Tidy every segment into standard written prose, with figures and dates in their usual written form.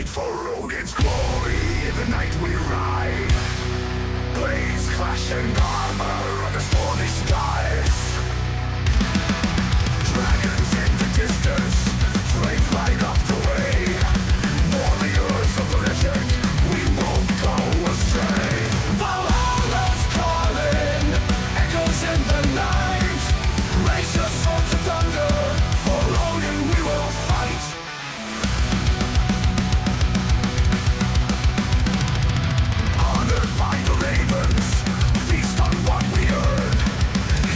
For Odin's glory, in the night we ride. Blades clashing armor on the stormy skies. Dragons in the distance, flames light up the way. Warriors of the legend, we won't go astray. Valhalla's calling, echoes in the night. Raise your sword to thunder, for Odin we will fight. Honored by the ravens, feast on what we earn.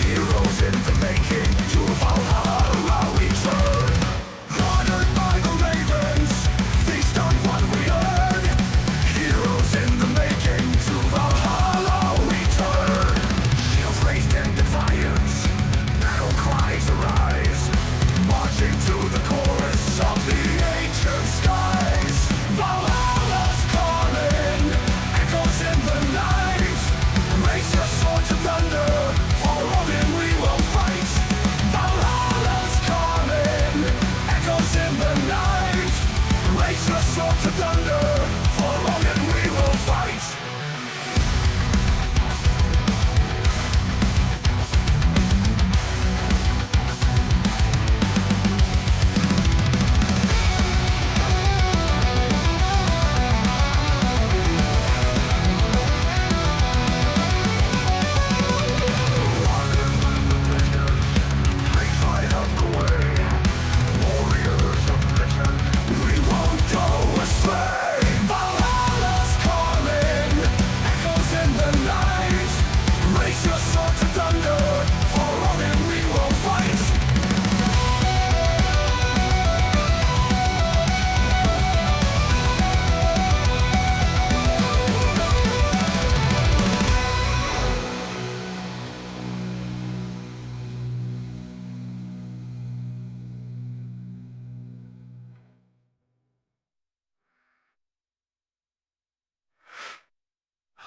Heroes in the making, to Valhalla we turn. Honored by the ravens, feast on what we earn. Heroes in the making, to Valhalla we turn. Shields raised in defiance, battle cries arise. Marching to the chorus of the ancient skies. Valhalla's calling, echoes in the night. Raise your sword to thunder, for Odin we will fight. Valhalla's calling, echoes in the night. Raise your sword to thunder, for Odin we will fight.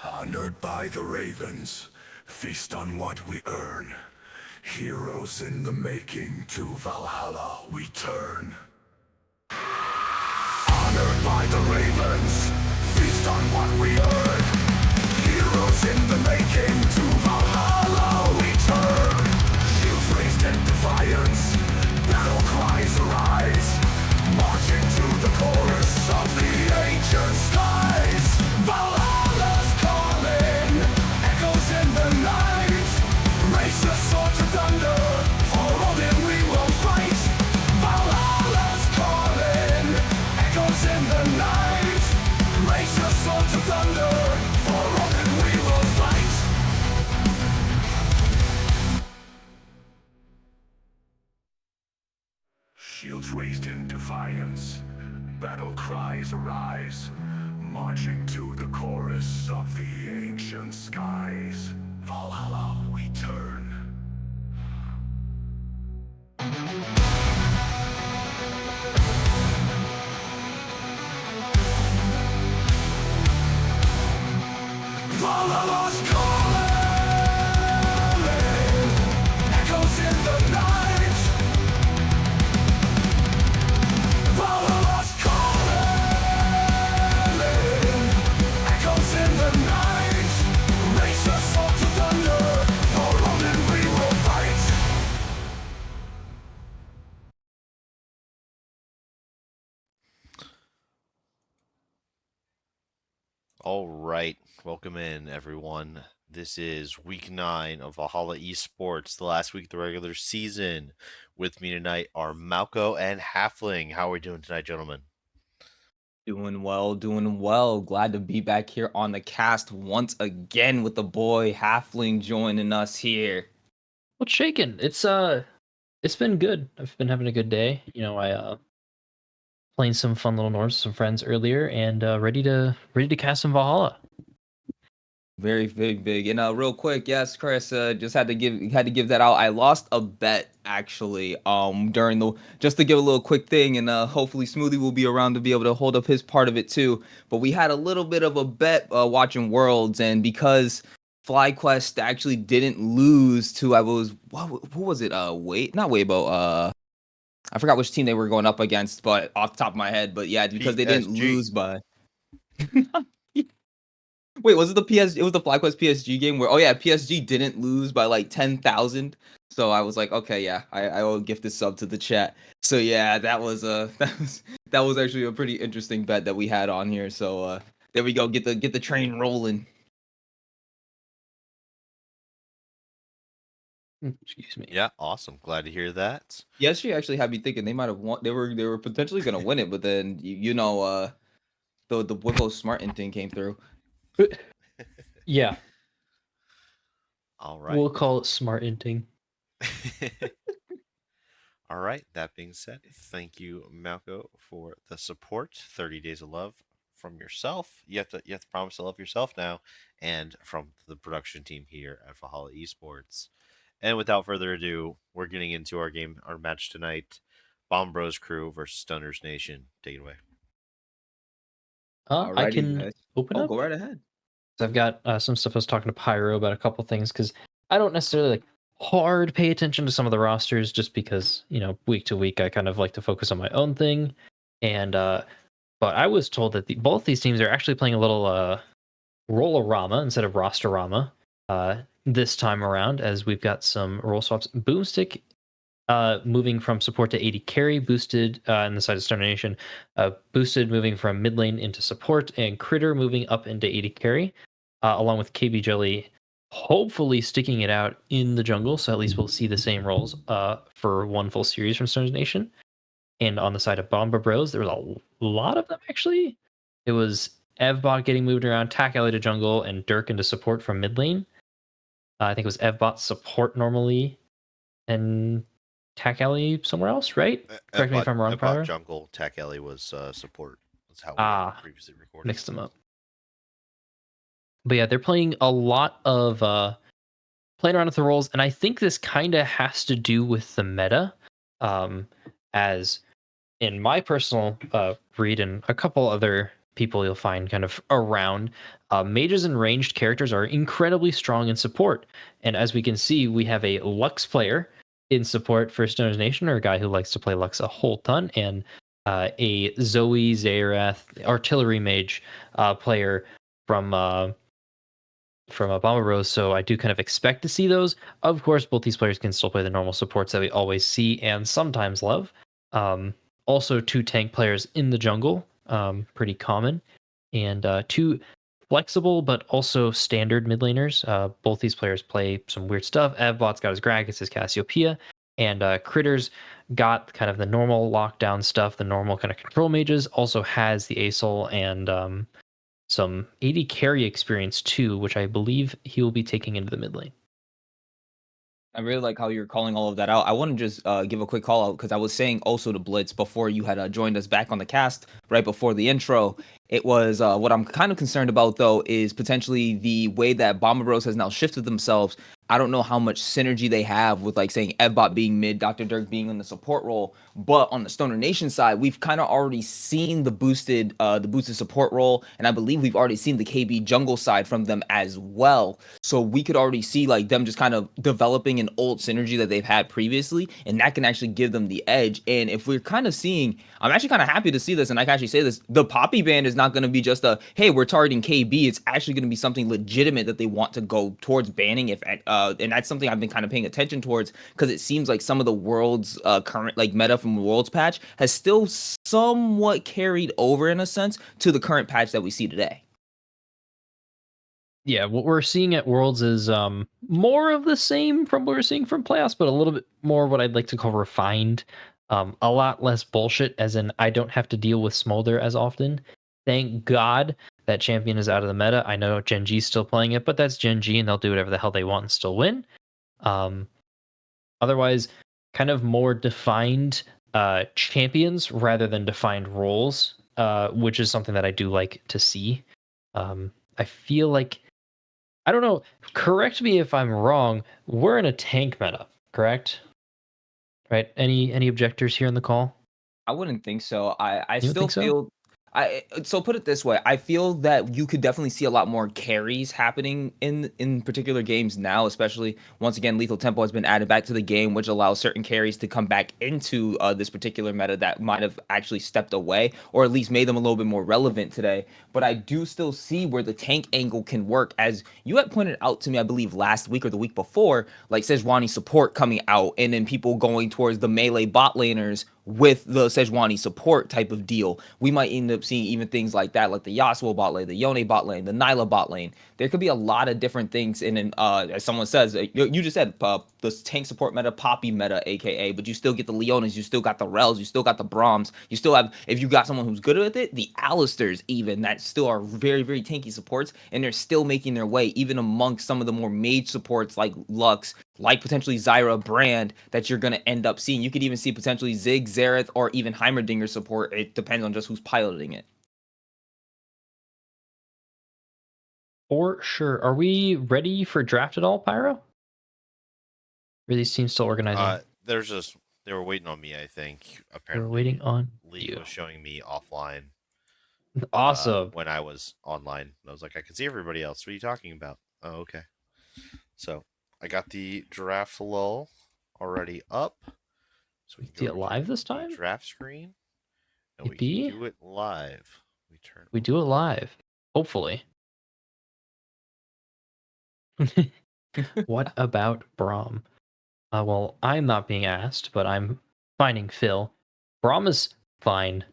Honored by the ravens, feast on what we earn. Heroes in the making, to Valhalla we turn. Honored by the ravens, feast on what we earn. Heroes in the making, to Valhalla we turn. Shields raised in defiance, battle cries arise. Marching to the chorus of the ancient skies. Valhalla's calling, echoes in the night. Raise your sword to thunder, for Odin we will fight. Valhalla's calling, echoes in the night. Raise your sword to thunder, for Odin we will fight. Shields raised in defiance, battle cries arise. Marching to the chorus of the ancient skies. Valhalla we turn. Valhalla's calling, echoes in the night. Valhalla's calling, echoes in the night. Raise your sword to thunder, for Odin we will fight. All right, welcome in everyone. This is week 9 of Valhalla Esports, the last week of the regular season. With me tonight are Malco and Halfling. How are we doing tonight, gentlemen? Doing well, doing well. Glad to be back here on the cast once again with the boy Halfling joining us here. What's shaking? It's been good. I've been having a good day. I playing some fun little Nords with some friends earlier, and ready to cast some Valhalla. Very big. And real quick, yes, Chris, just had to give that out. I lost a bet actually during the just to give a little quick thing, and hopefully Smoothie will be around to be able to hold up his part of it too. But we had a little bit of a bet watching Worlds, and because FlyQuest actually didn't lose to who was it? Not Weibo, I forgot which team they were going up against, but off the top of my head. But yeah, because they didn't PSG. lose by. Wait, was it the PSG? It was the FlyQuest PSG game where, oh yeah, PSG didn't lose by like 10,000. So I was like, okay, yeah, I will gift this sub to the chat. So yeah, that was that was actually a pretty interesting bet that we had on here. So there we go, get the train rolling. Excuse me. Yeah, awesome. Glad to hear that. Yes, she actually had me thinking they might have won. They were potentially gonna win it, but then you know the Wibbo Smartin thing came through. Yeah, All right. we'll call it smart inting. All right. That being said, thank you, Malco, for the support. 30 days of love from yourself. You have to promise to love yourself now, and from the production team here at Valhalla Esports. And without further ado, we're getting into our match tonight. Bomb Bros crew versus Stoners Nation. Take it away. I Alrighty, can guys. open Oh, up. go right ahead. I've got some stuff I was talking to Pyro about a couple things because I don't necessarily like hard pay attention to some of the rosters just because week to week I kind of like to focus on my own thing, and but I was told that both these teams are actually playing a little Roll-a-Rama instead of Rosterama this time around, as we've got some role swaps. Boomstick moving from support to AD carry, boosted in the side of Stone Nation, boosted moving from mid lane into support, and Critter moving up into AD carry, along with KB Jelly hopefully sticking it out in the jungle. So at least we'll see the same roles for one full series from Stone Nation. And on the side of Bomba Bros, there was a lot of them actually. It was Evbot getting moved around, Tack Alley to jungle, and Dirk into support from mid lane. I think it was Evbot support normally, and Tack Alley somewhere else, right? Correct me if I'm wrong, Pyro. Jungle, Tech Ellie was support. That's how we Ah, previously recorded. mixed them up. But yeah, they're playing a lot of playing around with the roles, and I think this kind of has to do with the meta. As in my personal read, and a couple other people you'll find kind of around, mages and ranged characters are incredibly strong in support. And as we can see, we have a Lux player in support for Stoner's Nation, or a guy who likes to play Lux a whole ton, and a Zoe Zairath artillery mage player from Bomber Rose, so I do kind of expect to see those. Of course, both these players can still play the normal supports that we always see and sometimes love. Also, two tank players in the jungle, pretty common, and two flexible but also standard mid laners. Both these players play some weird stuff. Evbot's got his Gragas, his Cassiopeia, and Critter's got kind of the normal lockdown stuff, the normal kind of control mages. Also has the Asol and some AD carry experience too, which I believe he will be taking into the mid lane. I really like how you're calling all of that out. I want to just give a quick call out because I was saying also to Blitz before you had joined us back on the cast right before the intro. It was what I'm kind of concerned about though is potentially the way that Bomber Bros has now shifted themselves. I don't know how much synergy they have with like saying Evbot being mid, Dr. Dirk being in the support role, but on the Stoner Nation side, we've kind of already seen the boosted support role, and I believe we've already seen the KB jungle side from them as well. So we could already see like them just kind of developing an old synergy that they've had previously, and that can actually give them the edge. And if we're kind of seeing, I'm actually kind of happy to see this, and I can actually say this: the Poppy ban is not going to be just a hey, we're targeting KB. It's actually going to be something legitimate that they want to go towards banning. And that's something I've been kind of paying attention towards because it seems like some of the world's current like meta from the world's patch has still somewhat carried over in a sense to the current patch that we see today. Yeah, what we're seeing at Worlds is more of the same from what we're seeing from playoffs, but a little bit more what I'd like to call refined. A lot less bullshit, as in I don't have to deal with Smolder as often. Thank God that champion is out of the meta. I know Gen G's still playing it, but that's Gen G, and they'll do whatever the hell they want and still win. Otherwise, kind of more defined champions rather than defined roles, which is something that I do like to see. I feel like, I don't know, correct me if I'm wrong, we're in a tank meta, correct? Right? Any objectors here in the call? I wouldn't think so. I You don't still think so? feel So put it this way, I feel that you could definitely see a lot more carries happening in particular games now, especially once again, lethal tempo has been added back to the game, which allows certain carries to come back into this particular meta that might have actually stepped away, or at least made them a little bit more relevant today. But I do still see where the tank angle can work, as you had pointed out to me, I believe last week or the week before, like Sejuani support coming out, and then people going towards the melee bot laners with the Sejuani support type of deal. We might end up seeing even things like that, like the Yasuo bot lane, the Yone bot lane, the Nyla bot lane. There could be a lot of different things. And then, as someone says, you just said the tank support meta, Poppy meta, aka, but you still get the Leonas, you still got the Rels, you still got the Broms, you still have, if you got someone who's good at it, the Alistairs even, that still are very, very tanky supports, and they're still making their way, even amongst some of the more mage supports like Lux, like potentially Zyra Brand, that you're going to end up seeing. You could even see potentially Zig, Xerath, or even Heimerdinger support. It depends on just who's piloting it. For sure. Are we ready for draft at all, Pyro? Are these teams still organizing? They were waiting on me, I think. Apparently, We're waiting on League you. was showing me offline Awesome. when I was online. I was like, I can see everybody else. What are you talking about? Oh, okay. So I got the draft lull already up. So we See can it go live to this the time? draft screen and we can Maybe? do it live. We do it live. Hopefully. What about Braum? Well, I'm not being asked, but I'm finding Phil. Braum is fine.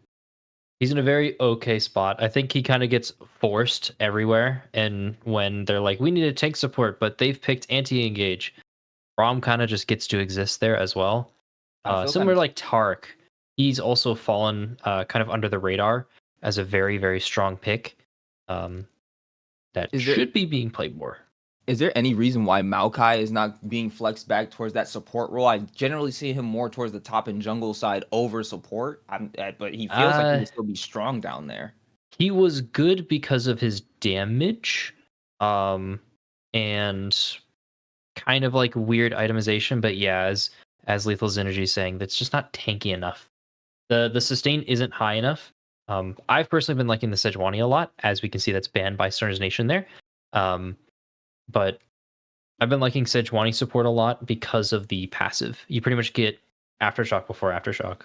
He's in a very okay spot. I think he kind of gets forced everywhere. And when they're like, we need a tank support, but they've picked anti-engage, Braum kind of just gets to exist there as well. I feel kind Similar of like Tark, he's also fallen kind of under the radar as a very, very strong pick that is there should be being played more. is there any reason why Maokai is not being flexed back towards that support role? I generally see him more towards the top and jungle side over support. But he feels like he Uh, would still be strong down there. he was good because of his damage, and kind of like weird itemization. But yeah, as Lethal's Energy saying, that's just not tanky enough. The sustain isn't high enough. I've personally been liking the Sejuani a lot, as we can see that's banned by Stern's Nation there. But I've been liking Sejuani support a lot because of the passive. You pretty much get Aftershock before Aftershock.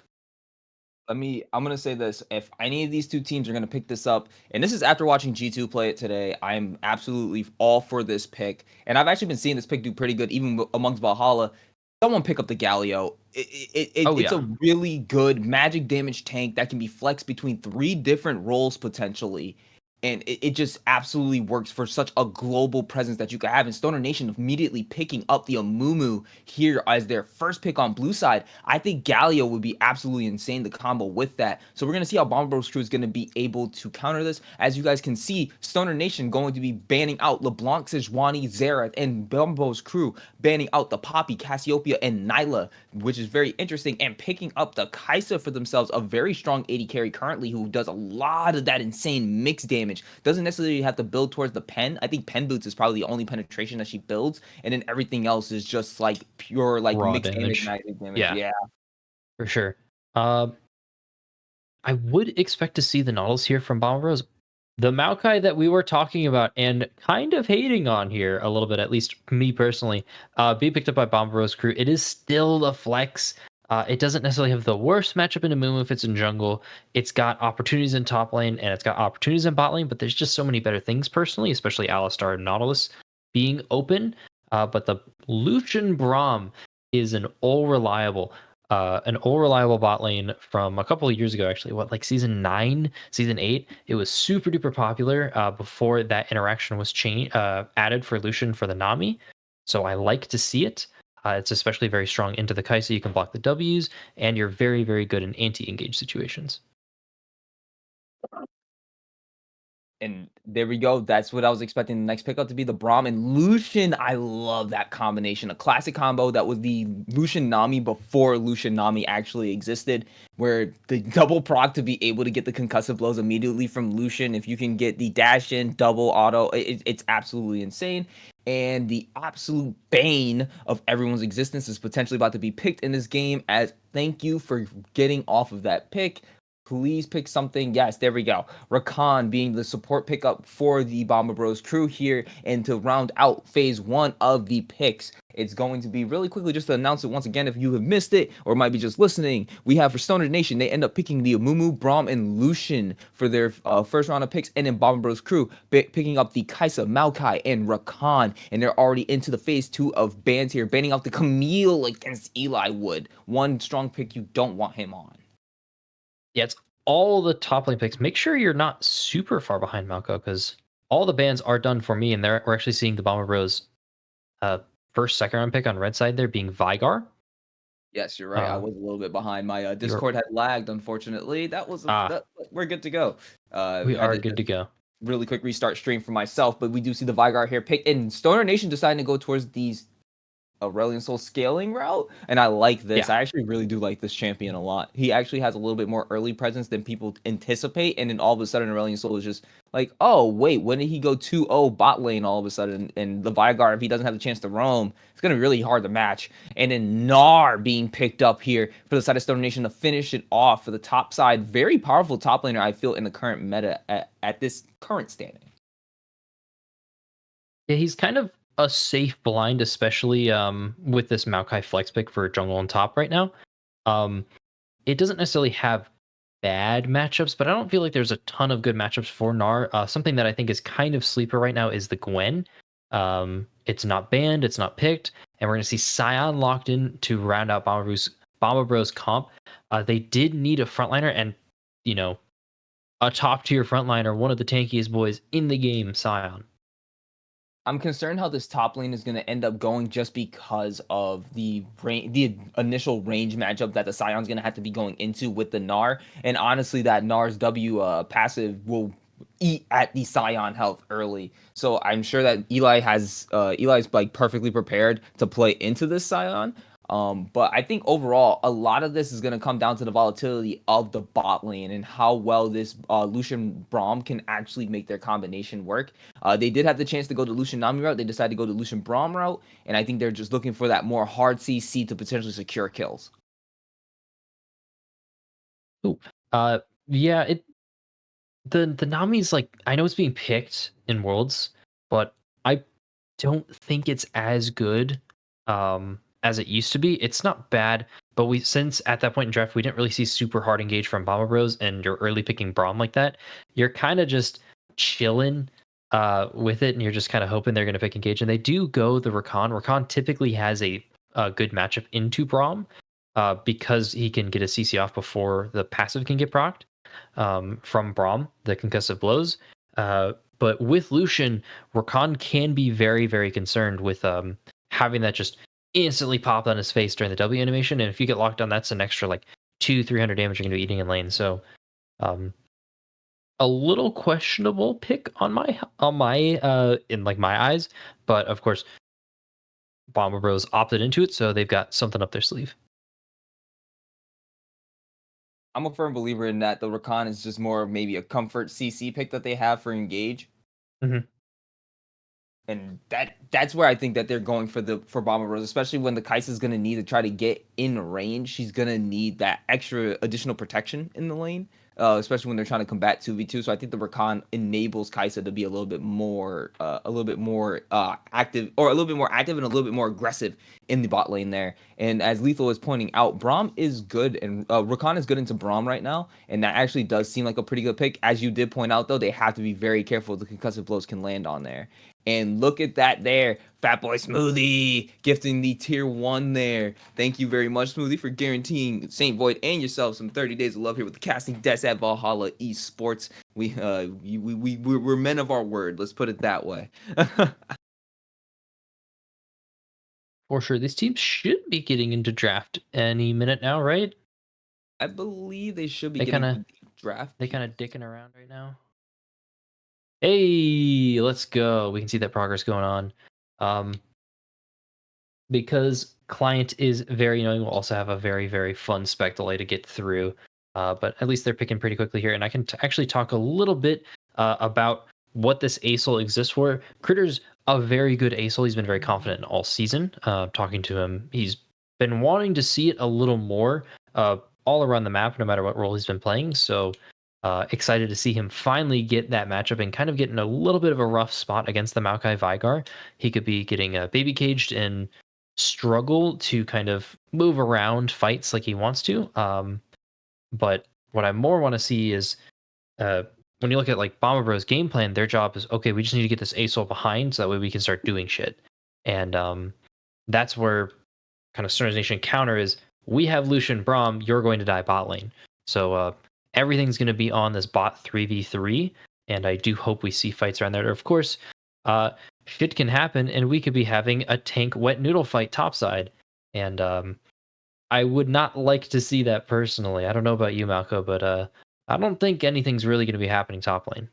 I'm gonna say this: if any of these two teams are gonna pick this up, and this is after watching G2 play it today, I'm absolutely all for this pick. And I've actually been seeing this pick do pretty good, even amongst Valhalla. Someone pick up the Galio. Oh It's a yeah, really good magic damage tank that can be flexed between 3 different roles potentially. And it just absolutely works for such a global presence that you could have. And Stoner Nation immediately picking up the Amumu here as their first pick on blue side. I think Galio would be absolutely insane, the combo with that. So we're going to see how Bomba Bros Crew is going to be able to counter this. As you guys can see, Stoner Nation going to be banning out LeBlanc, Sejuani, Xerath, and Bomba Bros Crew banning out the Poppy, Cassiopeia, and Nyla, which is very interesting, and picking up the Kaisa for themselves, a very strong AD carry currently who does a lot of that insane mix damage. Doesn't necessarily have to build towards the pen. I think pen boots is probably the only penetration that she builds, and then everything else is just like pure like raw mixed damage, damage. magic damage. Yeah, Yeah. for sure. I would expect to see the Nautilus here from Bomba Bros. The Maokai that we were talking about and kind of hating on here a little bit, at least me personally, being picked up by Bomba Bros crew. It is still a flex. It doesn't necessarily have the worst matchup in Amumu if it's in jungle. It's got opportunities in top lane and it's got opportunities in bot lane, but there's just so many better things personally, especially Alistar and Nautilus being open. But the Lucian Braum is an all reliable bot lane from a couple of years ago, actually. What, like season 9, season 8? It was super duper popular before that interaction was added for Lucian for the Nami. So I like to see it. It's especially very strong into the Kaisa. You can block the W's, and you're very, very good in anti-engage situations. And there we go. That's what I was expecting the next pickup to be, the Braum and Lucian. I love that combination. A classic combo that was the Lucian Nami before Lucian Nami actually existed, where the double proc to be able to get the concussive blows immediately from Lucian. If you can get the dash in, double auto, it's absolutely insane. And the absolute bane of everyone's existence is potentially about to be picked in this game as thank you for getting off of that pick. Please pick something. Yes, there we go. Rakan being the support pickup for the Bomba Bros crew here. And to round out phase 1 of the picks, it's going to be really quickly just to announce it once again if you have missed it or might be just listening. We have for Stoner Nation, they end up picking the Amumu, Braum, and Lucian for their first round of picks. And in Bomba Bros crew, picking up the Kaisa, Maokai, and Rakan. And they're already into the phase 2 of bans here, banning out the Camille against Eli Wood. One strong pick you don't want him on. Yeah, it's all the top lane picks. Make sure you're not super far behind Malco, because all the bans are done for me, and we're actually seeing the Bomber Bros first, second round pick on red side there being Vigar. Yes, you're right. I was a little bit behind. My You're- Discord had lagged, unfortunately. That was we're good to go. We had are to good to go. really quick restart stream for myself, but we do see the Vigar here pick, and Stoner Nation deciding to go towards these Aurelion Soul scaling route, and I like this. Yeah. I actually really do like this champion a lot. He actually has a little bit more early presence than people anticipate, and then all of a sudden Aurelion Soul is just like, oh wait, when did he go 2-0 bot lane all of a sudden? And the Vigar, if he doesn't have the chance to roam, it's gonna be really hard to match. And then Gnar being picked up here for the side of Stoner Nation to finish it off for the top side. Very powerful top laner, I feel, in the current meta at this current standing. Yeah, he's kind of a safe blind, especially with this Maokai flex pick for jungle on top right now. It doesn't necessarily have bad matchups, but I don't feel like there's a ton of good matchups for Gnar. Something that I think is kind of sleeper right now is the Gwen. It's not banned, it's not picked, and we're going to see Scion locked in to round out Bomba Bros comp. They did need a frontliner, and a top tier frontliner, one of the tankiest boys in the game, Scion. I'm concerned how this top lane is going to end up going just because of the initial range matchup that the Scion's going to have to be going into with the Gnar. And honestly, that Gnar's W passive will eat at the Scion health early. So I'm sure that Eli's like perfectly prepared to play into this Scion. But I think overall, a lot of this is going to come down to the volatility of the bot lane and how well this Lucian Braum can actually make their combination work. They did have the chance to go to Lucian Nami route. They decided to go to Lucian Braum route, and I think they're just looking for that more hard CC to potentially secure kills. Ooh, yeah, the Nami's like, I know it's being picked in Worlds, but I don't think it's as good as it used to be. It's not bad, but since at that point in draft we didn't really see super hard engage from Bomba Bros, and you're early picking Braum like that, you're kind of just chilling with it, and you're just kind of hoping they're going to pick engage. And they do go the Rakan. Rakan typically has a good matchup into Braum because he can get a CC off before the passive can get procced from Braum, the concussive blows. But with Lucian, Rakan can be very, very concerned with having that just instantly pop on his face during the W animation. And if you get locked on, that's an extra like 200-300 damage you're going to be eating in lane. So a little questionable pick on my in like my eyes. But of course, Bomber Bros opted into it, so they've got something up their sleeve. I'm a firm believer in that. The Rakan is just more of maybe a comfort CC pick that they have for engage. Mm-hmm. And that's where I think that they're going for Bomba Bros, especially when the Kai'Sa is going to need to try to get in range. She's going to need that extra additional protection in the lane, especially when they're trying to combat 2v2. So I think the Rakan enables Kai'Sa to be a little bit more active, or a little bit more active and a little bit more aggressive in the bot lane there. And as Lethal is pointing out, Braum is good, and Rakan is good into Braum right now, and that actually does seem like a pretty good pick. As you did point out, though, they have to be very careful the concussive blows can land on there. And look at that there. Fat Boy Smoothie gifting the tier 1 there. Thank you very much, Smoothie, for guaranteeing Saint Void and yourself some 30 days of love here with the casting desk at Valhalla Esports. We're men of our word. Let's put it that way. For sure. These teams should be getting into draft any minute now, right? I believe they should be They getting kinda- draft. They kind of dicking around right now. Hey, let's go. We can see that progress going on. Because client is very annoying, we'll also have a very, very fun spec delay to get through. But at least they're picking pretty quickly here. And I can actually talk a little bit about what this ASOL exists for. Critter's a very good ASOL. He's been very confident in all season. Talking to him, he's been wanting to see it a little more. all around the map, no matter what role he's been playing. So excited to see him finally get that matchup and kind of get in a little bit of a rough spot against the Maokai Vigar. He could be getting baby caged and struggle to kind of move around fights like he wants to. But what I more want to see is uh, when you look at like Bomba Bros game plan, their job is okay, we just need to get this ASOL behind so that way we can start doing shit. And that's where kind of Stern's Nation counter is we have Lucian Braum, you're going to die bot lane. So everything's going to be on this bot 3v3, and I do hope we see fights around there. Of course, shit can happen, and we could be having a tank wet noodle fight topside. And I would not like to see that personally. I don't know about you, Malco, but I don't think anything's really going to be happening top lane.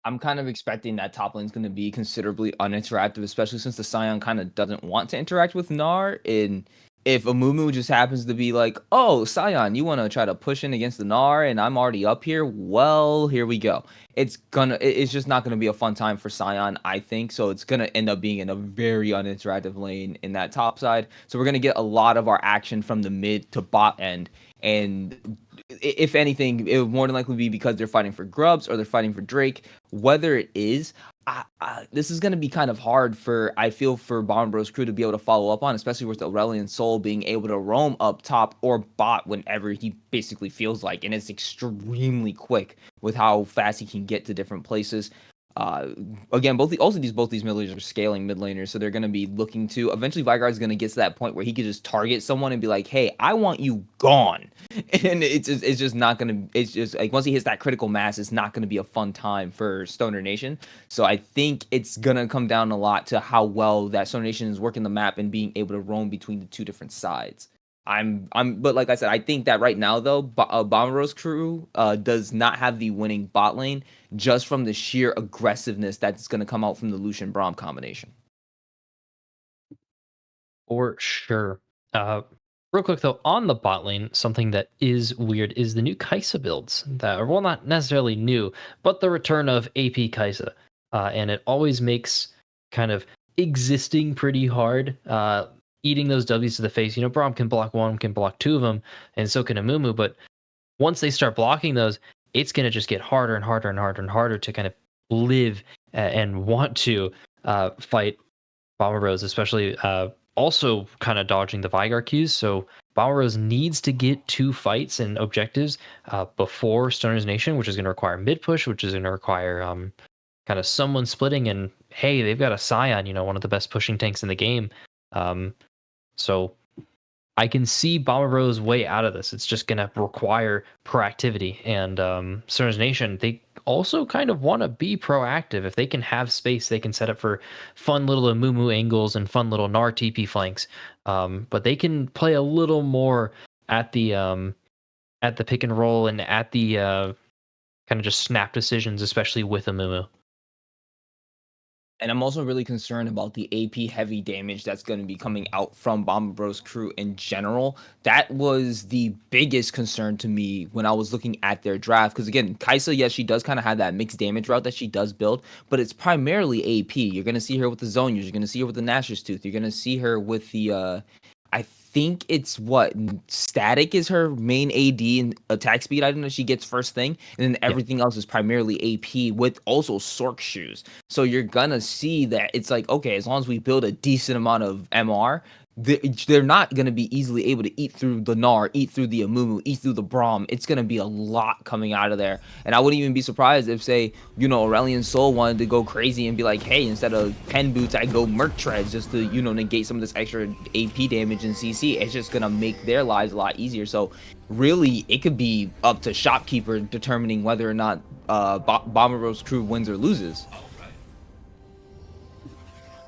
I'm kind of expecting that top lane's going to be considerably uninteractive, especially since the Scion kind of doesn't want to interact with Gnar. And if Amumu just happens to be like, oh, Scion, you want to try to push in against the Gnar and I'm already up here? Well, here we go. It's just not going to be a fun time for Scion, I think. So it's going to end up being in a very uninteractive lane in that top side. So we're going to get a lot of our action from the mid to bot end. And if anything, it would more than likely be because they're fighting for Grubs or they're fighting for Drake. Whether it is, this is going to be kind of hard I feel, for Bomba Bros crew to be able to follow up on, especially with Aurelion Sol being able to roam up top or bot whenever he basically feels like. And it's extremely quick with how fast he can get to different places. Again, both these mid laners are scaling mid laners, so they're going to be looking to eventually. Vigar is going to get to that point where he could just target someone and be like, "Hey, I want you gone," and it's just not going to. It's just like once he hits that critical mass, it's not going to be a fun time for Stoner Nation. So I think it's going to come down a lot to how well that Stoner Nation is working the map and being able to roam between the two different sides. But like I said, I think that right now though, Bomba Bros crew does not have the winning bot lane just from the sheer aggressiveness that's going to come out from the Lucian Braum combination. For sure. Real quick though, on the bot lane, something that is weird is the new Kai'Sa builds that are, well, not necessarily new, but the return of AP Kai'Sa. And it always makes kind of existing pretty hard. Eating those W's to the face. Braum can block one, can block two of them, and so can Amumu. But once they start blocking those, it's going to just get harder and harder and harder and harder to kind of live and want to fight Bomba Bros, especially also kind of dodging the Vigar Qs. So Bomba Bros needs to get 2 fights and objectives before Stoner's Nation, which is going to require mid push, which is going to require kind of someone splitting. And hey, they've got a Scion, one of the best pushing tanks in the game. So I can see Bomba Bros' way out of this. It's just going to require proactivity. And Stoner's Nation, they also kind of want to be proactive. If they can have space, they can set up for fun little Amumu angles and fun little Gnar TP flanks. But they can play a little more at the pick and roll and at the kind of just snap decisions, especially with Amumu. And I'm also really concerned about the AP heavy damage that's going to be coming out from Bomba Bros crew in general. That was the biggest concern to me when I was looking at their draft. Because again, Kai'Sa, yes, she does kind of have that mixed damage route that she does build, but it's primarily AP. You're going to see her with the Zonias. You're going to see her with the Nashor's Tooth. You're going to see her with the I think it's Static is her main AD and attack speed item that she gets first thing, and then everything else is primarily AP with also Sork shoes. So you're gonna see that it's like, okay, as long as we build a decent amount of MR, they're not going to be easily able to eat through the Gnar, eat through the Amumu, eat through the Braum. It's going to be a lot coming out of there. And I wouldn't even be surprised if, say, Aurelion Sol wanted to go crazy and be like, hey, instead of Pen Boots, I go Merc Treads just to, negate some of this extra AP damage in CC. It's just going to make their lives a lot easier. So really, it could be up to Shopkeeper determining whether or not Bomba Bros crew wins or loses.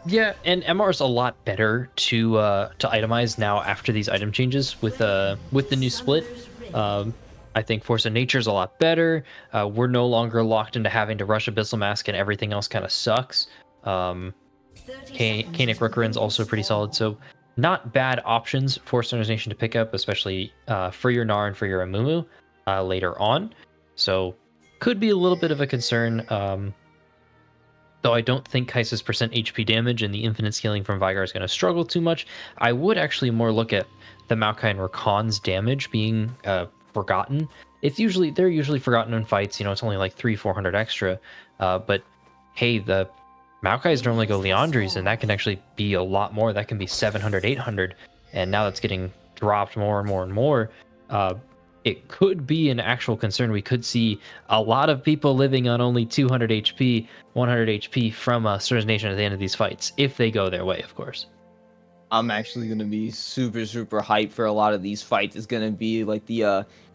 Yeah, and MR is a lot better to itemize now after these item changes with the new split. I think Force of Nature is a lot better. We're no longer locked into having to rush Abyssal Mask and everything else kind of sucks. Canic Rookerin's also pretty solid, so not bad options for Stoner's Nation to pick up, especially for your Gnar and for your Amumu later on. So could be a little bit of a concern. Though I don't think Kai'Sa's percent HP damage and the infinite scaling from Veigar is going to struggle too much. I would actually more look at the Maokai and Rakan's damage being forgotten. They're usually forgotten in fights. It's only like 300-400 extra. But hey, the Maokai's normally go Leandries, and that can actually be a lot more. That can be 700-800, and now that's getting dropped more and more and more. It could be an actual concern. We could see a lot of people living on only 200 HP, 100 HP from Stars Nation at the end of these fights, if they go their way, of course. I'm actually going to be super, super hyped for a lot of these fights. It's going to be like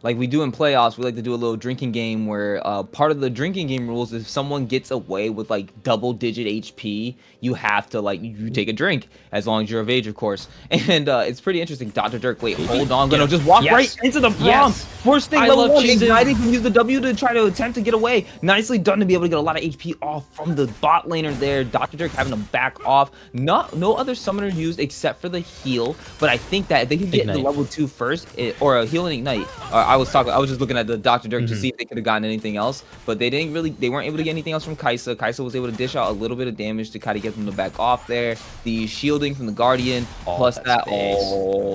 like we do in playoffs, we like to do a little drinking game where part of the drinking game rules is if someone gets away with like double-digit HP, you have to you take a drink, as long as you're of age, of course. And it's pretty interesting. Dr. Dirk, wait, hold on. I'm going to just walk right into the prompt. First thing, level 1, igniting, can use the W to try to attempt to get away. Nicely done to be able to get a lot of HP off from the bot laner there. Dr. Dirk having to back off. No other summoner used except for the heal, but I think that if they could get the level 2 first, or a heal and ignite. I was just looking at the Dr. Dirk to see if they could have gotten anything else, but they weren't able to get anything else from Kai'Sa. Kai'Sa was able to dish out a little bit of damage to kind of get them to back off there. The shielding from the Guardian, plus that,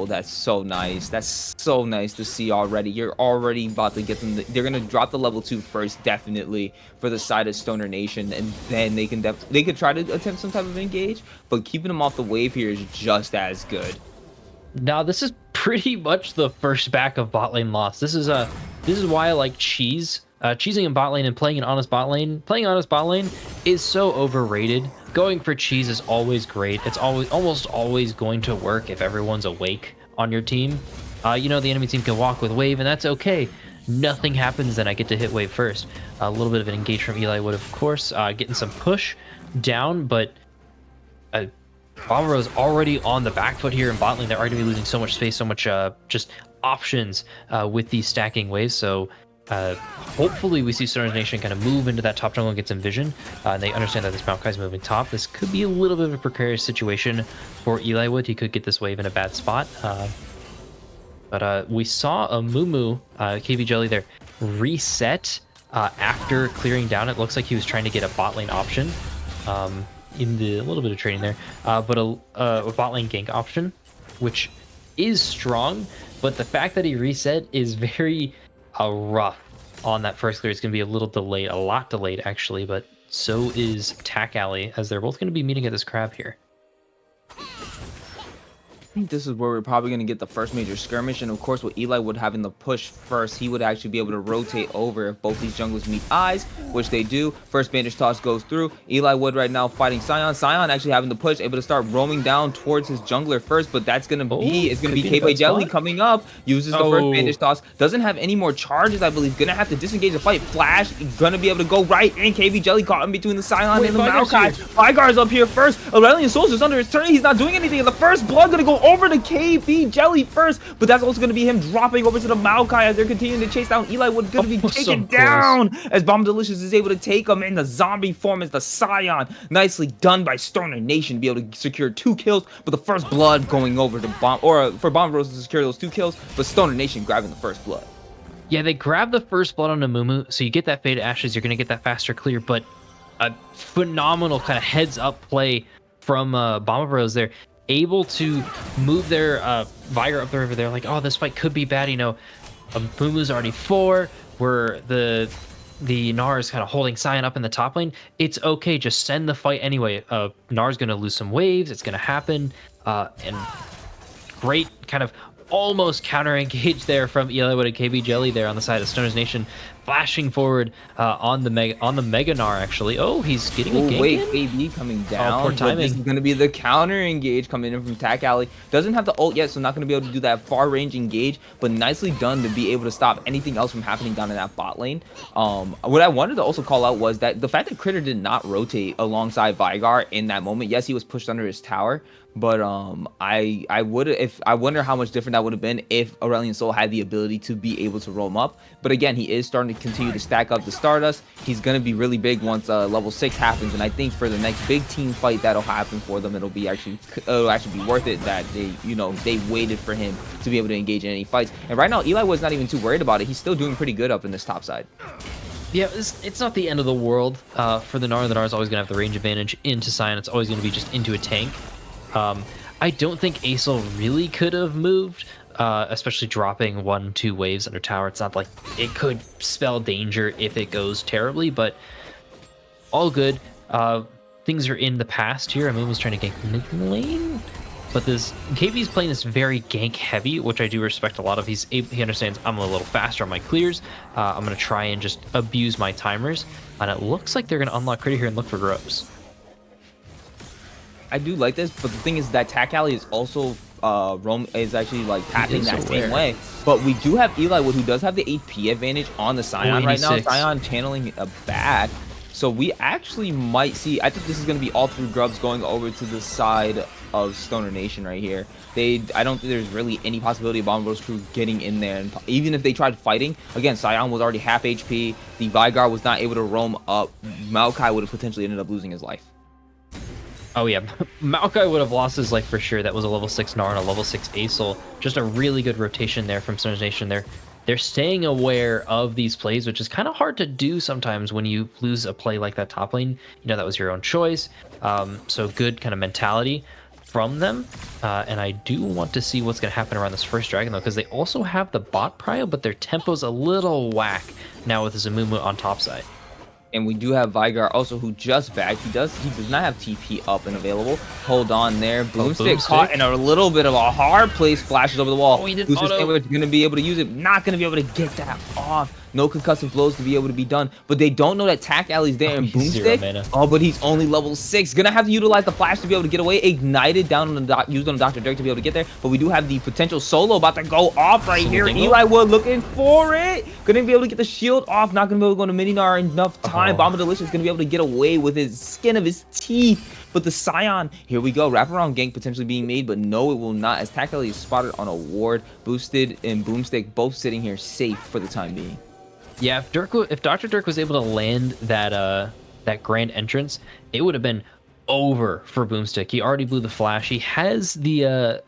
that's so nice. That's so nice to see already. You're already about to get them. They're gonna drop the level 2 first, definitely, for the side of Stoner Nation, and then they could try to attempt some type of engage, but keeping them off the wave here is just as good. Now this is pretty much the first back of bot lane loss. This is why I like cheesing in bot lane and playing an honest bot lane. Playing honest bot lane is so overrated. Going for cheese is always great. It's almost always going to work if everyone's awake on your team. The enemy team can walk with wave, and that's okay. Nothing happens, then I get to hit wave first. A little bit of an engage from Eli Wood, of course, getting some push down, but Bomba is already on the back foot here in bot lane. They're already losing so much space, so much just options with these stacking waves. So hopefully we see Stars Nation kind of move into that top jungle and get some vision. And they understand that this Maokai is moving top. This could be a little bit of a precarious situation for Eli Wood. He could get this wave in a bad spot. But we saw a Mumu, KB Jelly there, reset after clearing down. It looks like he was trying to get a bot lane option. In the little bit of trading there, but a bot lane gank option, which is strong, but the fact that he reset is very rough on that first clear. It's going to be a little delayed, a lot delayed actually, but so is Tack Alley, as they're both going to be meeting at this crab here. I think this is where we're probably going to get the first major skirmish, and of course with Eli Wood having the push first, he would actually be able to rotate over if both these junglers meet eyes, which they do. First bandage toss goes through. Eli Wood right now fighting Sion. Sion actually having the push, able to start roaming down towards his jungler first, but that's going to be, it's going to be KB Jelly coming up, uses the first bandage toss, doesn't have any more charges, I believe, going to have to disengage the fight. Flash, going to be able to go right, and KB Jelly caught in between the Sion and the Maokai. Veigar's up here first. Aurelion Soldier's under his turn. He's not doing anything, and the first blood going to go over to KB Jelly first, but that's also going to be him dropping over to the Maokai as they're continuing to chase down. Eli Wood going to be taken down as Bomb Delicious is able to take him in the zombie form as the Scion. Nicely done by Stoner Nation to be able to secure 2 kills, but the first blood going over to Bomb, or for Bomb Rose to secure those 2 kills, but Stoner Nation grabbing the first blood. Yeah, they grab the first blood on Amumu, so you get that Fade Ashes, you're going to get that faster clear, but a phenomenal kind of heads-up play from Bomba Bros there. Able to move their Veigar up the river. They're like, oh, this fight could be bad. Mumu's already 4. Where the Gnar is kind of holding Sion up in the top lane. It's okay. Just send the fight anyway. Gnar's going to lose some waves. It's going to happen. And great kind of almost counter engage there from Eli Wood and KB Jelly there on the side of Stoner's Nation, flashing forward on the Mega Gnar actually. Oh, he's getting a gank. Wait, KB coming down. Poor timing. This is going to be the counter engage coming in from Tack Alley. Doesn't have the ult yet, so not going to be able to do that far range engage, but nicely done to be able to stop anything else from happening down in that bot lane. What I wanted to also call out was that the fact that Critter did not rotate alongside Veigar in that moment. Yes, he was pushed under his tower, but I wonder how much different that would have been if Aurelion Sol had the ability to be able to roam up. But again, he is starting to continue to stack up the Stardust. He's going to be really big once level 6 happens, and I think for the next big team fight that'll happen for them, it'll actually be worth it that they waited for him to be able to engage in any fights. And right now, Eli was not even too worried about it. He's still doing pretty good up in this top side. Yeah, it's not the end of the world for the Gnar. The Gnar is always going to have the range advantage into Sion. It's always going to be just into a tank. I don't think Aesol really could have moved, especially dropping 1-2 waves under tower. It's not like it could spell danger if it goes terribly, but all good. Things are in the past here. Amumu was trying to gank mid lane, but this KB's playing this very gank heavy, which I do respect a lot of. He understands I'm a little faster on my clears. I'm going to try and just abuse my timers, and it looks like they're going to unlock Critter here and look for grows. I do like this, but the thing is that Tac Alley is also is actually like tapping that same way. But we do have Eli Wood, who does have the HP advantage on the Sion right now. Sion channeling a back. So we actually might see, I think this is going to be all 3 grubs going over to the side of Stoner Nation right here. I don't think there's really any possibility of Bomba Bros crew getting in there. And even if they tried fighting, again, Sion was already half HP. The Vigar was not able to roam up. Maokai would have potentially ended up losing his life. Oh yeah, Maokai would have lost his life for sure. That was a level 6 Gnar and a level 6 Aesol. Just a really good rotation there from Stoner Nation. They're staying aware of these plays, which is kind of hard to do sometimes when you lose a play like that top lane. You know, that was your own choice. So good kind of mentality from them. And I do want to see what's going to happen around this first dragon, though, because they also have the bot prio, but their tempo's a little whack now with Amumu on top side. And we do have Vigar also, who just backed. He does not have TP up and available. Hold on there. Boomstick caught in a little bit of a hard place. Flashes over the wall. He didn't auto. Going to be able to use it. Not going to be able to get that off. No concussive blows to be able to be done. But they don't know that Tac Alley's there. And Boomstick. Oh, but he's only level 6. Gonna have to utilize the flash to be able to get away. Ignited down on the used on Dr. Dirk to be able to get there. But we do have the potential solo about to go off right here. Eli Wood looking for it. Gonna be able to get the shield off. Not gonna be able to go to Mini-Gnar enough time. Bomba Delicious gonna be able to get away with his skin of his teeth. But the Sion, here we go. Wraparound gank potentially being made, but no, it will not. As Tac Alley is spotted on a ward. Boosted and Boomstick both sitting here safe for the time being. Yeah, if Dr. Dirk was able to land that grand entrance, it would have been over for Boomstick. He already blew the flash. He has the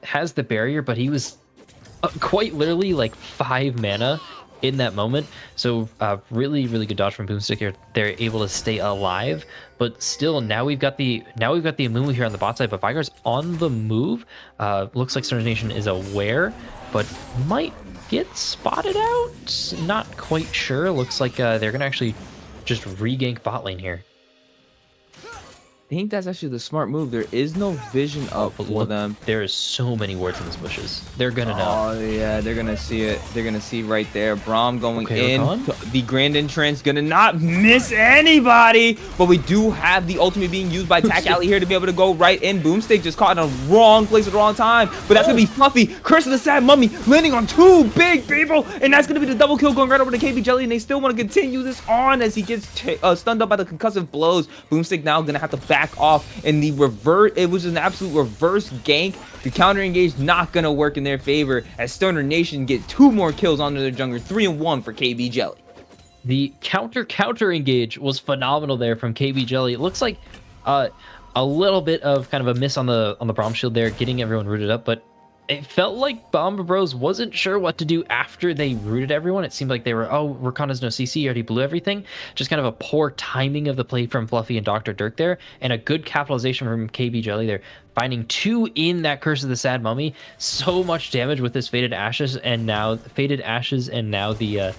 barrier, but he was quite literally like 5 mana in that moment. So really good dodge from Boomstick here. They're able to stay alive, but still now we've got the Amumu here on the bot side, but Vigar's on the move. Looks like Stoner Nation is aware, but might get spotted out. Not quite sure. Looks like they're gonna actually just re-gank bot lane here. I think that's actually the smart move. There is no vision up for them. There is so many wards in these bushes. They're gonna know. Oh yeah, they're gonna see it. They're gonna see right there. Braum going in. The grand entrance gonna not miss anybody. But we do have the ultimate being used by Tac Alley here to be able to go right in. Boomstick just caught in a wrong place at the wrong time. But that's gonna be Fluffy. Curse of the Sad Mummy landing on 2 big people. And that's gonna be the double kill going right over to KB Jelly. And they still want to continue this on as he gets stunned up by the concussive blows. Boomstick now gonna have to back off, and the revert, it was an absolute reverse gank. The counter engage not gonna work in their favor as Stoner Nation get 2 more kills onto their jungler. 3-1 for KB Jelly. The counter engage was phenomenal there from KB Jelly. It looks like a little bit of kind of a miss on the Braum shield there, getting everyone rooted up, but it felt like Bomba Bros wasn't sure what to do after they rooted everyone. It seemed like they were, oh, Rakan has no CC, already blew everything. Just kind of a poor timing of the play from Fluffy and Dr. Dirk there, and a good capitalization from KB Jelly there, finding 2 in that Curse of the Sad Mummy. So much damage with this Faded Ashes, and now the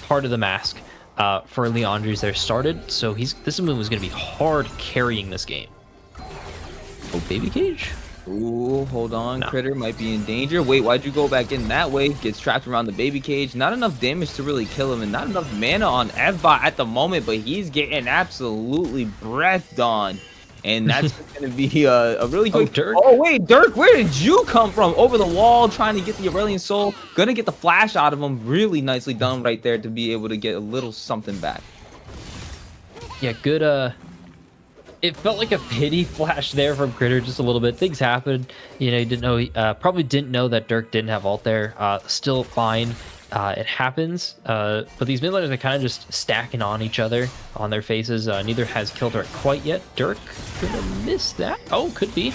part of the mask for Leandri's there started. So this move is going to be hard carrying this game. Oh, Baby Cage? Ooh, hold on. No. Critter might be in danger. Wait, why'd you go back in that way? Gets trapped around the baby cage. Not enough damage to really kill him, and not enough mana on Evbot at the moment, but he's getting absolutely breathed on. And that's going to be a really quick... Dirk. Oh, wait, Dirk, where did you come from? Over the wall, trying to get the Aurelian Soul. Gonna get the flash out of him. Really nicely done right there to be able to get a little something back. Yeah, good... It felt like a pity flash there from Critter, just a little bit. Things happened. You know, he didn't know, probably didn't know that Dirk didn't have ult there. Still fine. It happens. But these mid laners are kind of just stacking on each other on their faces. Neither has killed Dirk quite yet. Dirk gonna miss that. Oh, could be.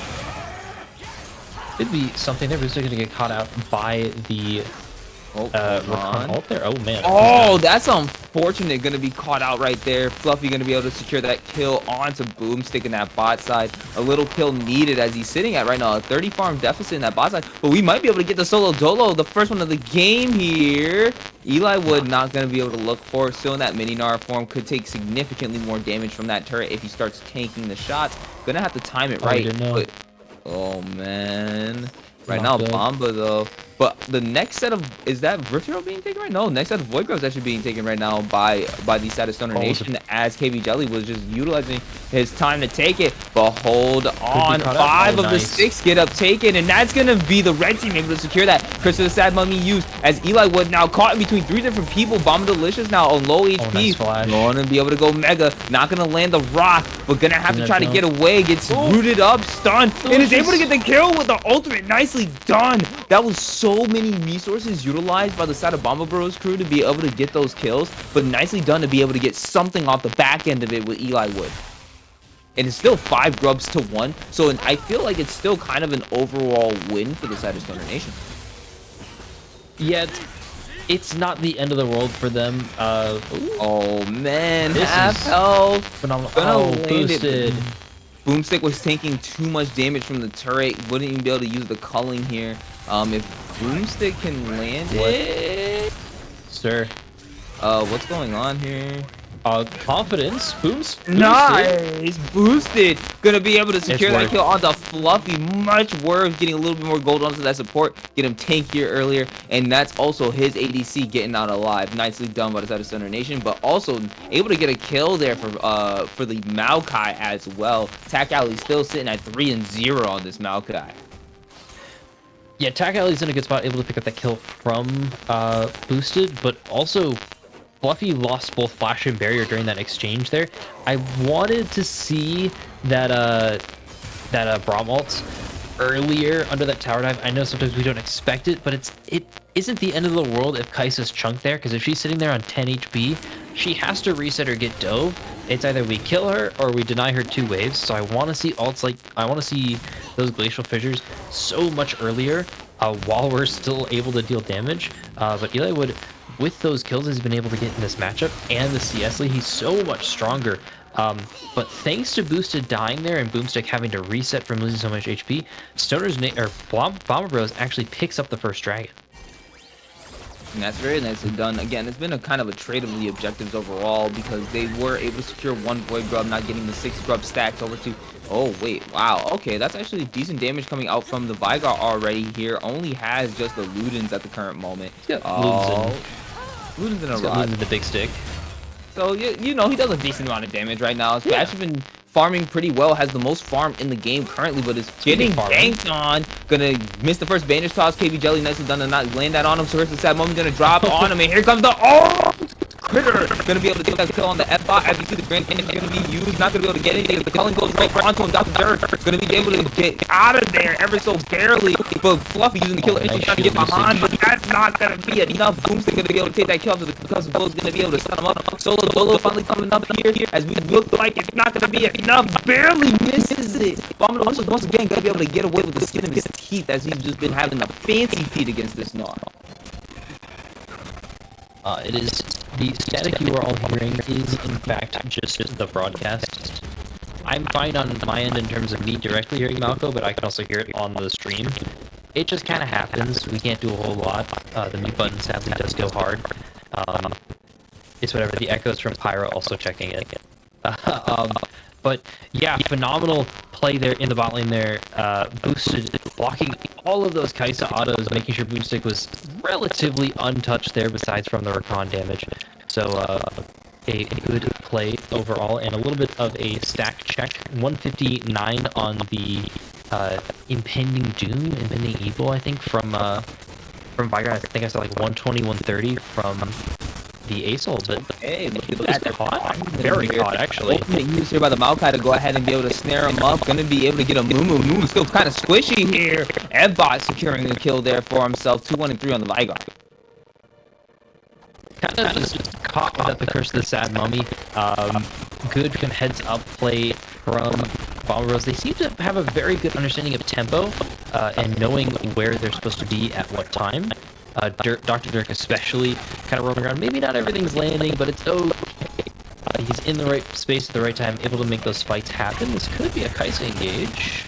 Could be something there, but he's still gonna get caught out by the Rakan ult there. Oh man. Oh, that's on unfortunate, gonna be caught out right there. Fluffy gonna be able to secure that kill onto Boomstick in that bot side. A little kill needed as he's sitting at right now a 30 farm deficit in that bot side, but we might be able to get the solo dolo, the first one of the game here. Eli Wood not gonna be able to look for it. Still in that mini Nara form, could take significantly more damage from that turret if he starts tanking the shots. Gonna have to time it right. But, oh man. Right now, Bomba though. But the next set of, is that Virtual being taken right? No, next set of Void Grubs actually being taken right now by the Status Stoner Nation, as KB Jelly was just utilizing his time to take it. But hold on, 5 of the 6 get up taken, and that's gonna be the red team able to secure that. Curse of the Sad Mummy used as Eli Wood now caught in between 3 different people. Bomba Delicious now on low HP. Gonna be able to go mega, not gonna land the rock, but gonna have to try to get away. Gets rooted up, stunned, and is able to get the kill with the ultimate. Nicely done. That was so many resources utilized by the side of Bomba Bros crew to be able to get those kills, but nicely done to be able to get something off the back end of it with Eli Wood. And it's still 5 grubs to 1, so I feel like it's still kind of an overall win for the side of Stoner Nation. Yeah, it's not the end of the world for them. Oh man, this half health. Phenomenal. Boosted. Boomstick was taking too much damage from the turret. Wouldn't even be able to use the culling here. If Boomstick can land it, sir. What's going on here? Confidence. Nice. Boosted. Gonna be able to secure that kill onto Fluffy. Much worth getting a little bit more gold onto that support. Get him tankier earlier. And that's also his ADC getting out alive. Nicely done by the side of Stoner Nation. But also able to get a kill there for the Maokai as well. Tac Alley still sitting at 3-0 on this Maokai. Yeah, Tac Alley's in a good spot, able to pick up that kill from Boosted, but also Fluffy lost both Flash and Barrier during that exchange there. I wanted to see that Braum ult earlier under that tower dive. I know sometimes we don't expect it, but it isn't the end of the world if Kai'Sa's chunked there, because if she's sitting there on 10 HP, she has to reset or get dove. It's either we kill her or we deny her 2 waves. So I want to see ults like, I want to see those glacial fissures so much earlier while we're still able to deal damage. But Eli Wood, with those kills he's been able to get in this matchup and the CS lead, he's so much stronger. But thanks to Boosted dying there and Boomstick having to reset from losing so much HP, Bomba Bros actually picks up the first dragon. And that's very nicely done. Again, it's been a kind of a trade of the objectives overall, because they were able to secure 1 Void Grub, not getting the 6 Grub stacks over to... Oh, wait. Wow. Okay, that's actually decent damage coming out from the Vigar already here. Only has just the Ludens at the current moment. Ludens in a rod. Ludens in the big stick. So, you know, he does a decent amount of damage right now. He's actually been farming pretty well, has the most farm in the game currently, but is getting banked on. Gonna miss the first bandage toss. KB Jelly nicely done to not land that on him. So here's the Sad Moment gonna drop on him, and here comes the critter. Gonna be able to take that kill on the F-bot as you see the Grand Canyon gonna be used. Not gonna be able to get anything. The culling goes right onto him. Dr. Dirt gonna be able to get out of there ever so barely. But Fluffy using the killer instinct trying to get behind, but that's not gonna be enough. Boomstick gonna be able to take that kill because Bull's gonna be able to stun him up. Solo Dolo finally coming up here as we look like it's not gonna be enough. Barely misses it. Bomba once again gonna be able to get away with the skin of his teeth as he's just been having a fancy feat against this Gnar. It is the static you are all hearing is in fact just the broadcast. I'm fine on my end in terms of me directly hearing Malco, but I can also hear it on the stream. It just kind of happens. We can't do a whole lot. The mute button sadly does go hard. It's whatever. The echoes from Pyro also checking it. But yeah, phenomenal play there in the bot lane there. Boosted, blocking all of those Kai'Sa autos, making sure Boomstick was relatively untouched there besides from the recon damage. So a good play overall, and a little bit of a stack check. 159 on the impending doom, impending evil, I think, from Vigar. I think I saw like 120, 130 from the Aesol, but hey, look at that. Caught. Very caught, actually. Ultimate use here by the Maokai to go ahead and be able to snare him up. Gonna be able to get a Moo. Still kind of squishy here. Evbot securing the kill there for himself. 2-1-3 on the Vigar. Kind of just caught without the Curse of the Sad Mummy. Good heads up play from Bomba Bros. They seem to have a very good understanding of tempo and knowing where they're supposed to be at what time. Dr. Dirk especially kind of roaming around. Maybe not everything's landing, but it's okay. He's in the right space at the right time, able to make those fights happen. This could be a Kaisa engage.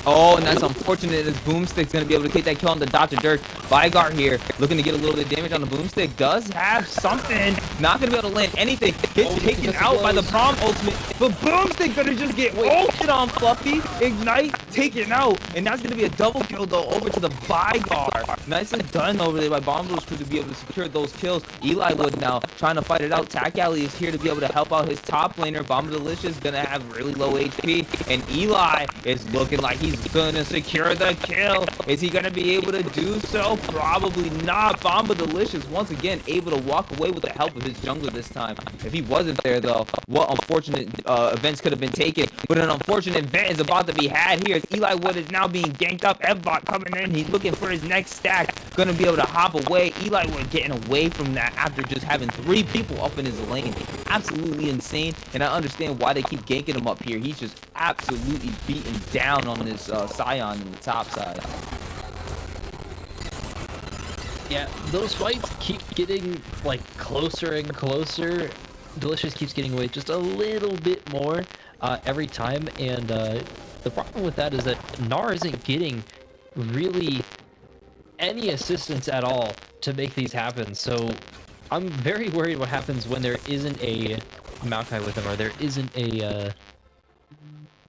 Oh, and that's unfortunate. His boomstick's gonna be able to take that kill on the Dr. Dirk. Vigart here, looking to get a little bit of damage on the boomstick. Does have something. Not gonna be able to land anything. Gets taken out by the Braum ultimate. But boomstick gonna just get ulted on Fluffy. Ignite, taken out. And that's gonna be a double kill though over to the Vigart. Nicely done over there by Bomba's crew to be able to secure those kills. Eli Wood now trying to fight it out. Tack Alley is here to be able to help out his top laner. Bomba Delicious gonna have really low HP. And Eli is looking like he's gonna secure the kill. Is he gonna be able to do so? Probably not. Bomba Delicious once again able to walk away with the help of his jungler this time. If he wasn't there though, what unfortunate events could have been taken. But an unfortunate event is about to be had here as Eli Wood is now being ganked up. Evbot coming in. He's looking for his next stack. Gonna be able to hop away. Eli Wood getting away from that after just having 3 people up in his lane. Absolutely insane. And I understand why they keep ganking him up here. He's just absolutely beaten down on this Scion in the top side. Yeah, those fights keep getting like closer and closer. Delicious keeps getting away just a little bit more every time, and the problem with that is that Gnar isn't getting really any assistance at all to make these happen. So I'm very worried what happens when there isn't a Maokai with him, or there isn't a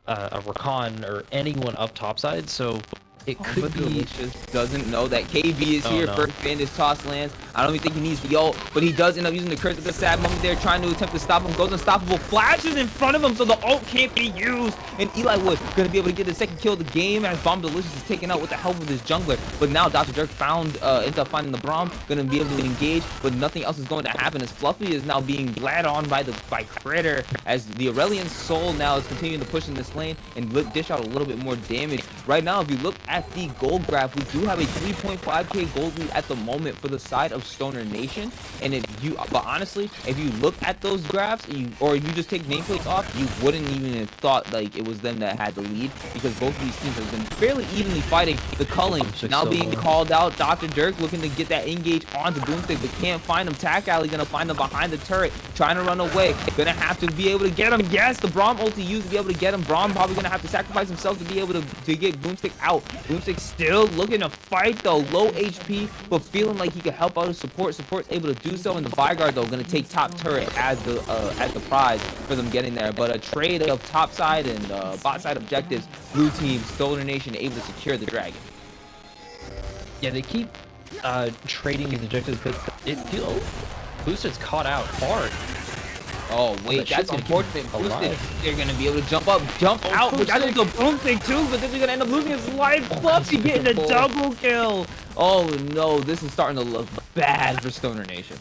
Rakan or anyone up topside. So it could be Delicious doesn't know that KB is here. No. First Bandage toss lands. I don't even think he needs the ult, but he does end up using the curse at the sad moment there, trying to attempt to stop him. Goes unstoppable, flashes in front of him, so the ult can't be used. And Eli Wood gonna be able to get the second kill of the game as Bomba Delicious is taken out with the help of his jungler. But now Dr. Dirk ends up finding the Braum, gonna be able to engage, but nothing else is going to happen as Fluffy is now being led on by Critter, as the Aurelian Soul now is continuing to push in this lane and dish out a little bit more damage. Right now, if you look at the gold graph, we do have a 3.5k gold lead at the moment for the side of Stoner Nation. And but honestly, if you look at those graphs, or if you just take nameplates off, you wouldn't even have thought like it was them that had the lead, because both of these teams have been fairly evenly fighting. The culling now being called out. Dr. Dirk looking to get that engage onto Boomstick, but can't find him. Tack Alley gonna find him behind the turret, trying to run away. Gonna have to be able to get him. Yes, the Braum ulti used to be able to get him. Braum probably gonna have to sacrifice himself to be able to get Boomstick out. Boomstick still looking to fight though, low HP, but feeling like he could help out his support. Support's able to do so, and the Vigard though gonna take top turret as the prize for them getting there. But a trade of top side and bot side objectives, blue team, Stoner Nation able to secure the dragon. Yeah, they keep trading these objectives, but it feels Boosted's caught out hard. Oh wait, that's unfortunate. Boosted, they're gonna be able to jump out, which I think a Boomstick too, but then we're gonna end up losing his life. Fluffy getting a double kill. Oh no, this is starting to look bad for Stoner Nation.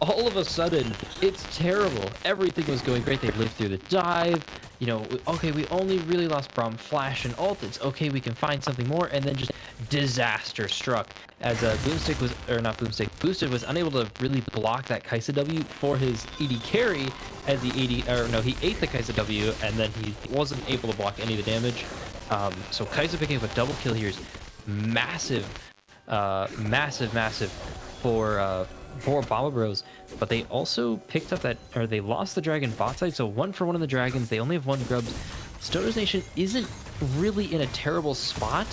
All of a sudden, it's terrible. Everything was going great. They lived through the dive. You know, okay, we only really lost Braum, Flash, and ult. It's okay, we can find something more, and then just disaster struck as Boomstick was, or not Boomstick, Boosted was unable to really block that Kaisa W for his ED carry, as he ate the Kaisa W, and then he wasn't able to block any of the damage. So Kaisa picking up a double kill here is massive, massive for Bomba Bros, but they also picked up that, or they lost the dragon bot side, so 1 for 1 of the dragons. They only have 1 grubs. Stoner's Nation isn't really in a terrible spot,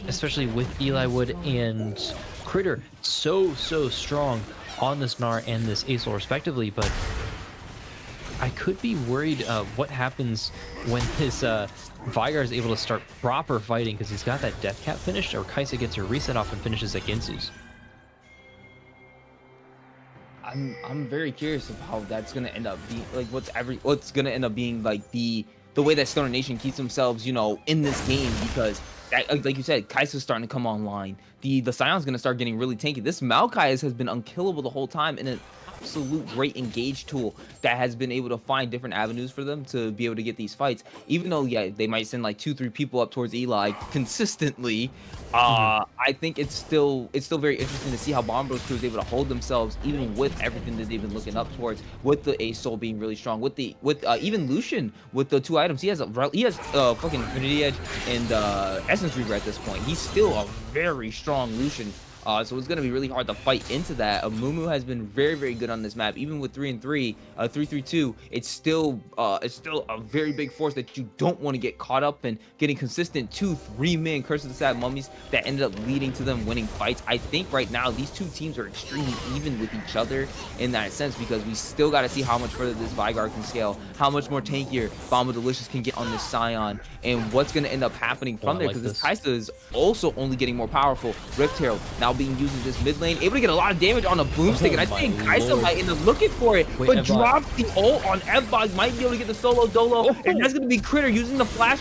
especially with Eli Wood and Critter so strong on this Gnar and this Acel respectively, but I could be worried what happens when this Vigar is able to start proper fighting, because he's got that death cap finished, or Kaisa gets her reset off and finishes at Ginsu's. I'm very curious of how that's gonna end up being, like what's gonna end up being like the way that Stoner Nation keeps themselves, you know, in this game, because like you said, Kaisa's starting to come online. The Scion's gonna start getting really tanky. This Maokai has been unkillable the whole time, and an absolute great engage tool that has been able to find different avenues for them to be able to get these fights. Even though, yeah, they might send like 2-3 people up towards Eli consistently, I think it's still very interesting to see how Bomba's crew is able to hold themselves even with everything that they've been looking up towards, with the Acel being really strong, with even Lucian with the 2 items. He has fucking Infinity Edge and Essence Reaver at this point. He's still a very strong Lucian So it's going to be really hard to fight into that. Mumu has been very, very good on this map. Even with 3-3, 3-3-2, it's still a very big force that you don't want to get caught up in. Getting consistent 2-3-man Curse of the Sad Mummies that ended up leading to them winning fights. I think right now these two teams are extremely even with each other in that sense, because we still got to see how much further this Vygar can scale, how much more tankier Bomba Delicious can get on this Scion, and what's going to end up happening from there, because this Kaisa is also only getting more powerful. Rift Herald now being used in this mid lane, able to get a lot of damage on a boomstick, and I think Kaisa might end up looking for it, but drops the ult on Evbot, might be able to get the solo dolo, and that's going to be Critter using the flash,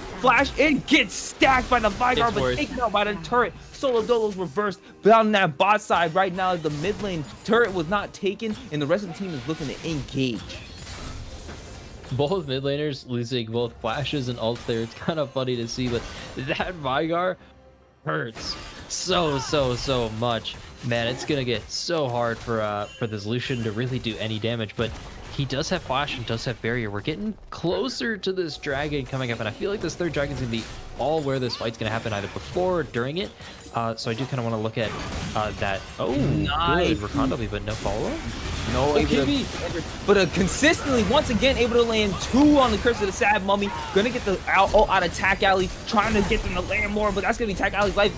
and gets stacked by the Vygar, but taken out by the turret. Solo dolo's reversed down that bot side right now as the mid lane turret was not taken, and the rest of the team is looking to engage. Both mid laners losing both flashes and ults there. It's kind of funny to see, but that Vygar hurts so much. Man, it's gonna get so hard for this Lucian to really do any damage, but he does have flash and does have barrier. We're getting closer to this dragon coming up, and I feel like this third dragon is gonna be all where this fight's gonna happen, either before or during it. So I do kind of want to look at that. Oh, nice. Good Rakonda, but no follow-up. No, but consistently, once again, able to land 2 on the Curse of the Sad Mummy. Gonna get the ult out of Tac Alley, trying to get them to land more, but that's gonna be Tac Alley's life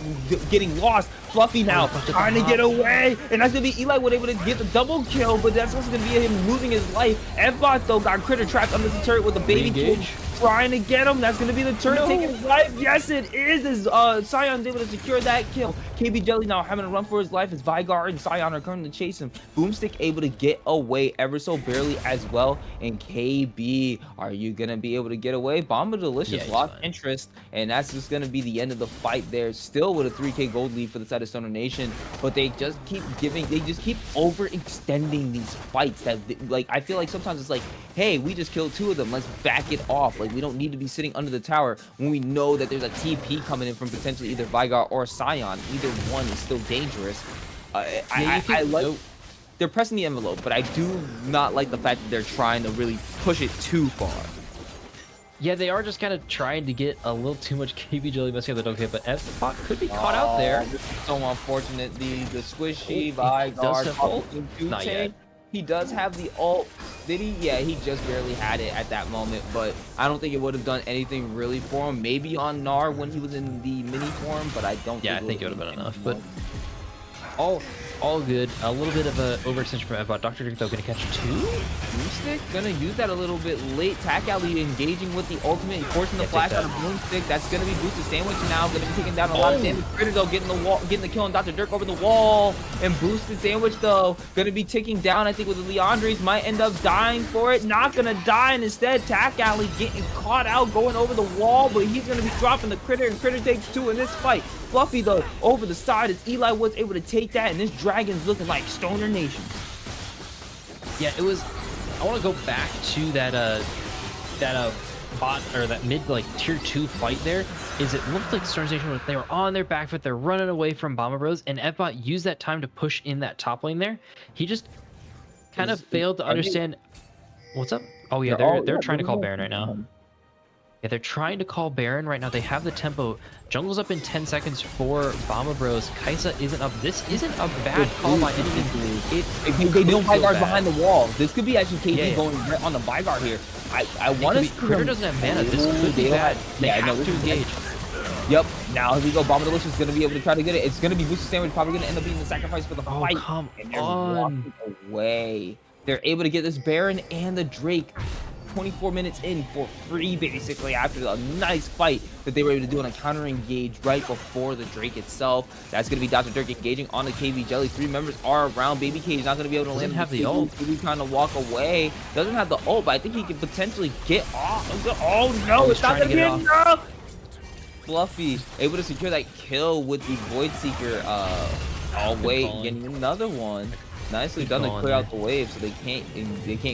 getting lost. Fluffy now trying to get away, and that's gonna be Eli was able to get the double kill, but that's also gonna be him losing his life. Evbot though got Critter trapped under the turret with a baby kill, trying to get him. That's gonna be the turret taking his life. Yes, it is. As Sion's able to secure that kill. KB Jelly now having to run for his life as Vygar and Sion are coming to chase him. Boomstick able to get away ever so barely as well. And KB, are you gonna be able to get away? Bomba Delicious lost interest, and that's just gonna be the end of the fight there. Still with a 3K gold lead for the side of Stoner Nation, but they just keep overextending these fights. That like, I feel like sometimes it's like, hey, we just killed 2 of them, let's back it off. Like, we don't need to be sitting under the tower when we know that there's a TP coming in from potentially either Vygar or Sion. Either one is still dangerous. I like they're pressing the envelope, but I do not like the fact that they're trying to really push it too far. Yeah, they are just kind of trying to get a little too much KB Jelly messing up the okay, but Evbot could be caught out there. This is so unfortunate. The squishy Vygar. He does have the ult. Did he? Yeah, he just barely had it at that moment, but I don't think it would have done anything really for him. Maybe on Gnar when he was in the mini form, but I don't think it would have been enough. But all good. A little bit of a overextension from Evbot. Dr. Drake though gonna catch 2. Boomstick gonna use that a little bit late. Tac Alley engaging with the ultimate, forcing the flash on Boomstick. That's gonna be boosted sandwich now. Gonna be taking down a lot of damage. Critter though getting the kill on Dr. Dirk over the wall. And boosted sandwich though gonna be ticking down. I think with the Leandres might end up dying for it. Not gonna die, and instead Tac Alley getting caught out going over the wall, but he's gonna be dropping the Critter, and Critter takes 2 in this fight. Fluffy though over the side as Eli was able to take that, and this dragon's looking like Stoner Nation. Yeah, it was. I want to go back to that bot or that mid like tier 2 fight there. Is it looked like Stoner Nation, they were on their back foot, they're running away from Bomba Bros, and Evbot used that time to push in that top lane there. He just kind of failed to understand. What's up? Oh yeah, they're trying to call Baron right now. Yeah, they're trying to call Baron right now. They have the tempo. Jungle's up in 10 seconds for Bomba Bros. Kaisa isn't up. This isn't a bad call by any means. They know Vygar's behind the wall. This could be actually KD going right on the Vygar here. I want to. Critter doesn't have mana. This could be bad. They have to engage. Yep. Now here we go. Bomba Delicious is going to be able to try to get it. It's going to be boosted sandwich. Probably going to end up being the sacrifice for the fight. Come and they're walking away. They're able to get this Baron and the Drake 24 minutes in for free, basically, after a nice fight that they were able to do on a counter engage right before the Drake itself. That's going to be Dr. Dirk engaging on the KB Jelly. 3 members are around. Baby K is not going to be able to land. Doesn't have the ult. He's trying to walk away. Doesn't have the ult, but I think he can potentially get off. Oh no, it's not going to be enough. Fluffy able to secure that kill with the Void Seeker. Oh wait, getting another one. Nicely done to clear out the wave, so they can't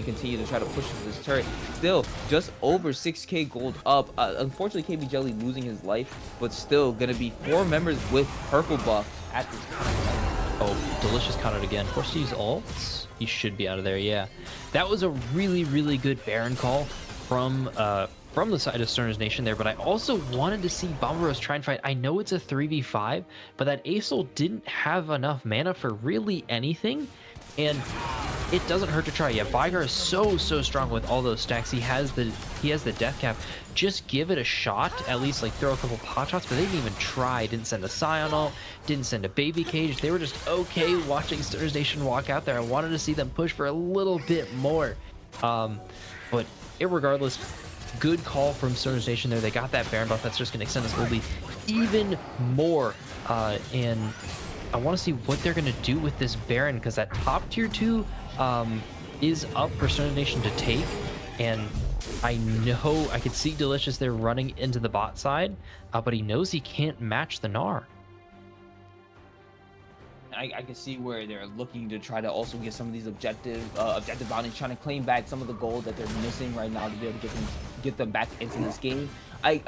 continue to try to push into this turret. Still, just over 6K gold up. Unfortunately, KB Jelly losing his life, but still gonna be 4 members with purple buff at this time. Oh, Delicious caught it again. Forced to use ults. He should be out of there. Yeah, that was a really good Baron call from from the side of Sterner's Nation there, but I also wanted to see Bomba Bros try and fight. I know it's a 3v5, but that Aesol didn't have enough mana for really anything, and it doesn't hurt to try. Yeah, Vygar is so strong with all those stacks. He has the death cap. Just give it a shot, at least like throw a couple pot shots, but they didn't even try. Didn't send a Scion ult, didn't send a baby cage. They were just okay watching Sterner's Nation walk out there. I wanted to see them push for a little bit more. But irregardless, good call from Sterner's Nation there. They got that Baron buff that's just going to extend this gold lead even more. And I want to see what they're going to do with this Baron, because that top tier 2 is up for Sterner's Nation to take. And I know I could see Delicious there running into the bot side, but he knows he can't match the Gnar. I can see where they're looking to try to also get some of these objective bounties, trying to claim back some of the gold that they're missing right now to be able to get them back into this game. I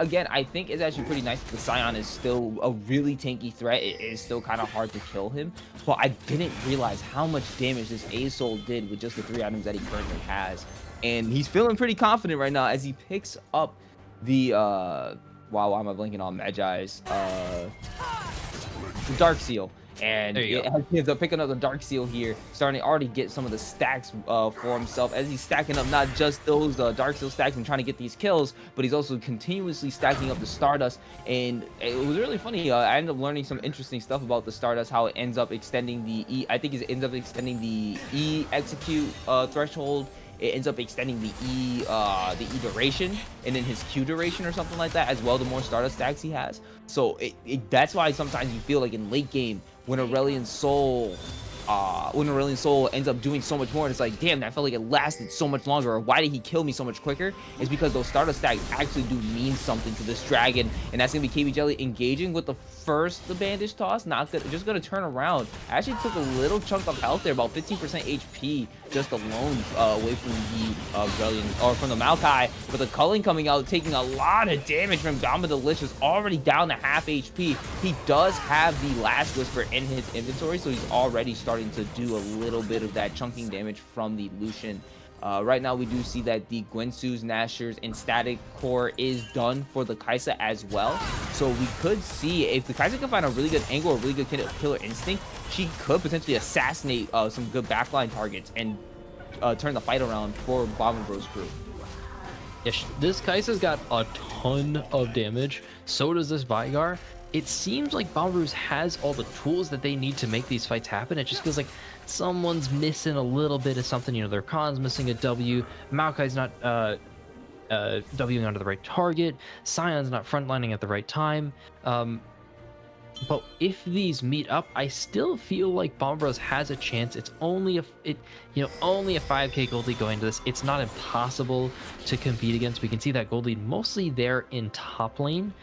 think it's actually pretty nice that the Scion is still a really tanky threat. It is still kind of hard to kill him, but I didn't realize how much damage this Aesol did with just the 3 items that he currently has. And he's feeling pretty confident right now as he picks up the wow, why am I blinking on Magi's the Dark Seal. And he ends up picking up the Dark Seal here, starting to already get some of the stacks for himself as he's stacking up not just those Dark Seal stacks and trying to get these kills, but he's also continuously stacking up the Stardust. And it was really funny. I ended up learning some interesting stuff about the Stardust, how it ends up extending the E. I think it ends up extending the E execute threshold. It ends up extending the E duration, and then his Q duration or something like that as well, the more Stardust stacks he has. So that's why sometimes you feel like in late game when Aurelion Soul ends up doing so much more, and it's like, damn, I felt like it lasted so much longer, or why did he kill me so much quicker? It's because those Stardust stacks actually do mean something to this dragon, and that's gonna be KB Jelly engaging with the bandage toss. Not good, just gonna turn around. Actually took a little chunk of health there, about 15% HP just alone away from the Aurelion, or from the Maokai, but the culling coming out, taking a lot of damage from Bomba Delicious, already down to half HP. He does have the Last Whisper in his inventory, so he's already starting to do a little bit of that chunking damage from the Lucian. Right now we do see that the Guinsoo's, Nashor's, and Static Core is done for the Kai'Sa as well. So we could see if the Kai'Sa can find a really good angle or really good killer instinct, she could potentially assassinate some good backline targets and turn the fight around for Bomba Bros crew. Yeah, this Kai'Sa's got a ton of damage. So does this Vygar. It seems like Bomba Bros has all the tools that they need to make these fights happen. It just feels like someone's missing a little bit of something. You know, their Khan's missing a W. Maokai's not Wing onto the right target. Scion's not frontlining at the right time. But if these meet up, I still feel like Bomba Bros has a chance. It's only only a 5k gold lead going into this. It's not impossible to compete against. We can see that gold lead mostly there in top lane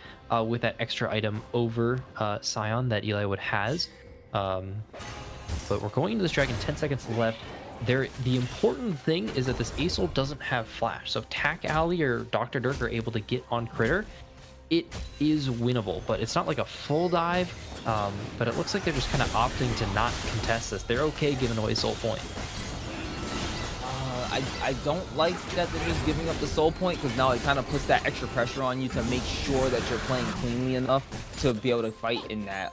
with that extra item over Scion that Eli Wood has. But we're going into this dragon, 10 seconds left. The important thing is that this Aesol doesn't have flash. So if Tack Alley or Dr. Dirk are able to get on Critter, it is winnable, but it's not like a full dive. But it looks like they're just kind of opting to not contest this. They're okay giving away soul point. I don't like that they're just giving up the soul point, because now it kind of puts that extra pressure on you to make sure that you're playing cleanly enough to be able to fight in that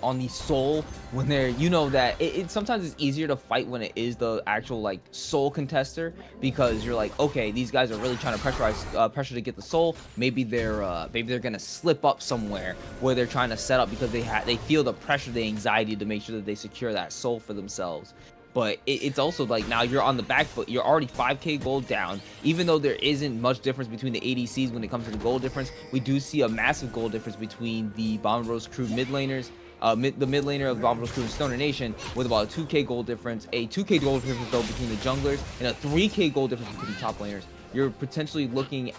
on the soul when they're, you know, that it sometimes it's easier to fight when it is the actual like soul contester, because you're like, okay, these guys are really trying to pressure to get the soul. Maybe they're gonna slip up somewhere where they're trying to set up because they feel the pressure, the anxiety to make sure that they secure that soul for themselves. But it's also like now you're on the back foot. You're already 5k gold down. Even though there isn't much difference between the ADCs when it comes to the gold difference, we do see a massive gold difference between the Bomba Bros crew mid laners, the mid laner of Bomba Bros crew and Stoner Nation, with about a 2k gold difference, a 2k gold difference though between the junglers, and a 3k gold difference between the top laners. You're potentially looking at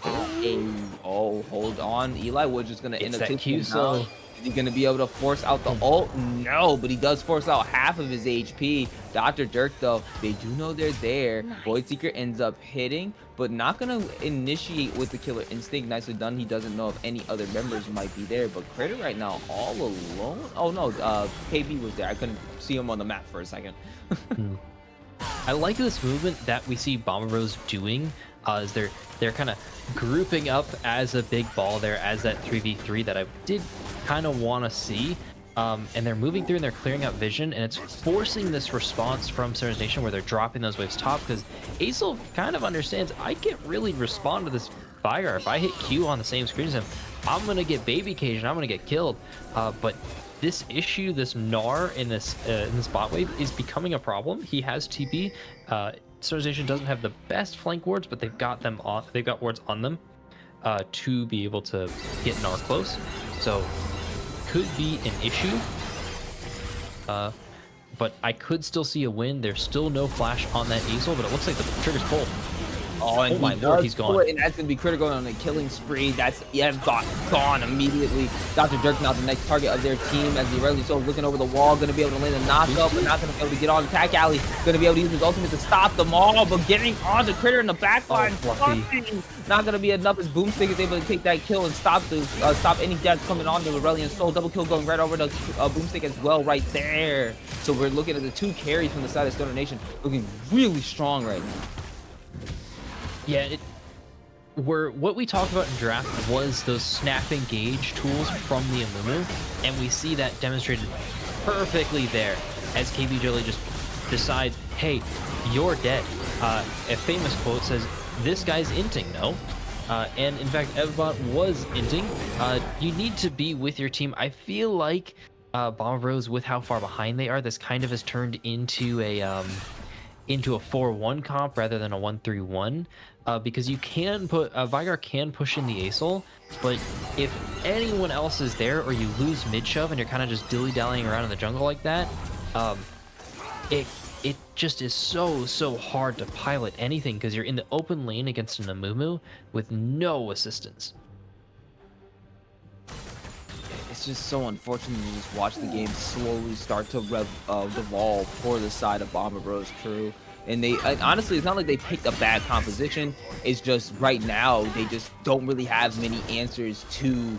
hold on, Eli Wood's just gonna end up taking down. Is he going to be able to force out the ult? No, but he does force out half of his HP. Dr. Dirk, though, they do know they're there. Nice. Void Seeker ends up hitting, but not going to initiate with the Killer Instinct. Nicely done. He doesn't know if any other members might be there, but Critter right now all alone. Oh, no, KB was there. I couldn't see him on the map for a second. I like this movement that we see Bomba Bros doing. Is they're kind of grouping up as a big ball there as that 3v3 that I did kind of want to see. And they're moving through and they're clearing out vision, and it's forcing this response from Stars Nation where they're dropping those waves top, because Acel kind of understands I can't really respond to this fire. If I hit Q on the same screen as him, I'm gonna get baby caged and I'm gonna get killed. But this issue, this Gnar in this bot wave is becoming a problem. He has TP. Stars Nation doesn't have the best flank wards, but they've got them on. They've got wards on them to be able to get Gnar close. So could be an issue, but I could still see a win. There's still no flash on that Acel, but it looks like the trigger's pulled. Oh, and my lord, he's gone. And that's going to be critical on a killing spree. That's gone immediately. Dr. Dirk now the next target of their team as the Riley Soul looking over the wall, going to be able to land a knockup, but not going to be able to get on attack alley. Going to be able to use his ultimate to stop them all, but getting on the critter in the backline. Not going to be enough as Boomstick is able to take that kill and stop any death coming on to Aurelion Soul. Double kill going right over to Boomstick as well right there. So we're looking at the 2 carries from the side of Stoner Nation looking really strong right now. Yeah, what we talked about in draft was those snap engage tools from the Amumu, and we see that demonstrated perfectly there as KB Jelly just decides, hey, you're dead. A famous quote says, this guy's inting, no? And in fact, Evbot was inting. You need to be with your team. I feel like Bomba Bros, with how far behind they are, this kind of has turned into a 4-1 comp rather than a 1-3-1, because you can put Vygar can push in the Acel, but if anyone else is there or you lose mid shove and you're kind of just dilly dallying around in the jungle like that, it just is so hard to pilot anything because you're in the open lane against an Amumu with no assistance. It's just so unfortunate to just watch the game slowly start to devolve for the side of Bomba Bros crew. And honestly, it's not like they picked a bad composition. It's just right now they just don't really have many answers to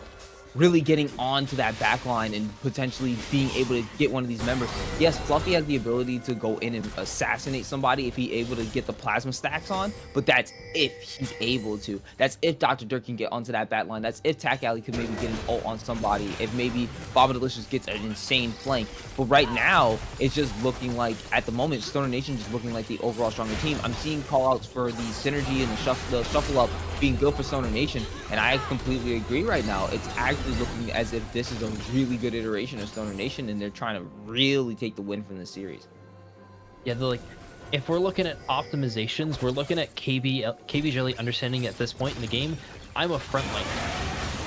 really getting onto that back line and potentially being able to get one of these members. Yes, Fluffy has the ability to go in and assassinate somebody if he's able to get the plasma stacks on, but that's if he's able to. That's if Dr. Dirk can get onto that bat line. That's if Tack Alley could maybe get an ult on somebody, if maybe Baba Delicious gets an insane flank. But right now, it's just looking like, at the moment, Stoner Nation just looking like the overall stronger team. I'm seeing call-outs for the synergy and the shuffle-up being built for Stoner Nation, and I completely agree right now. It's actually looking as if this is a really good iteration of Stoner Nation, and they're trying to really take the win from this series. Yeah, they're like, if we're looking at optimizations, we're looking at KB Jelly understanding at this point in the game, I'm a frontline.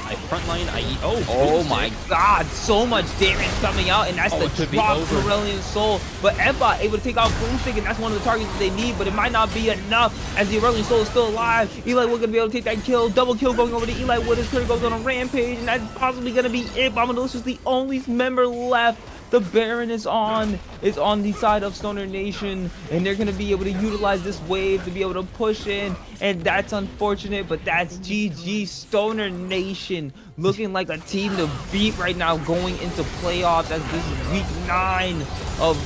I frontline, I eat. Oh my god, so much damage coming out, and that's the drop for Aurelion Soul. But Ebba able to take out Boomstick, and that's one of the targets that they need, but it might not be enough as the Aurelion Soul is still alive. Eli Wood gonna be able to take that kill. Double kill going over to Eli Wood. His critter goes on a rampage, and that's possibly gonna be it. Bomba Delicious is the only member left. The Baron is on the side of Stoner Nation, and they're gonna be able to utilize this wave to be able to push in, and that's unfortunate, but that's GG. Stoner Nation looking like a team to beat right now going into playoffs, as this is week 9 of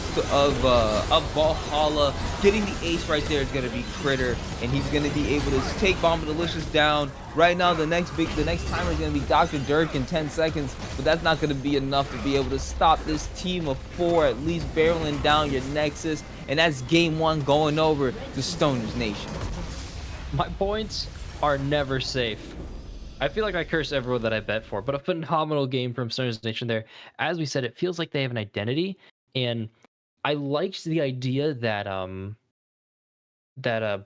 Valhalla. Getting the ace right there is gonna be Critter, and he's gonna be able to take Bomba Delicious down. Right now, the next timer is gonna be Dr. Dirk in 10 seconds, but that's not gonna be enough to be able to stop this team of 4, at least barreling down your Nexus, and that's game 1 going over to Stoner's Nation. My points are never safe. I feel like I curse everyone that I bet for, but a phenomenal game from Stoner's Nation there. As we said, it feels like they have an identity, and I liked the idea that Bomba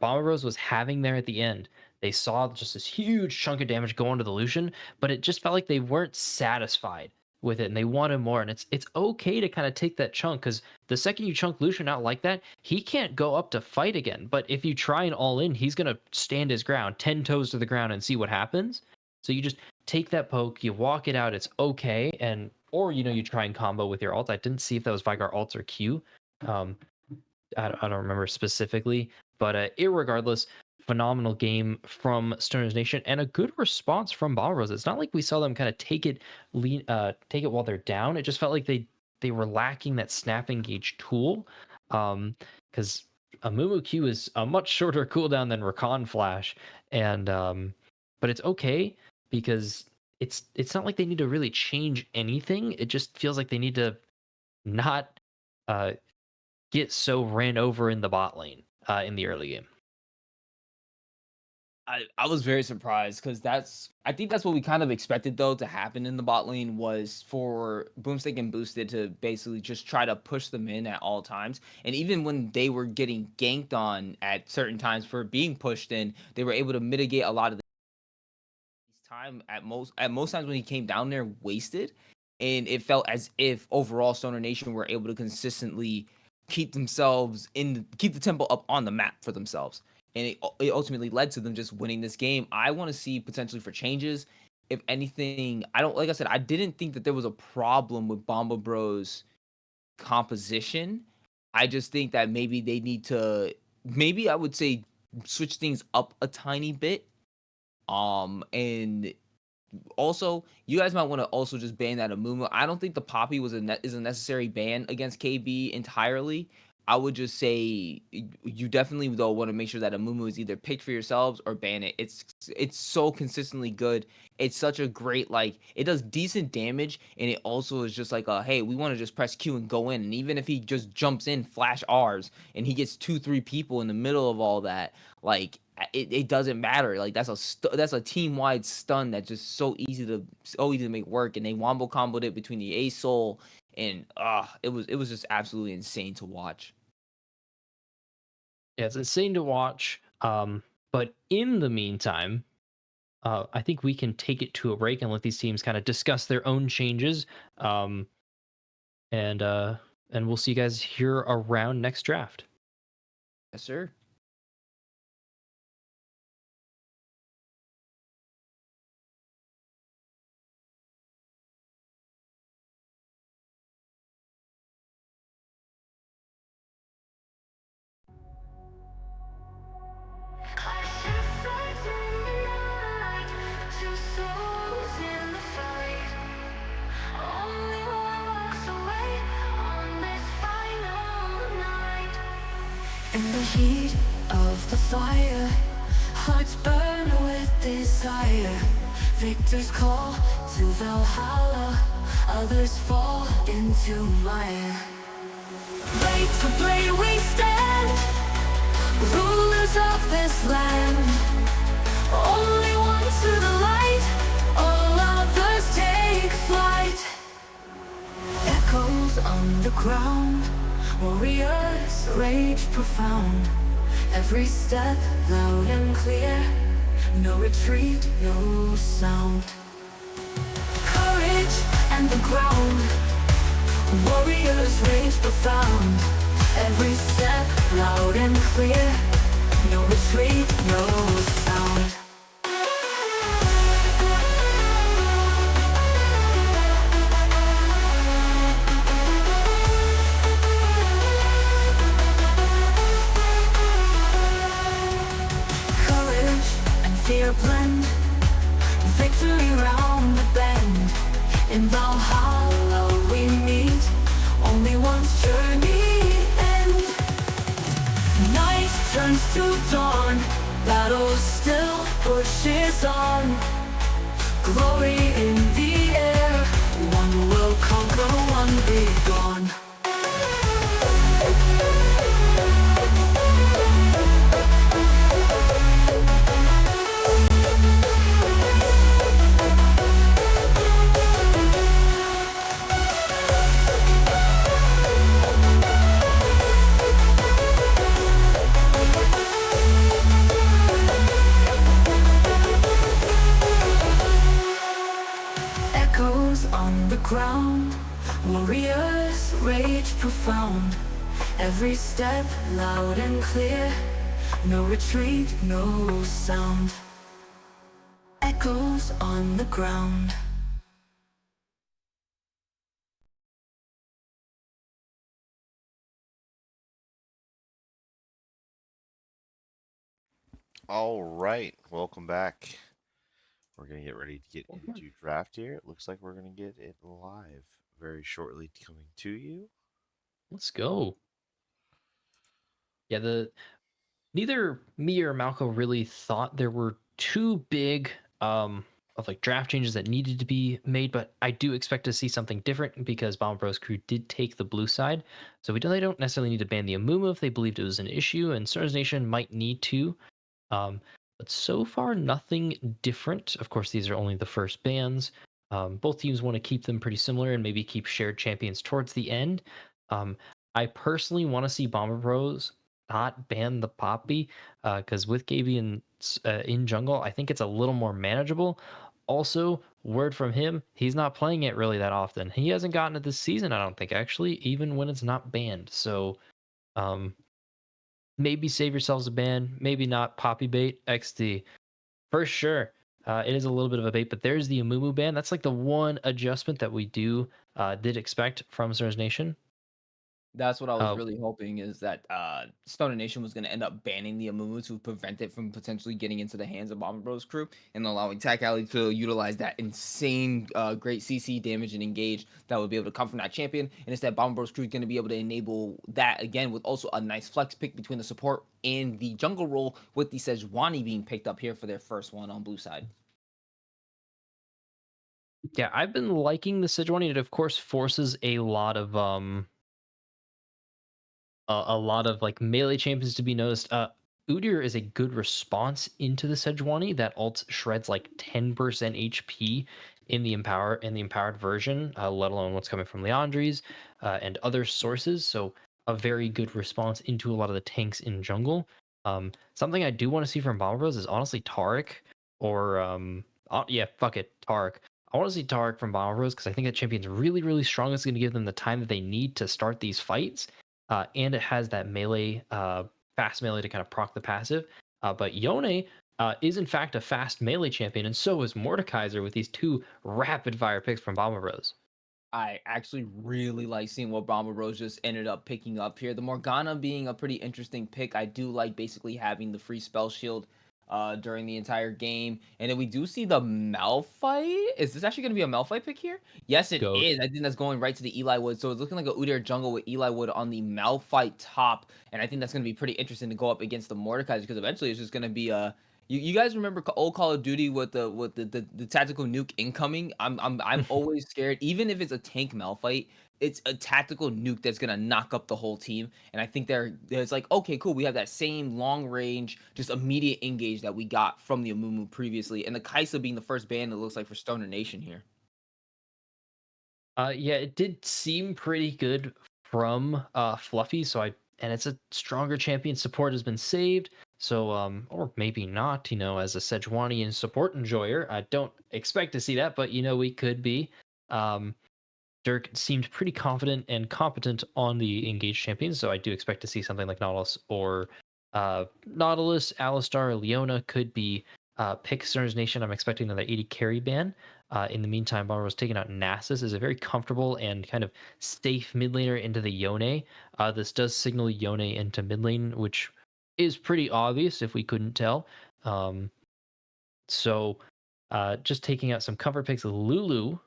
Bros was having there at the end. They saw just this huge chunk of damage go into the Lucian, but it just felt like they weren't satisfied with it, and they wanted more. And it's okay to kind of take that chunk, because the second you chunk Lucian out like that, he can't go up to fight again. But if you try and all in, he's gonna stand his ground, 10 toes to the ground, and see what happens. So you just take that poke, you walk it out, it's okay, or you try and combo with your ult. I didn't see if that was Vygar ult or Q. I don't remember specifically, but irregardless, phenomenal game from Stoner's Nation, and a good response from Bomba Bros. It's not like we saw them kind of take it while they're down. It just felt like they were lacking that snap engage tool, because Amumu Q is a much shorter cooldown than Rakan Flash, and but it's okay because it's not like they need to really change anything. It just feels like they need to not uh, get so ran over in the bot lane in the early game. I was very surprised because I think that's what we kind of expected though to happen in the bot lane was for Boomstick and Boosted to basically just try to push them in at all times. And even when they were getting ganked on at certain times for being pushed in, they were able to mitigate a lot of time at most times when he came down there wasted. And it felt as if overall Stoner Nation were able to consistently keep keep the tempo up on the map for themselves. And it ultimately led to them just winning this game. I want to see potentially for changes. If anything, I don't like I said, I didn't think that there was a problem with Bomba Bros composition. I just think that maybe they need to maybe I would say switch things up a tiny bit. And also, you guys might want to also just ban that Amumu. I don't think the Poppy is a necessary ban against KB entirely. I would just say you definitely though want to make sure that Amumu is either picked for yourselves or ban it. It's so consistently good. It's such a great it does decent damage and it also is just like a hey we want to just press Q and go in and even if he just jumps in flash R's and he gets 2-3 people in the middle of all that it doesn't matter. Like that's a team wide stun that's just so easy to make work. And they wombo comboed it between the Ace Soul and it was just absolutely insane to watch. Yeah, it's insane to watch. But in the meantime, I think we can take it to a break and let these teams kind of discuss their own changes. And we'll see you guys here around next draft. Yes, sir. In the heat of the fire, hearts burn with desire. Victors call to Valhalla, others fall into mire. Blade to blade we stand, rulers of this land. Only one to the light, all others take flight. Echoes on the ground, warriors rage profound. Every step loud and clear, no retreat, no sound. Courage and the ground, warriors rage profound. Every step loud and clear, no retreat, no sound. Fear blend, victory round the bend. In Valhalla we meet, only one's journey end. Night turns to dawn, battle still pushes on. Glory in the air, one will conquer, one be gone. Ground, warriors rage profound. Every step loud and clear, no retreat, no sound. Echoes on the ground. All right, welcome back. We're going to get ready to get into draft here. It looks like we're going to get it live very shortly coming to you. Let's go. Yeah, neither me or Malco really thought there were too big of like draft changes that needed to be made, but I do expect to see something different because Bomba Bros crew did take the blue side. So they don't necessarily need to ban the Amumu if they believed it was an issue, and Stars Nation might need to. Um, but so far, nothing different. Of course, these are only the first bans. Both teams want to keep them pretty similar and maybe keep shared champions towards the end. I personally want to see Bomber Bros not ban the Poppy because with Gaby in jungle, I think it's a little more manageable. Also, word from him, he's not playing it really that often. He hasn't gotten it this season, I don't think, actually, even when it's not banned. So, um, maybe save yourselves a ban, maybe not. Poppy bait XD for sure. It is a little bit of a bait, but there's the Amumu ban. That's like the one adjustment that we did expect from Stars Nation. That's what I was Uh, really hoping is that Stoner Nation was going to end up banning the Amumu to prevent it from potentially getting into the hands of Bomber Bros crew and allowing Tac Alley to utilize that insane great CC damage and engage that would be able to come from that champion. And instead, Bomber Bros crew is going to be able to enable that again with also a nice flex pick between the support and the jungle role with the Sejuani being picked up here for their first one on blue side. yeah, I've been liking the Sejuani. It of course forces a lot of like melee champions to be noticed. Udyr is a good response into the Sejuani. That ult shreds like 10% HP in the empowered version, let alone what's coming from Leandri's and other sources. So a very good response into a lot of the tanks in jungle. Something I do want to see from Bomber Bros is honestly Taric or yeah, fuck it, Taric. I want to see Taric from Bomber Bros because I think that champion's really, really strong. It's going to give them the time that they need to start these fights and it has that melee, fast melee to kind of proc the passive. But Yone is in fact a fast melee champion, and so is Mordekaiser with these two rapid fire picks from Bomba Bros. I actually really like seeing what Bomber Rose just ended up picking up here. The Morgana being a pretty interesting pick. I do like basically having the free spell shield during the entire game. And then we do see the Malphite. Is this actually going to be a Malphite pick here? Yes, it Goat. is. I think that's going right to the Eli Wood. So it's looking like a Udyr jungle with Eli Wood on the Malphite top. And I think that's going to be pretty interesting to go up against the Mordekaiser because eventually it's just going to be a you guys remember old Call of Duty with the tactical nuke incoming? I'm always scared, even if it's a tank Malphite, it's a tactical nuke that's gonna knock up the whole team. And I think there's like, okay, cool, we have that same long range, just immediate engage that we got from the Amumu previously, and the Kaisa being the first ban it looks like for Stoner Nation here. Yeah, it did seem pretty good from Fluffy. And it's a stronger champion. Support has been saved. So or maybe not. As a Sejuani and support enjoyer, I don't expect to see that, but we could be. Um, Dirk seemed pretty confident and competent on the engaged champions, so I do expect to see something like Nautilus or Nautilus, Alistar, Leona could be pick Stars Nation. I'm expecting another 80 carry ban. In the meantime, Bomber was taking out Nasus is a very comfortable and kind of safe mid laner into the Yone. This does signal Yone into mid lane, which is pretty obvious if we couldn't tell. Um, so just taking out some cover picks. Lulu,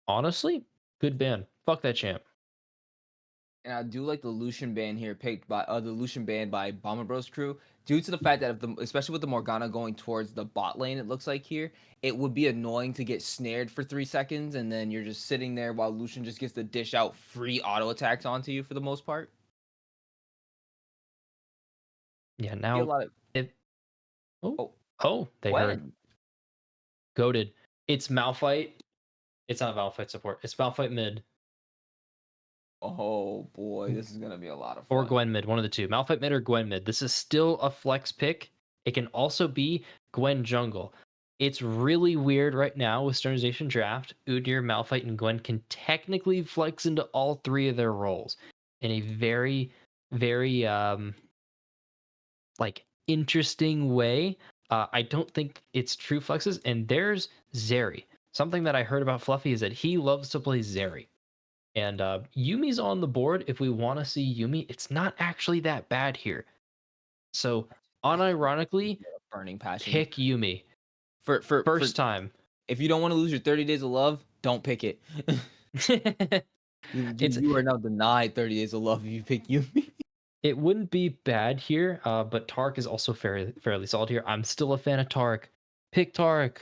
honestly, good ban. Fuck that champ. And I do like the Lucian ban here picked by the Lucian ban by Bomber Bros crew due to the fact that especially with the Morgana going towards the bot lane, it looks like here, it would be annoying to get snared for 3 seconds and then you're just sitting there while Lucian just gets to dish out free auto attacks onto you for the most part. Yeah, See a now lot of it. Oh, oh they heard. Gwen. Goaded. It's Malphite. It's not Malphite support. It's Malphite mid Oh boy, this is gonna be a lot of or fun. Gwen mid. One of the two. Malphite mid or Gwen mid. This is still a flex pick. It can also be Gwen jungle. It's really weird right now with Sternization Draft. Udyr, Malphite, and Gwen can technically flex into all three of their roles in a very, very like interesting way. I don't think it's true flexes. And there's Zeri. Something that I heard about Fluffy is that he loves to play Zeri. And Yumi's on the board. If we want to see Yumi, it's not actually that bad here. So unironically, Burning passion pick Yumi. for First time. if you don't want to lose your 30 days of love, don't pick it. it's You are now denied 30 days of love if you pick Yumi. It wouldn't be bad here, but Tark is also fairly solid here. I'm still a fan of Tark. Pick Tark.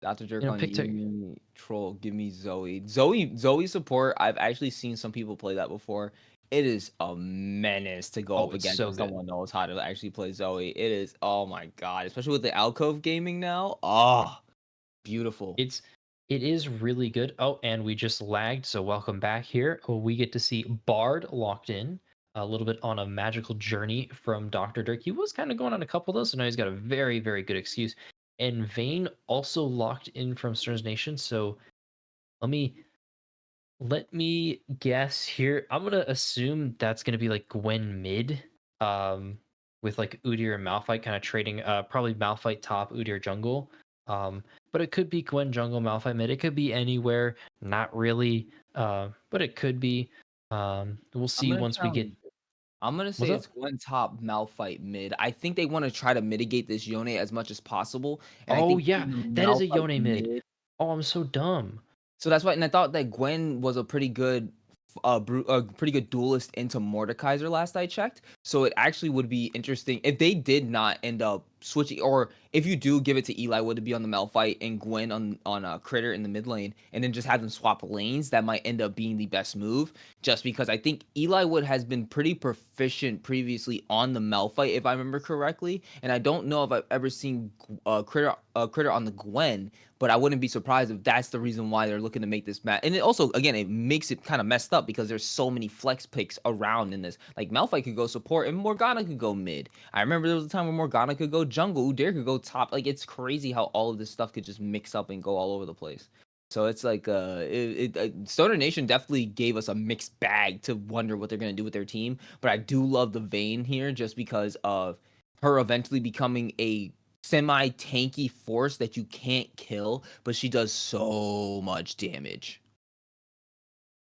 Dr. Jerk You know, on pick Tark. you, troll. Give me Zoe. Zoe support. I've actually seen some people play that before. It is a menace to go Oh, up it's against so if good. someone knows how to actually play Zoe. It is, oh my god, especially with the alcove gaming now. Oh, beautiful. It is really good. Oh, and we just lagged, so welcome back here. We get to see Bard locked in a little bit on a magical journey from Dr. Dirk. He was kind of going on a couple of those, so now he's got a very, very good excuse. And Vayne also locked in from Stern's Nation. So let me guess here. I'm gonna assume that's gonna be like Gwen mid, with like Udyr and Malphite kind of trading. Probably Malphite top, Udyr jungle. But it could be Gwen jungle, Malphite mid. It could be anywhere. Not really. But it could be. We'll I'm see gonna once we get. challenge. I'm gonna What's say up? it's Gwen top, Malphite mid. I think they want to try to mitigate this Yone as much as possible, and I Oh think yeah, being a that is a Malphite Yone mid. mid. Oh, I'm so dumb. So that's why, and I thought that Gwen was a pretty good, a pretty good duelist into Mordekaiser last I checked. So it actually would be interesting if they did not end up switching, or if you do give it to Eli, would it be on the Malphite and Gwen on a Critter in the mid lane, and then just have them swap lanes? That might end up being the best move, just because I think Eli Wood has been pretty proficient previously on the Malphite, if I remember correctly, and I don't know if I've ever seen Critter on the Gwen, but I wouldn't be surprised if that's the reason why they're looking to make this match. And it also, again, it makes it kind of messed up because there's so many flex picks around in this. Like Malphite could go support and Morgana could go mid. I remember there was a time when Morgana could go jungle, Udyr could go top. Like it's crazy how all of this stuff could just mix up and go all over the place. So it's like Stoner Nation definitely gave us a mixed bag to wonder what they're gonna do with their team. But I do love the Vayne here just because of her eventually becoming a semi-tanky force that you can't kill, but she does so much damage.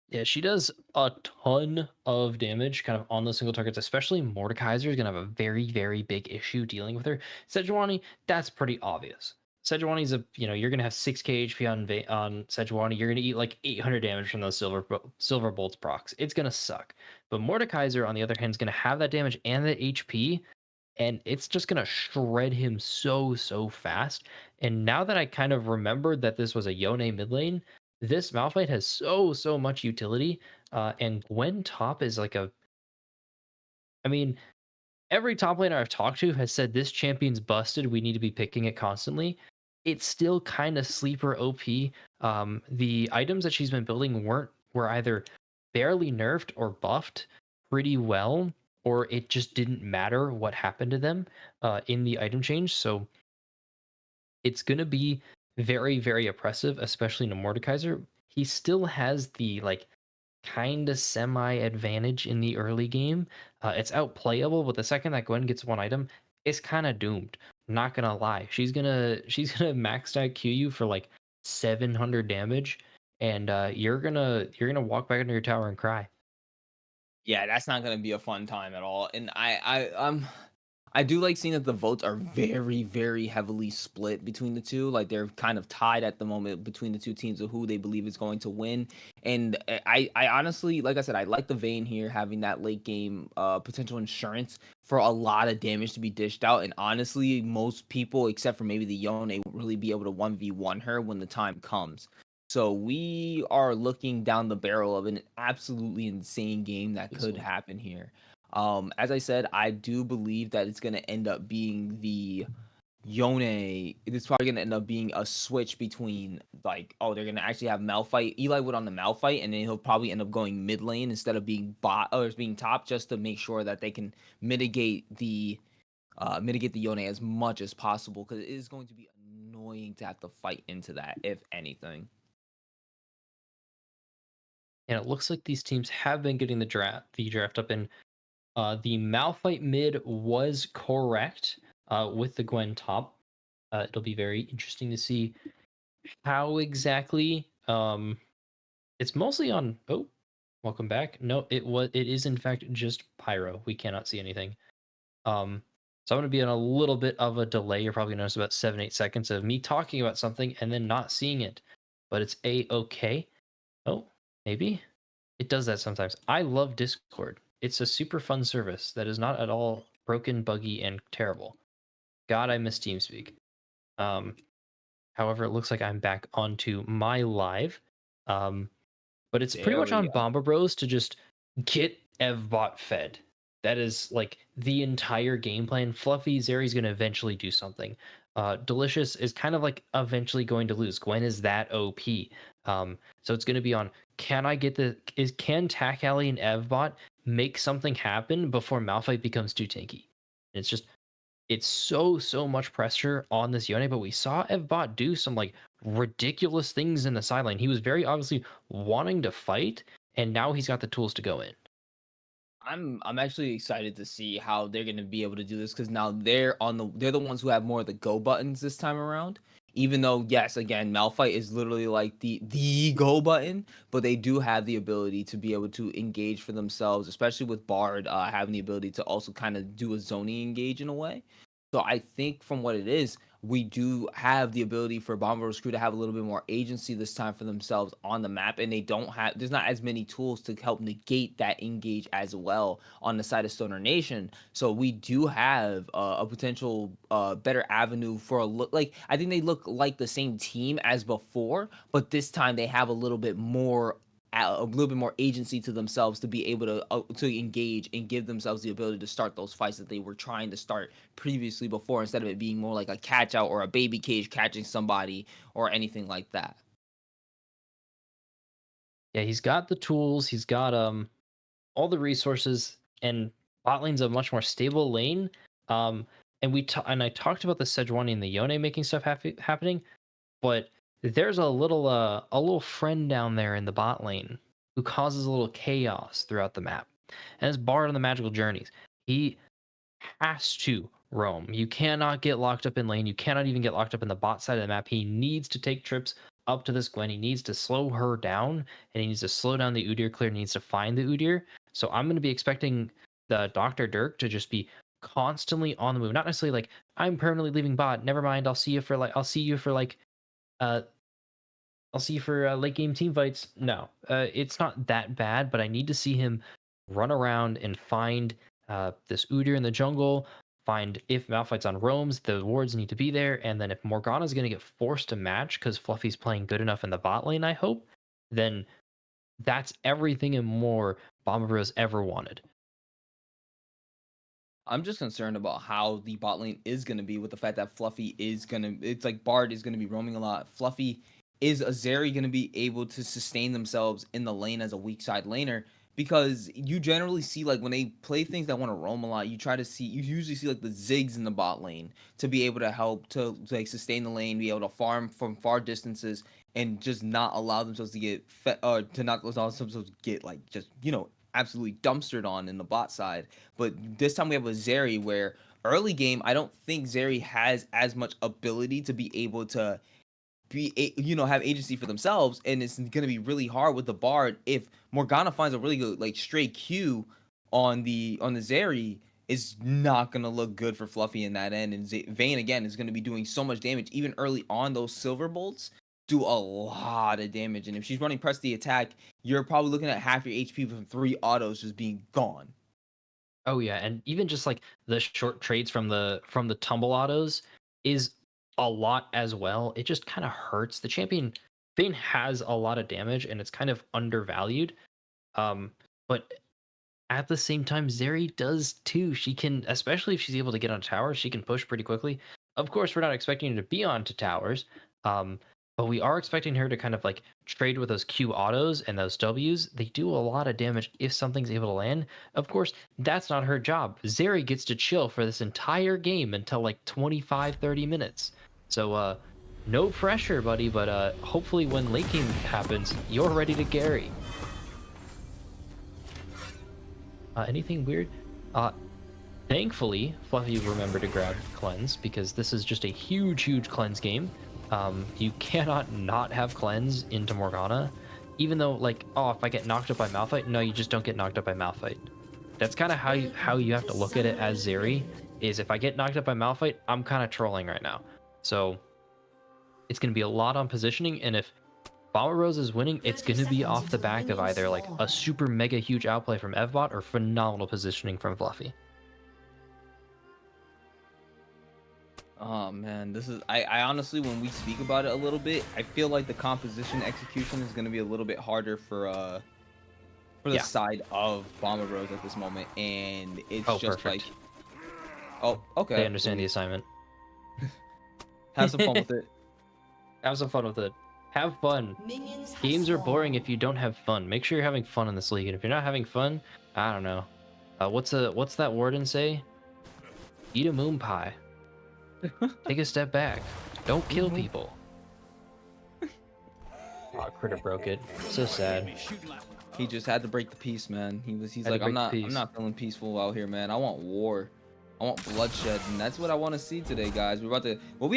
Yeah, she does a ton of damage kind of on those single targets, especially Mordekaiser is going to have a very, very big issue dealing with her. Sejuani, that's pretty obvious. Sejuani's you're going to have 6k HP on Sejuani. You're going to eat like 800 damage from those silver bolts procs. It's going to suck. But Mordekaiser, on the other hand, is going to have that damage and that HP, and it's just going to shred him so, so fast. And now that I kind of remembered that this was a Yone mid lane, this Malphite has so much utility, and Gwen top is like I mean, every top laner I've talked to has said this champion's busted. We need to be picking it constantly. It's still kind of sleeper OP. The items that she's been building were either barely nerfed or buffed pretty well, or it just didn't matter what happened to them in the item change. So it's gonna be very, very oppressive, especially to Mordekaiser. He still has the like kind of semi advantage in the early game. It's outplayable, but the second that Gwen gets one item, it's kind of doomed. Not gonna lie, she's gonna max out Q you for like 700 damage, and you're gonna walk back into your tower and cry. Yeah, that's not gonna be a fun time at all. And I do like seeing that the votes are very, very heavily split between the two. Like they're kind of tied at the moment between the two teams of who they believe is going to win. And I honestly, like I said, I like the Vayne here having that late game potential insurance for a lot of damage to be dished out. And honestly, most people, except for maybe the Yone, won't really be able to 1v1 her when the time comes. So we are looking down the barrel of an absolutely insane game that could Easily. happen here. As I said, I do believe that it's going to end up being the Yone. It's probably going to end up being a switch between like, oh, they're going to actually have Malphite, Eli Wood on the Malphite, and then he'll probably end up going mid lane instead of being bot or being top, just to make sure that they can mitigate the Yone as much as possible, because it is going to be annoying to have to fight into that, if anything. And it looks like these teams have been getting the draft up in. The Malphite mid was correct with the Gwen top. It'll be very interesting to see how exactly. It's mostly on. Oh, welcome back. No, it is in fact just Pyro. We cannot see anything. So I'm going to be on a little bit of a delay. You're probably going to notice about 7-8 seconds of me talking about something and then not seeing it, but it's okay. Oh, maybe it does that sometimes. I love Discord. it's a super fun service that is not at all broken, buggy, and terrible. God, I miss TeamSpeak. Um, However, it looks like I'm back onto my live. Um, but it's pretty There much we on go. Bomba Bros to just get Evbot fed. That is like the entire game plan. Fluffy Zeri's going to eventually do something. Delicious is kind of like eventually going to lose. Gwen is that OP. So it's going to be on, can Tack Alley and Evbot make something happen before Malphite becomes too tanky? And it's so much pressure on this Yone, but we saw Evbot do some like ridiculous things in the sideline. He was very obviously wanting to fight, and now he's got the tools to go in. I'm actually excited to see how they're gonna be able to do this because now they're the ones who have more of the go buttons this time around. Even though, yes, again, Malphite is literally like the go button, but they do have the ability to be able to engage for themselves, especially with Bard having the ability to also kind of do a zoning engage in a way. So I think from what it is, we do have the ability for Bomber's crew to have a little bit more agency this time for themselves on the map, and there's not as many tools to help negate that engage as well on the side of Stoner Nation. So we do have a potential better avenue for a look. Like I think they look like the same team as before, but this time they have a little bit more agency to themselves to be able to engage and give themselves the ability to start those fights that they were trying to start previously before, instead of it being more like a catch out or a baby cage catching somebody or anything like that. Yeah, he's got the tools, he's got all the resources, and bot lane's a much more stable lane. And I talked about the Sejuani and the Yone making stuff happening, but there's a little friend down there in the bot lane who causes a little chaos throughout the map. And it's Bard on the Magical Journeys. He has to roam. You cannot get locked up in lane. You cannot even get locked up in the bot side of the map. He needs to take trips up to this Gwen. He needs to slow her down, and he needs to slow down the Udyr clear. He needs to find the Udyr. So I'm going to be expecting the Dr. Dirk to just be constantly on the move. Not necessarily like, I'm permanently leaving bot. Never mind. I'll see you for uh late game team fights. No, it's not that bad, but I need to see him run around and find this Udyr in the jungle. Find if Malphite's on roams, the wards need to be there, and then if Morgana's going to get forced to match because Fluffy's playing good enough in the bot lane, I hope, then that's everything and more Bomba Bros ever wanted. I'm just concerned about how the bot lane is going to be with the fact that it's like Bard is going to be roaming a lot. Fluffy is Azeri going to be able to sustain themselves in the lane as a weak side laner? Because you generally see, like, when they play things that want to roam a lot, you usually see like the Ziggs in the bot lane to be able to help to like sustain the lane, be able to farm from far distances, and just not allow themselves to get to not allow themselves to get like just absolutely dumpstered on in the bot side. But this time we have a Zeri where early game, I don't think Zeri has as much ability to be able to have agency for themselves, and it's going to be really hard with the Bard if Morgana finds a really good like stray Q on the Zeri. Is not going to look good for Fluffy in that end, and Vayne again is going to be doing so much damage even early on. Those silver bolts do a lot of damage, and if she's running press the attack, you're probably looking at half your HP from 3 autos just being gone. Oh yeah, and even just like the short trades from the tumble autos is a lot as well. It just kind of hurts. The champion Vayne has a lot of damage and it's kind of undervalued. But at the same time, Zeri does too. She can, especially if she's able to get on towers, she can push pretty quickly. Of course, we're not expecting her to be onto towers, um, but we are expecting her to kind of like trade with those Q autos and those Ws. They do a lot of damage if something's able to land. Of course, that's not her job. Zeri gets to chill for this entire game until like 25, 30 minutes. So, no pressure, buddy, but hopefully when late game happens, you're ready to carry. Anything weird? Thankfully, Fluffy remembered to grab cleanse because this is just a huge cleanse game. You cannot not have cleanse into Morgana, even though like, oh, if I get knocked up by Malphite, no, you just don't get knocked up by Malphite. That's kind of how you have to look at it as Zeri. Is if I get knocked up by Malphite, I'm kind of trolling right now. So it's going to be a lot on positioning, and if Bomba Rose is winning, it's going to be off the back of either like a super mega huge outplay from Evbot or phenomenal positioning from Fluffy. Oh man, this is I honestly, when we speak about it a little bit, I feel like the composition execution is going to be a little bit harder for the Yeah. side of Bomba Rose at this moment, and it's Oh, just perfect. like, oh, okay, They understand the assignment. have some fun with it. Have some fun with it. Have fun. Minions have Games are boring spawned. if you don't have fun. Make sure you're having fun in this league, and if you're not having fun, I don't know. What's that Warden say? Eat a moon pie. Take a step back. Don't kill people. Oh, Critter broke it. So sad. He just had to break the peace, man. He's Had to like, break the I'm peace." not feeling peaceful out here, man. I want war. I want bloodshed, and that's what I want to see today, guys. We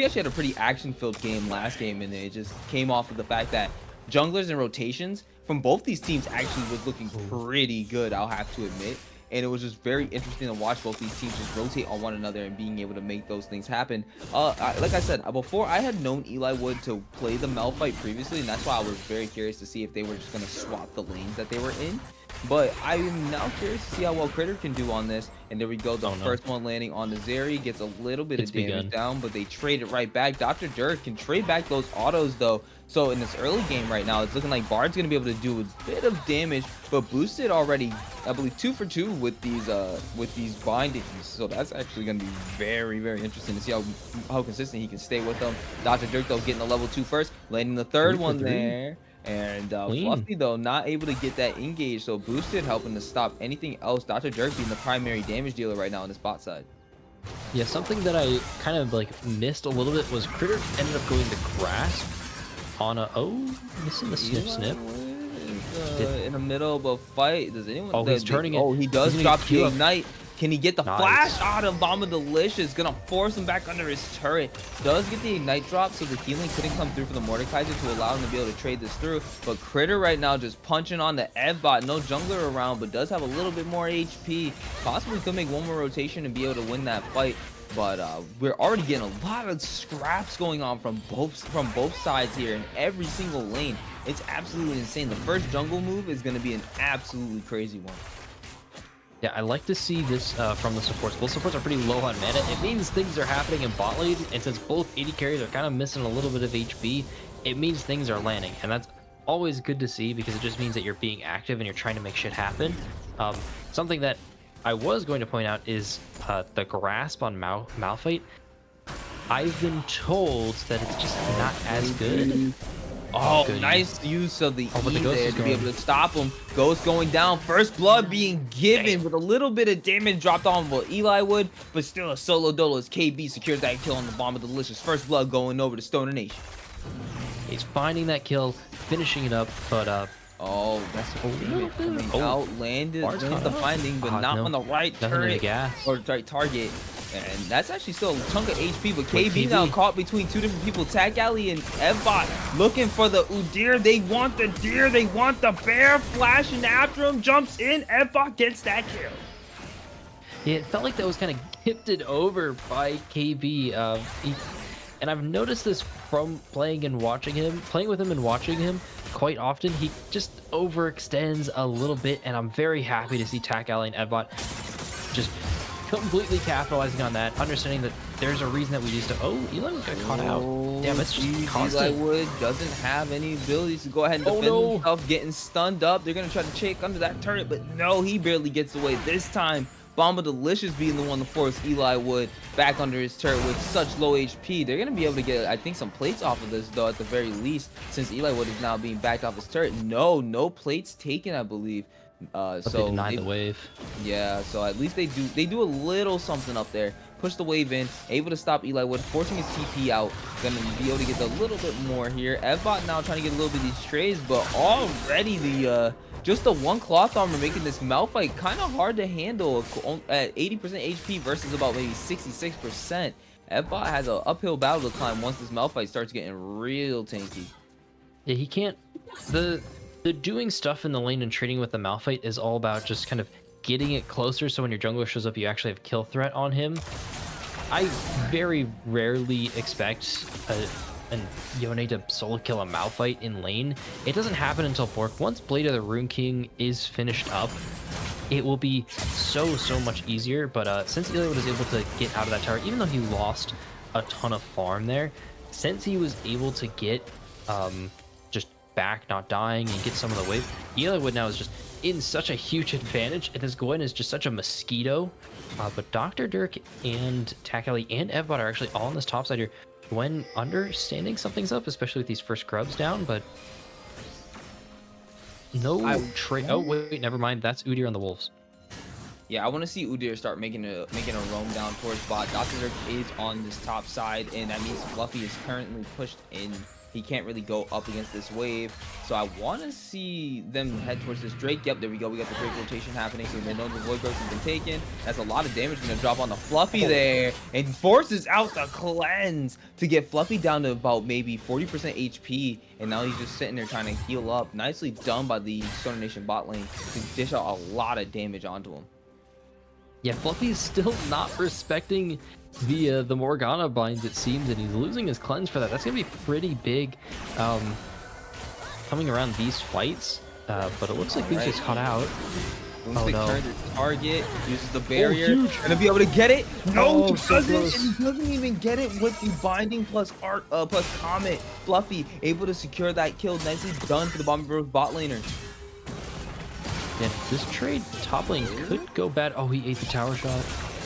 actually had a pretty action-filled game last game, and it just came off of the fact that junglers and rotations from both these teams actually was looking pretty good, I'll have to admit. And it was just very interesting to watch both these teams just rotate on one another and being able to make those things happen. Like I said, before, I had known Eli Wood to play the Malphite previously, and that's why I was very curious to see if they were just going to swap the lanes that they were in. But I am now curious to see how well Critter can do on this. And there we go. The first one landing on the Zeri gets a little bit of damage down, but they trade it right back. Dr. Dirk can trade back those autos, though. So in this early game right now, it's looking like Bard's going to be able to do a bit of damage, but boosted already, I believe, 2 for 2 with these bindings. So that's actually going to be very, very interesting to see how consistent he can stay with them. Dr. Dirk, though, getting the level 2 first, landing the third one there. And Fluffy, though, not able to get that engage, so boosted helping to stop anything else. Dr. Dirk being the primary damage dealer right now on this bot side. Yeah, something that I kind of like missed a little bit was Critter ended up going to Grasp on a missing the snip. In the middle of a fight. Does anyone? Oh, he's turning it. Oh, he does He's drop gonna the queue up. ignite. Can he get the Nice. flash out of Bomba Delicious? Gonna force him back under his turret. Does get the ignite drop, so the healing couldn't come through for the Mordekaiser to allow him to be able to trade this through. But Critter right now just punching on the Evbot. No jungler around, but does have a little bit more HP. Possibly could make one more rotation and be able to win that fight. But we're already getting a lot of scraps going on from both sides here in every single lane. It's absolutely insane. The first jungle move is going to be an absolutely crazy one. Yeah, I like to see this from the supports. Both supports are pretty low on mana. It means things are happening in bot lane, and since both AD carries are kind of missing a little bit of HP, it means things are landing, and that's always good to see because it just means that you're being active and you're trying to make shit happen. Something that I was going to point out is the grasp on Malphite. I've been told that it's just not as good. Oh, good. nice use of the but the E Ghost there is to be going. able to stop him. Ghost going down. First blood being given with a little bit of damage dropped on what Eli would, but still a solo dolo as KB secures that kill on the Bomba Delicious. First blood going over to Stoner Nation. He's finding that kill, finishing it up, but Oh, that's a little coming out. Landed Bard's with caught the up. finding, but Ah, not no. on the right Nothing in the turret gas. or right target. And that's actually still a chunk of HP, but Wait, KB now caught between two different people. Tag Alley and Evbot looking for the Udyr. They want the deer. They want the bear. Flashing after him. Jumps in. Evbot gets that kill. yeah, it felt like that was kind of gifted over by KB. And I've noticed this from playing with him and watching him quite often. He just overextends a little bit, and I'm very happy to see Tag Alley and Evbot just completely capitalizing on that, understanding that there's a reason that we used to. Oh, Eli got caught out. Damn, it's just Eli constant. Wood doesn't have any abilities to go ahead and Oh, defend no. himself, getting stunned up. They're gonna try to check under that turret, but no, he barely gets away this time. Bomba Delicious being the one to force Eli Wood back under his turret with such low HP. They're gonna be able to get, I think, some plates off of this though, at the very least, since Eli Wood is now being backed off his turret. No plates taken, I believe. But So they denied the wave. yeah, so at least they do a little something up there. Push the wave in, able to stop Eli Wood, forcing his TP out. Gonna be able to get a little bit more here. Evbot now trying to get a little bit of these trades, but already the just the one cloth armor making this Malphite kind of hard to handle at 80% HP versus about maybe 66%. Evbot has an uphill battle to climb once this Malphite starts getting real tanky. Yeah, he can't. The doing stuff in the lane and trading with the Malphite is all about just kind of getting it closer, so when your jungler shows up, you actually have kill threat on him. I very rarely expect and Yone to solo kill a Malphite in lane. It doesn't happen until Bork. Once Blade of the Rune King is finished up, it will be so much easier. But since Eli was able to get out of that tower, even though he lost a ton of farm there, since he was able to get just back, not dying, and get some of the wave, Eliwood now is just in such a huge advantage, and this Gwen is just such a mosquito. But Dr. Dirk and Takali and Evbot are actually all on this top side here. Gwen understanding something's up, especially with these first grubs down, but no trade. Oh wait, never mind. That's Udyr on the Wolves. Yeah, I want to see Udyr start making a roam down towards bot. Dr. Dirk is on this top side, and that means Fluffy is currently pushed in. He can't really go up against this wave. So I want to see them head towards this Drake. Yep, there we go. We got the Drake rotation happening. So they know the Void Growth has been taken. That's a lot of damage going to drop on the Fluffy there. And forces out the cleanse to get Fluffy down to about maybe 40% HP. And now he's just sitting there trying to heal up. Nicely done by the Stoner Nation bot lane to dish out a lot of damage onto him. Yeah, Fluffy's still not respecting the Morgana binds, it seems, and he's losing his cleanse for that. That's gonna be pretty big coming around these fights. But it looks like he's just caught out. Oh no! Turns his target, uses the barrier, huge. gonna be able to get it. No, he doesn't, close. and he doesn't even get it with the binding plus art plus Comet. Fluffy able to secure that kill. Nicely done for the Bomba bot laner. Yeah, this trade top lane could go bad. Oh, he ate the tower shot.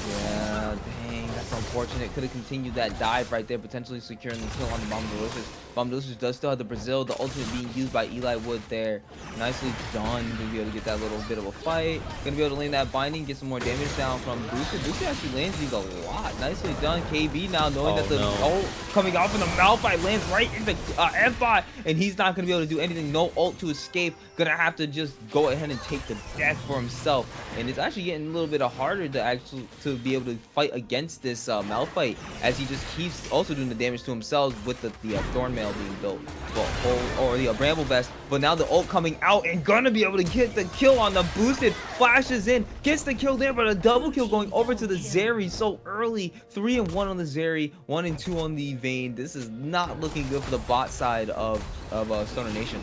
Yeah, dang, that's unfortunate. Could have continued that dive right there, potentially securing the kill on the Bomba Delicious. Bomba Delicious does still have the Brazil, the ultimate being used by Eli Wood there. Nicely done. Gonna be able to get that little bit of a fight. Gonna be able to lane that binding, get some more damage down from Booster. Booster actually lands these a lot. Nicely done. KB now knowing that the ult coming out from the Malphite lands right into F-bot, and he's not gonna be able to do anything. No ult to escape. Gonna have to just go ahead and take the death for himself. And it's actually getting a little bit harder to be able to fight against this Malphite, as he just keeps also doing the damage to himself with the Thorn Mail being built, or the Bramble Vest. But now the ult coming out and gonna be able to get the kill on the boosted. Flashes in, gets the kill there, but a double kill going over to the Zeri so early. 3 and 1 on the Zeri, 1 and 2 on the Vayne. This is not looking good for the bot side of Stoner Nation.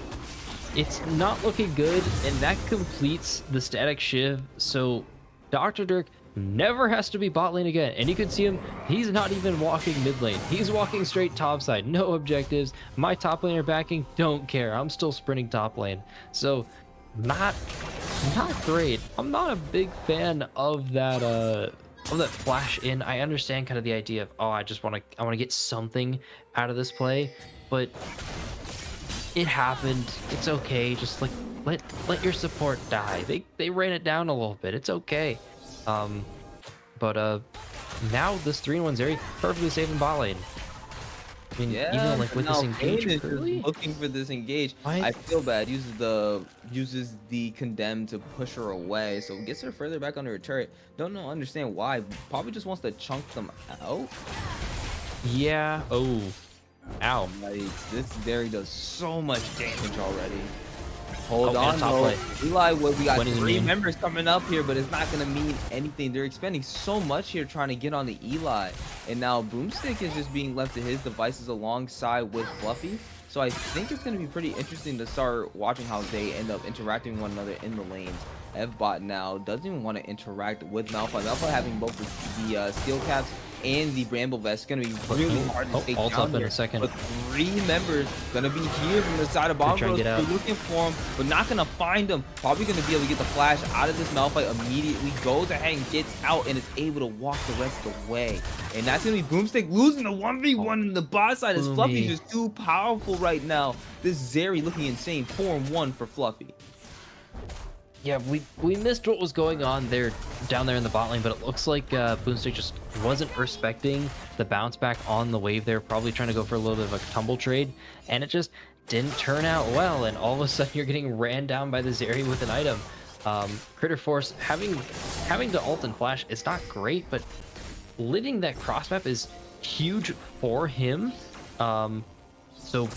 It's not looking good, and that completes the static shiv. So Dr. Dirk never has to be bot lane again. And you can see him, he's not even walking mid lane. He's walking straight top side, no objectives. My top laner backing, don't care. I'm still sprinting top lane. So not great. I'm not a big fan of that flash in. I understand kind of the idea of, oh, I want to get something out of this play, but it happened. It's okay. Just like let your support die. They ran it down a little bit. It's okay. But now this 3-in-1 Zeri perfectly safe in bot lane. I mean, Yeah, even like with this engage, really looking for this engage. I feel bad. Uses the condemn to push her away, so gets her further back under her turret. Don't understand why. Probably just wants to chunk them out. Yeah. Oh. Ow. Like, this Zeri does so much damage already. Hold Oh, on, and top though. play. Eli, we got When is it 3 mean? members coming up here, but it's not going to mean anything. They're expending so much here trying to get on the Eli. And now Boomstick is just being left to his devices alongside with Fluffy. So I think it's going to be pretty interesting to start watching how they end up interacting with one another in the lanes. F-bot now doesn't even want to interact with Malphite. Malphite having both the steel caps and the Bramble Vest. Going to be really hard to take ult down up in here. a second. But 3 members going to be here from the side of Bomba. try and get They're out. looking for him, but not going to find him. Probably going to be able to get the flash out of this Malphite immediately. Goes ahead and gets out and is able to walk the rest of the way. And that's going to be Boomstick losing the 1v1 in the bot side, as Fluffy's just too powerful right now. This Zeri looking insane. 4 and 1 for Fluffy. Yeah, we missed what was going on there down there in the bot lane, but it looks like Boomstick just wasn't respecting the bounce back on the wave there, probably trying to go for a little bit of a tumble trade, and it just didn't turn out well, and all of a sudden you're getting ran down by the Zeri with an item. Critter Force having to ult and flash is not great, but living that cross map is huge for him. So,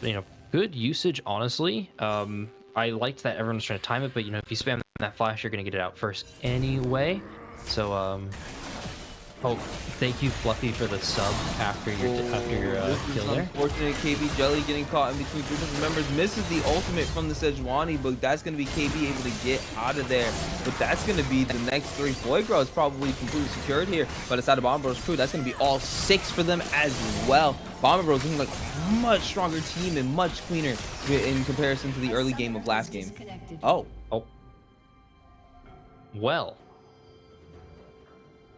you know, good usage, honestly. I liked that everyone was trying to time it, but you know, if you spam that flash, you're gonna get it out first anyway. So Oh, thank you, Fluffy, for the sub after your This kill is there. unfortunate. KB Jelly getting caught in between group of members. Misses the ultimate from the Sejuani, but that's going to be KB able to get out of there. But that's going to be the next 3. Void Grow is probably completely secured here. But aside of Bomba Bros crew, that's going to be all 6 for them as well. Bomba Bros looking like a much stronger team and much cleaner in comparison to the early game of last game. Oh, Well,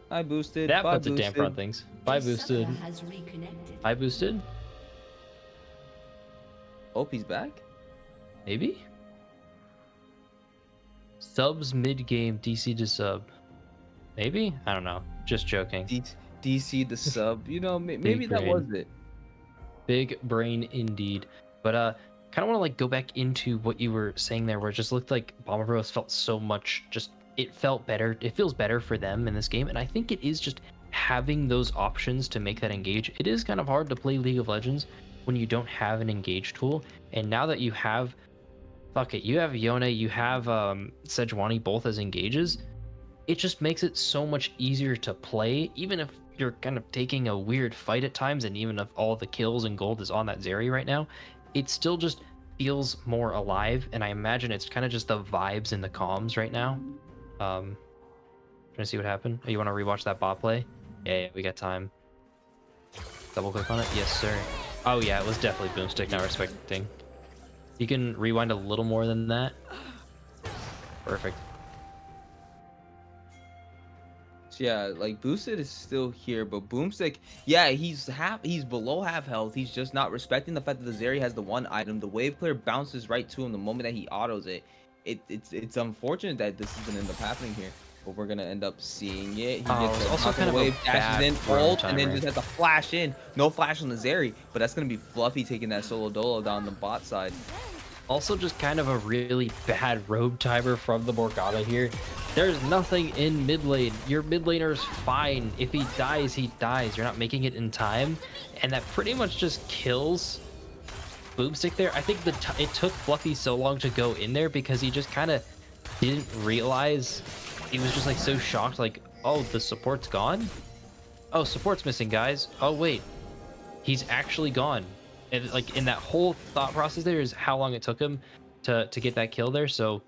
I boosted. that Bye puts a damper on things. Bye boosted. Bye boosted. Hope he's back. Maybe. Subs mid game. DC to sub. Maybe. I don't know. Just joking. DC the sub. You know, maybe that was it. Big brain indeed. But kind of want to like go back into what you were saying there, where it just looked like Bomber Bros felt so much. Just it felt better. It feels better for them in this game, and I think it is just having those options to make that engage. It is kind of hard to play League of Legends when you don't have an engage tool, and now that you have, fuck it, you have Yone, you have Sejuani both as engages. It just makes it so much easier to play, even if you're kind of taking a weird fight at times, and even if all the kills and gold is on that Zeri right now, it still just feels more alive, and I imagine it's kind of just the vibes and the comms right now. Trying to see what happened. Oh, you want to rewatch that bot play? Yeah, we got time. Double click on it. Yes, sir. Oh yeah, it was definitely Boomstick, not respecting. You can rewind a little more than that. Perfect. Yeah, like Boosted is still here, but Boomstick, yeah, he's below half health. He's just not respecting the fact that the Zeri has the one item. The wave clear bounces right to him the moment that he autos it. It's unfortunate that this is gonna end up happening here, but we're gonna end up seeing it. He gets also kind of wave, a dashes bad in, throw ult, and then timer. just has to flash in. No flash on the Zeri, but that's gonna be Fluffy taking that solo dolo down the bot side. Also just kind of a really bad robe timer from the Morgana here. There's nothing in mid lane. Your mid laner's fine. If he dies, he dies. You're not making it in time. And that pretty much just kills Boomstick there. I think it took Fluffy so long to go in there because he just kind of didn't realize. He was just like so shocked, like, oh, the support's gone? Oh, support's missing, guys. Oh, wait. He's actually gone. And like in that whole thought process there is how long it took him to get that kill there. So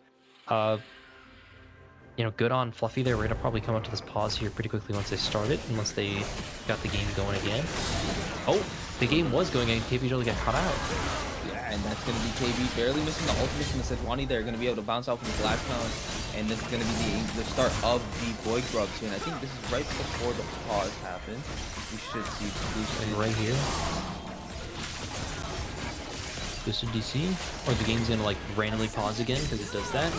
you know, good on Fluffy there. We're gonna probably come up to this pause here pretty quickly once they start it, unless they got the game going again. Oh, the game was going and KB Jelly got caught out. Yeah, and that's gonna be KB barely missing the ultimate from the Sejuani. They're gonna be able to bounce off of the blast pound, and this is gonna be the start of the Void Grubs here. And I think this is right before the pause happens. We should see Like right here. Boosted DC, or the game's gonna like randomly pause again because it does that.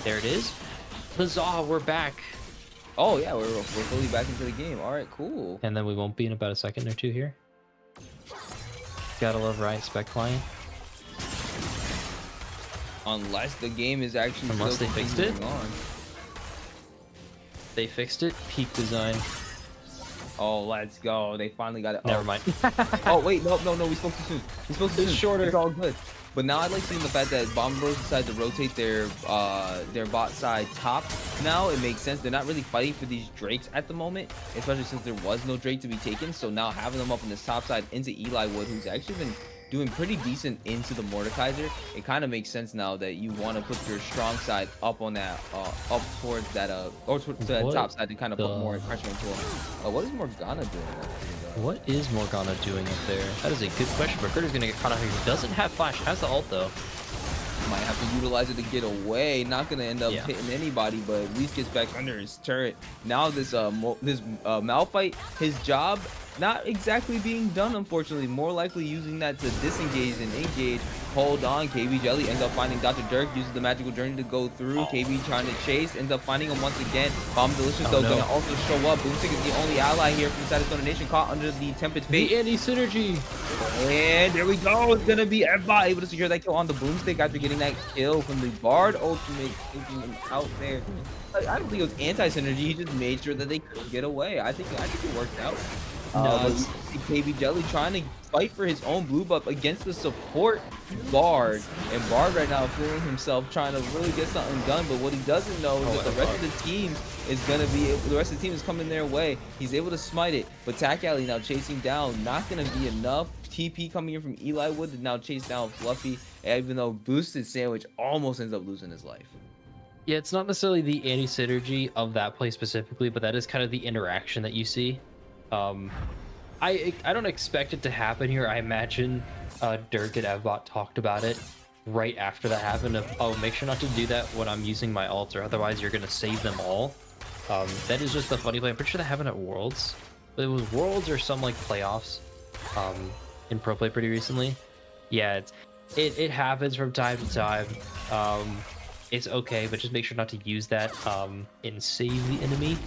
There it is. Huzzah, we're back. Oh yeah, we're fully back into the game. All right, cool. And then we won't be in about a second or two here. Gotta love Riot Spec Client. Unless the game is actually Unless still they fixed it? continuing on. They fixed it. Peak design. Oh, let's go. They finally got it. Never mind. Oh wait, no, we spoke too soon. We spoke too soon. shorter. It's all good. But now I like seeing the fact that Bomba Bros decided to rotate their bot side top. Now it makes sense. They're not really fighting for these Drakes at the moment, especially since there was no Drake to be taken. So now having them up on this top side into Eli Wood, who's actually been doing pretty decent into the Mordekaiser, it kind of makes sense now that you want to put your strong side up on that, up towards that, or towards the top side to kind of put more pressure into him. What is Morgana doing? What is Morgana doing up there? That is a good question, but Critter's gonna get caught out here. He doesn't have flash, has the ult though. Might have to utilize it to get away. Not gonna end up Yeah. hitting anybody, but at least gets back under his turret. Now this Malphite, his job not exactly being done, unfortunately. More likely using that to disengage and engage. Hold on, KB Jelly ends up finding Dr. Dirk, uses the magical journey to go through. KB trying to chase, ends up finding him once again. Bomb Delicious though gonna also show up. Boomstick is the only ally here from Satisfying Nation, caught under the Tempest Fate. The anti-synergy. And there we go. It's gonna be Eva able to secure that kill on the Boomstick after getting that kill from the Bard ultimate, taking him out there. I don't think it was anti-synergy. He just made sure that they couldn't get away. I think it worked out. But it's- you see KB Jelly trying to fight for his own blue buff against the support Bard, and Bard right now feeling himself trying to really get something done. But what he doesn't know is that the rest of the team is gonna be the rest of the team is coming their way. He's able to smite it, but Tack Alley now chasing down, not gonna be enough. TP coming in from Eli Wood to now chase down Fluffy, even though Boosted Sandwich almost ends up losing his life. Yeah, it's not necessarily the anti-synergy of that play specifically, but that is kind of the interaction that you see. I don't expect it to happen here. I imagine Dirk and Evbot talked about it right after that happened of, oh, make sure not to do that when I'm using my ult, or otherwise you're going to save them all. That is just the funny play. I'm pretty sure that happened at Worlds. It was Worlds or some like playoffs in Pro Play pretty recently. Yeah, it happens from time to time. It's okay, but just make sure not to use that and save the enemy.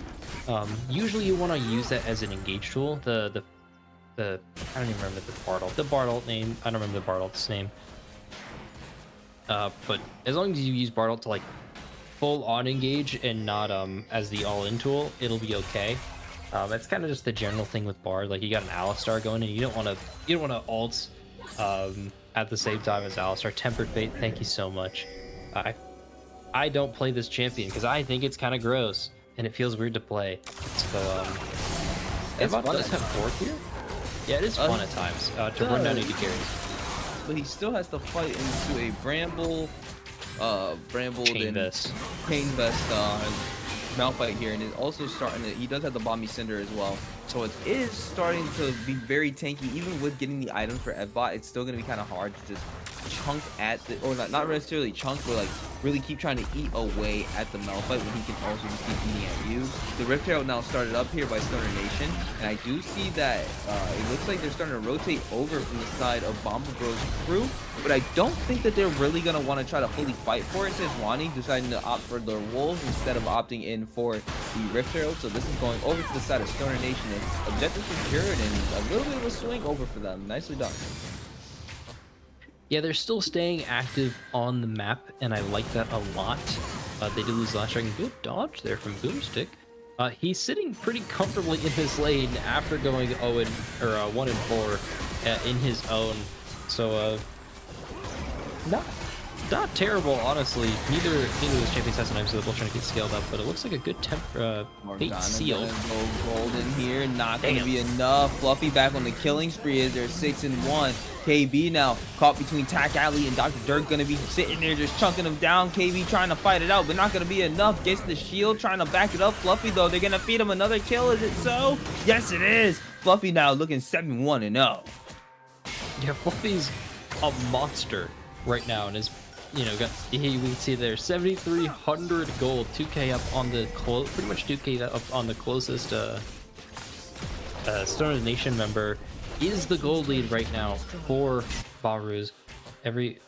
Usually you want to use that as an engage tool. The I don't even remember the Bard ult name. I don't remember the Bard ult's name. But as long as you use Bard ult to like full on engage and not as the all-in tool, it'll be okay. That's kind of just the general thing with Bard. Like you got an Alistar going, and you don't want to ult at the same time as Alistar. Tempered Fate, thank you so much. I don't play this champion because I think it's kind of gross and it feels weird to play. So Evbot does have fourth here. Yeah, it is fun at times to run down 80 carries. But he still has to fight into a Bramble, Chain Vest. Malphite here, and it's also starting to, he does have the Bomby Cinder as well, so it is starting to be very tanky. Even with getting the items for Evbot, it's still going to be kind of hard to just chunk at the, or not necessarily chunk, but like really keep trying to eat away at the Malphite when he can also just keep eating at you. The Rift Herald now started up here by Stoner Nation, and I do see that it looks like they're starting to rotate over from the side of Bomba Bros crew, but I don't think that they're really going to want to try to fully fight for it, since Wani deciding to opt for their wolves instead of opting in for the Rift Herald. So this is going over to the side of Stoner Nation. It's objective secured and a little bit of a swing over for them. Nicely done. Yeah, they're still staying active on the map, and I like that a lot. They did lose last dragon. Good dodge there from Boomstick. He's sitting pretty comfortably in his lane after going 1 and 4 in his own. So not terrible, honestly. Neither of those champions has an item, so they're both trying to get scaled up, but it looks like a good fate seal. Go golden here, not gonna be enough. Fluffy back on the killing spree as they're 6 and 1. KB now caught between Tack Alley and Dr. Dirk, gonna be sitting there just chunking him down. KB trying to fight it out, but not gonna be enough. Gets the shield, trying to back it up. Fluffy though, they're gonna feed him another kill. Is it so? Yes, it is. Fluffy now looking 7-1 and 0. Yeah, Fluffy's a monster right now, and is, you know, we can see there 7,300 gold, 2k up on the pretty much 2k up on the closest Stoner Nation member. Is the gold lead right now for Barus. Everyone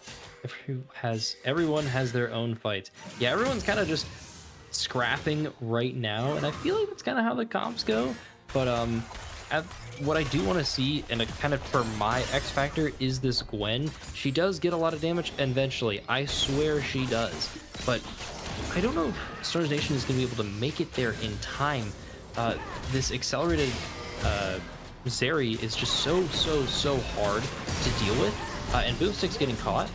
has their own fight. Yeah, everyone's kind of just scrapping right now, and I feel like that's kind of how the comps go. But what I do want to see, and a kind of for my X factor, is this Gwen. She does get a lot of damage eventually. I swear she does, but I don't know if Stoner Nation is going to be able to make it there in time. This accelerated Zeri is just so hard to deal with, and Boomstick's getting caught.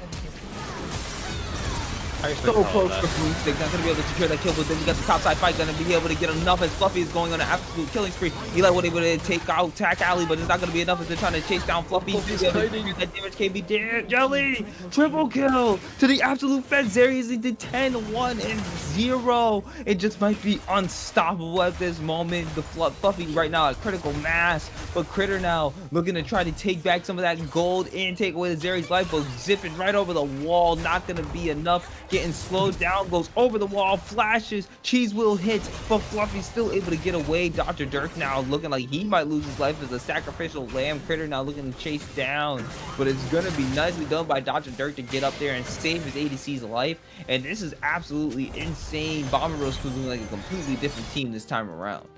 So close for Boomstick, not gonna be able to secure that kill, but then you got the top side fight, gonna be able to get enough as Fluffy is going on an absolute killing spree. Eli was able to take out Tack Alley, but it's not gonna be enough as they're trying to chase down Fluffy. That damage KB did. Jelly! Triple kill to the absolute fed. Zeri is into 10-1 and 0. It just might be unstoppable at this moment. The Fluffy right now at critical mass, but Critter now looking to try to take back some of that gold and take away the Zeri's life, but zipping right over the wall, not gonna be enough. Getting slowed down, goes over the wall, flashes, cheese wheel hits, but Fluffy's still able to get away. Dr. Dirk now looking like he might lose his life as a sacrificial lamb. Critter now looking to chase down, but it's gonna be nicely done by Dr. Dirk to get up there and save his ADC's life. And this is absolutely insane. Bomber Rose looking like a completely different team this time around.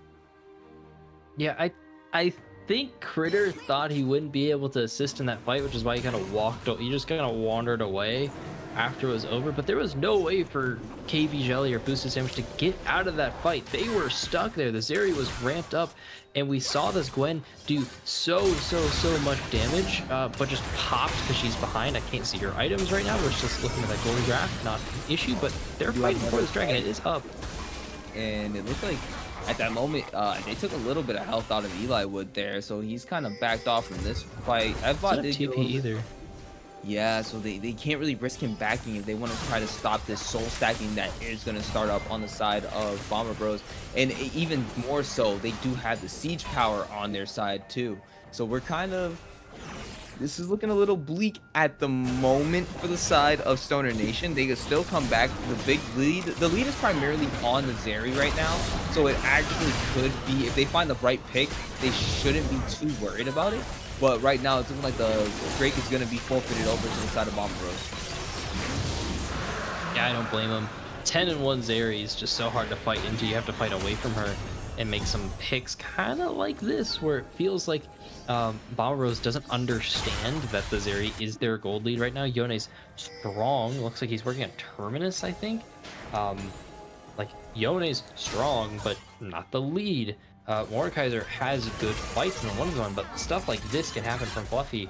Yeah, I think Critter thought he wouldn't be able to assist in that fight, which is why he kind of he just kind of wandered away. after it was over, but there was no way for KB Jelly or Boosted Sandwich to get out of that fight. They were stuck there. The Zeri was ramped up, and we saw this Gwen do so much damage, but just popped because she's behind. I can't see her items right now. We're just looking at that golden graph, not an issue, but they're fighting for this dragon. It is up. And it looked like at that moment, they took a little bit of health out of Eli Wood there, so he's kind of backed off from this fight. I thought It's not TP either. Yeah, so they can't really risk him backing if they want to try to stop this soul stacking that is going to start up on the side of Bomba Bros. And even more so, they do have the siege power on their side too. So we're kind of, this is looking a little bleak at the moment for the side of Stoner Nation. They could still come back. The big lead, the lead is primarily on the Zeri right now. So it actually could be, if they find the right pick, they shouldn't be too worried about it. But right now, it's looking like the Drake is going to be forfeited over to the side of Bomba Bros. Yeah, I don't blame him. 10-1 Zeri is just so hard to fight into. You have to fight away from her and make some picks kind of like this, where it feels like Bomba Bros doesn't understand that the Zeri is their gold lead right now. Yone's strong. Looks like he's working on Terminus, I think. Like, Yone's strong, but not the lead. Mordekaiser has good fights in the 1v1, but stuff like this can happen from Fluffy.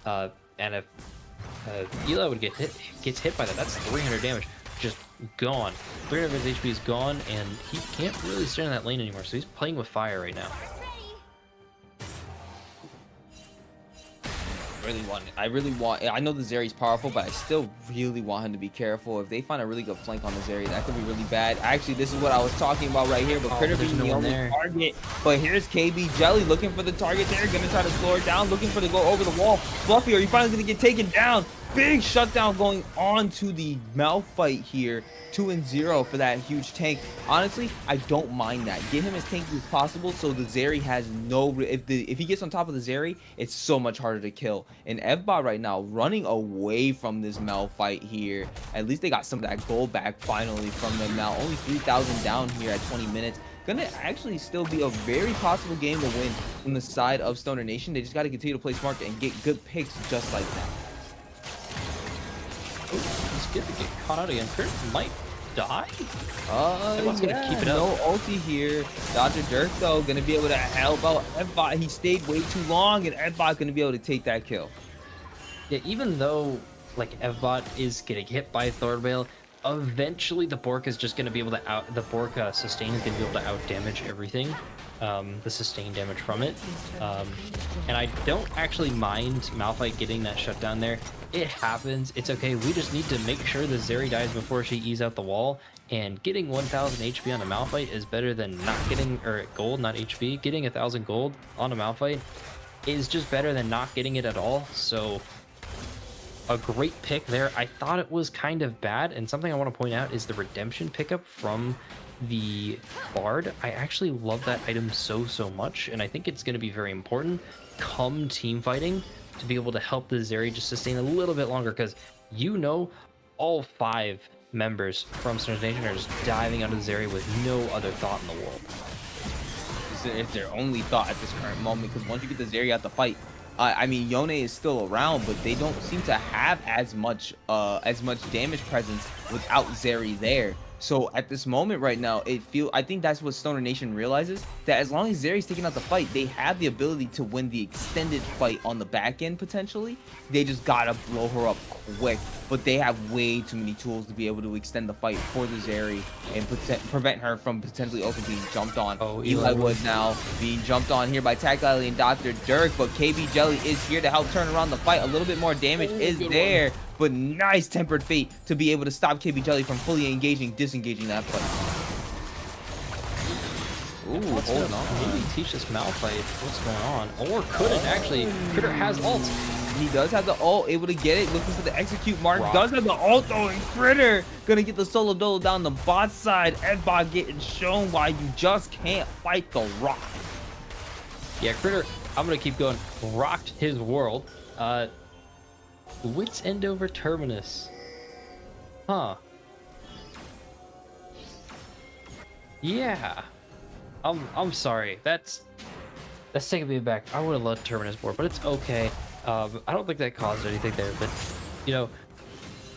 And if Eli would gets hit by that, that's 300 damage. Just gone. 300 of his HP is gone, and he can't really stand in that lane anymore, so he's playing with fire right now. I know the Zeri's powerful, but I still really want him to be careful. If they find a really good flank on the Zeri, that could be really bad. Actually, this is what I was talking about right here, but Critter being the only target. But here's KB Jelly looking for the target there, gonna try to slow her down, looking for the go over the wall. Fluffy, are you finally gonna get taken down? Big shutdown going on to the Malphite here. 2-0 for that huge tank. Honestly, I don't mind that. Get him as tanky as possible so the Zeri has no... If he gets on top of the Zeri, it's so much harder to kill. And Evbot right now running away from this Malphite here. At least they got some of that gold back finally from them now. Only 3,000 down here at 20 minutes. Gonna actually still be a very possible game to win from the side of Stoner Nation. They just got to continue to play smart and get good picks just like that. He's good to get caught out again. Kurt might die. Everyone's gonna keep it up. No ulti here. Dr. Dirk though gonna be able to help out Evbot. He stayed way too long, and Evbot gonna be able to take that kill. Yeah, even though like Evbot is getting hit by Thornvale, eventually the Bork is just gonna be able to sustain is gonna be able to out damage everything. The sustained damage from it. And I don't actually mind Malphite getting that shutdown there. It happens. It's okay. We just need to make sure the Zeri dies before she eats out the wall. And getting 1,000 HP on a Malphite is better than not getting, or gold, not HP. Getting 1,000 gold on a Malphite is just better than not getting it at all. So a great pick there. I thought it was kind of bad. And something I want to point out is the redemption pickup from the Bard. I actually love that item so much, and I think it's going to be very important come team fighting to be able to help the Zeri just sustain a little bit longer, because you know all 5 members from Stoner Nation are just diving onto the Zeri with no other thought in the world. It's their only thought at this current moment, because once you get the Zeri out the fight, I mean, Yone is still around, but they don't seem to have as much damage presence without Zeri there. So at this moment right now, I think that's what Stoner Nation realizes, that as long as Zeri's taking out the fight, they have the ability to win the extended fight on the back end potentially. They just gotta blow her up quick, but they have way too many tools to be able to extend the fight for the Zeri and prevent her from potentially also being jumped on. Oh, Eli Wood now being jumped on here by Tactile and Dr. Dirk, but KB Jelly is here to help turn around the fight. A little bit more damage is there. But nice Tempered Fate to be able to stop KB Jelly from fully disengaging that fight. Ooh, hold on. Maybe teach this Malphite what's going on. Or couldn't actually. Critter has ult. He does have the ult, able to get it, looking for the execute mark. Does have the ult though, and Critter gonna get the solo dolo down the bot side. Evbot getting shown why you just can't fight the rock. Yeah, Critter, I'm gonna keep going. Rocked his world. Wits End over Terminus. Huh. Yeah. I'm sorry. That's taking me back. I would have loved Terminus more, but it's okay. I don't think that caused anything there, but you know,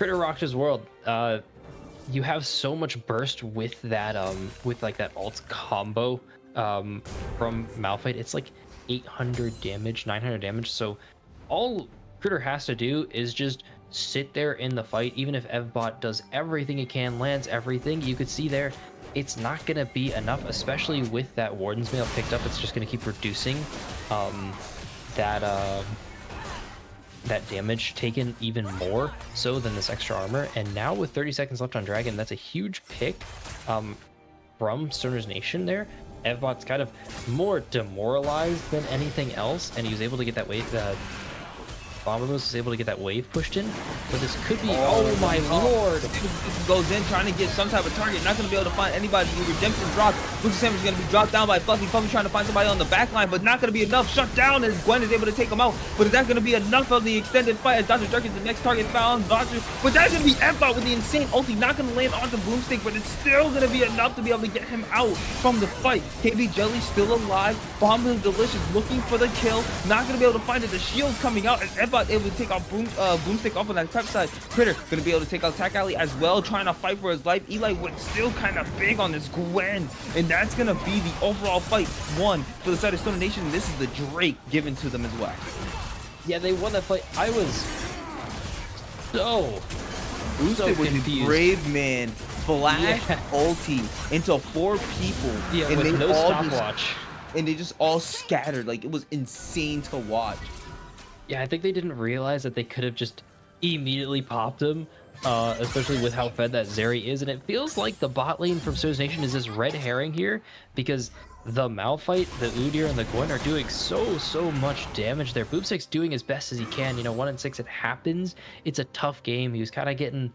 Critter rocked his world. You have so much burst with that with like that alt combo from Malphite. It's like 800 damage, 900 damage. So all Critter has to do is just sit there in the fight. Even if Evbot does everything it can, lands everything, you could see there, it's not gonna be enough, especially with that Warden's Mail picked up. It's just gonna keep reducing that that damage taken even more so than this extra armor. And now with 30 seconds left on Dragon, that's a huge pick from Stoner's Nation there. Evbot's kind of more demoralized than anything else, and he was able to get that wave. Bomba was able to get that wave pushed in, but this could be. Oh my lord! Goes in trying to get some type of target. Not going to be able to find anybody. The redemption drop. Lucas Sam is going to be dropped down by Fluffy. Fluffy trying to find somebody on the back line, but not going to be enough. Shut down as Gwen is able to take him out. But is that going to be enough of the extended fight as Dr. Dirk is the next target found? But that's going to be Evbot with the insane ulti. Not going to land onto Boomstick, but it's still going to be enough to be able to get him out from the fight. KB Jelly still alive. Bomba and Delicious looking for the kill. Not going to be able to find it. The shield's coming out as Evbot able to take out Boomstick off on that prep side. Critter going to be able to take out Tack Alley as well, trying to fight for his life. Eli Wood still kind of big on this Gwen, and that's going to be the overall fight one for the side of Stoner Nation. This is the Drake given to them as well. Yeah, they won that fight. I was so Boomstick was confused. a brave man, flash ulti into 4 people, Yeah, and with they no all stopwatch. and they just all scattered. Like, it was insane to watch. Yeah, I think they didn't realize that they could have just immediately popped him, especially with how fed that Zeri is. And it feels like the bot lane from Stoner's Nation is this red herring here, because the Malphite, the Udyr, and the Gwen are doing so much damage there. Boomstick's doing as best as he can. You know, 1 in 6, it happens. It's a tough game. He was kind of getting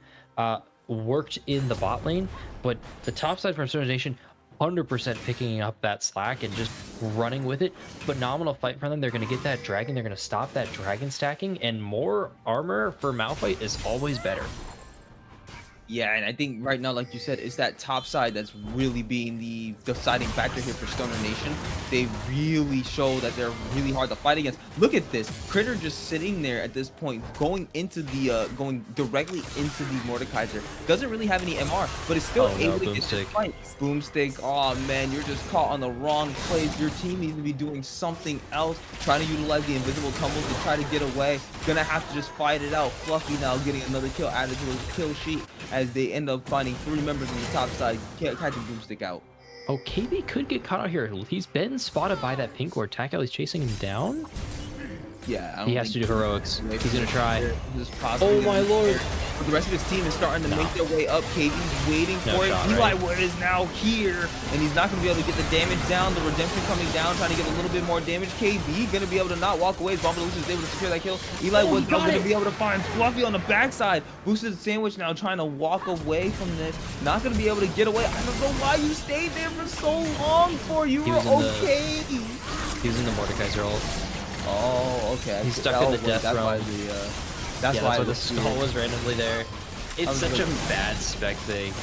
worked in the bot lane, but the top side from Stoner's Nation 100% picking up that slack and just running with it. Phenomenal fight from them. They're going to get that dragon. They're going to stop that dragon stacking, and more armor for Malphite is always better. Yeah, and I think right now, like you said, it's that top side that's really being the deciding factor here for Stoner Nation. They really show that they're really hard to fight against. Look at this. Critter just sitting there at this point, going directly into the Mordekaiser. Doesn't really have any MR, but is still able to get this fight. Boomstick, oh man, you're just caught on the wrong place. Your team needs to be doing something else, trying to utilize the invisible tumbles to try to get away. Gonna have to just fight it out. Fluffy now getting another kill added to his kill sheet, as they end up finding 3 members on the top side, catching Boomstick out. Oh, KB could get caught out here. He's been spotted by that pink ward. Taco is chasing him down. Yeah, He has to do heroics. He's gonna try. Oh my lord! But the rest of his team is starting to make their way up. KB's waiting for it. shot, Eli right? Wood is now here, and he's not going to be able to get the damage down. The redemption coming down, trying to get a little bit more damage. KB going to be able to not walk away. Bomba is able to secure that kill. Eli Wood's now going to be able to find Fluffy on the backside. Boosted Sandwich now trying to walk away from this. Not going to be able to get away. I don't know why you stayed there for so long for. You were okay. He was in the Mordekaiser ult. Oh, okay. He's stuck in the death that's realm. why That's why the skull was randomly there. It's such a bad spec thing.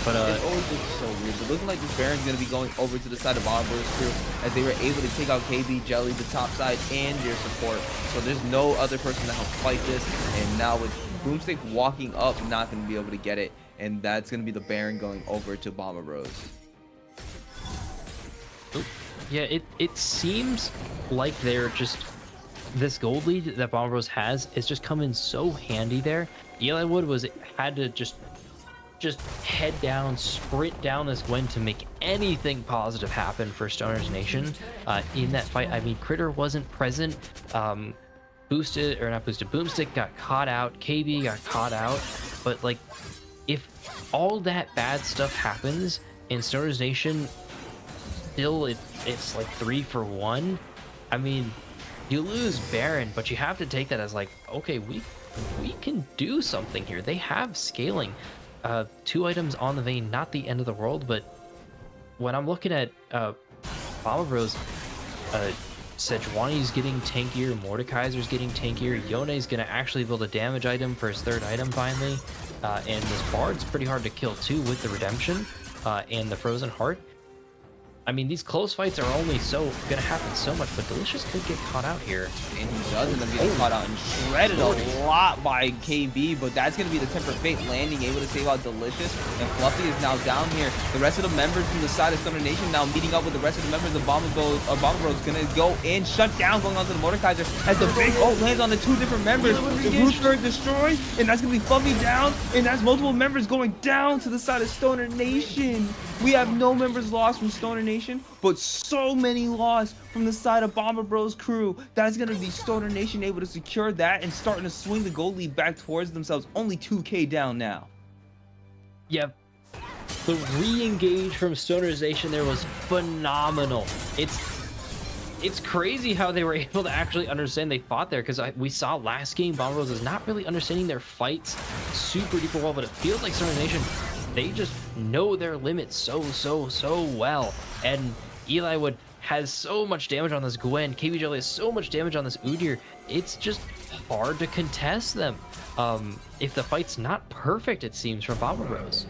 But it always looks so weird. But looking like this Baron's gonna be going over to the side of Bomba's crew, as they were able to take out KB, Jelly, the top side, and their support. So there's no other person to help fight this. And now with Boomstick walking up, not gonna be able to get it. And that's gonna be the Baron going over to Bomba Rose. yeah, it seems like they're just, this gold lead that Bomba Rose has is just coming so handy there. Eli Wood had to just head down, sprint down this Gwen to make anything positive happen for Stoner's Nation in that fight. I mean, Critter wasn't present. Boomstick got caught out. KB got caught out. But like, if all that bad stuff happens in Stoner's Nation, still it's like 3 for 1. I mean, you lose Baron, but you have to take that as like, okay, we can do something here. They have scaling. 2 items on the vein, not the end of the world, but when I'm looking at Bomba Bros, Sejuani's getting tankier, Mordekaiser's getting tankier, Yone's gonna actually build a damage item for his 3rd item finally, and this Bard's pretty hard to kill too with the redemption and the Frozen Heart. I mean, these close fights are only gonna happen so much, but Delicious could get caught out here. And he does end up getting caught out and shredded a lot by KB, but that's going to be the Tempered Fate landing, able to save out Delicious. And Fluffy is now down here. The rest of the members from the side of Stoner Nation now meeting up with the rest of the members of Bomba Bros going to go in, shut down, going on to the Mordekaiser as the big ult lands on the two different members. The Rooster destroyed, and that's going to be Fluffy down, and that's multiple members going down to the side of Stoner Nation. We have no members lost from Stoner Nation, but so many lost from the side of Bomba Bros crew. That's going to be Stoner Nation able to secure that and starting to swing the gold lead back towards themselves. Only 2K down now. Yeah, the re-engage from Stoner Nation there was phenomenal. It's crazy how they were able to actually understand they fought there, because we saw last game Bomba Bros is not really understanding their fights super duper well, but it feels like Stoner Nation, they just know their limits so well. And Eli Wood has so much damage on this Gwen. KB Jelly has so much damage on this Udyr. It's just hard to contest them. If the fight's not perfect, it seems, from Bomba Bros.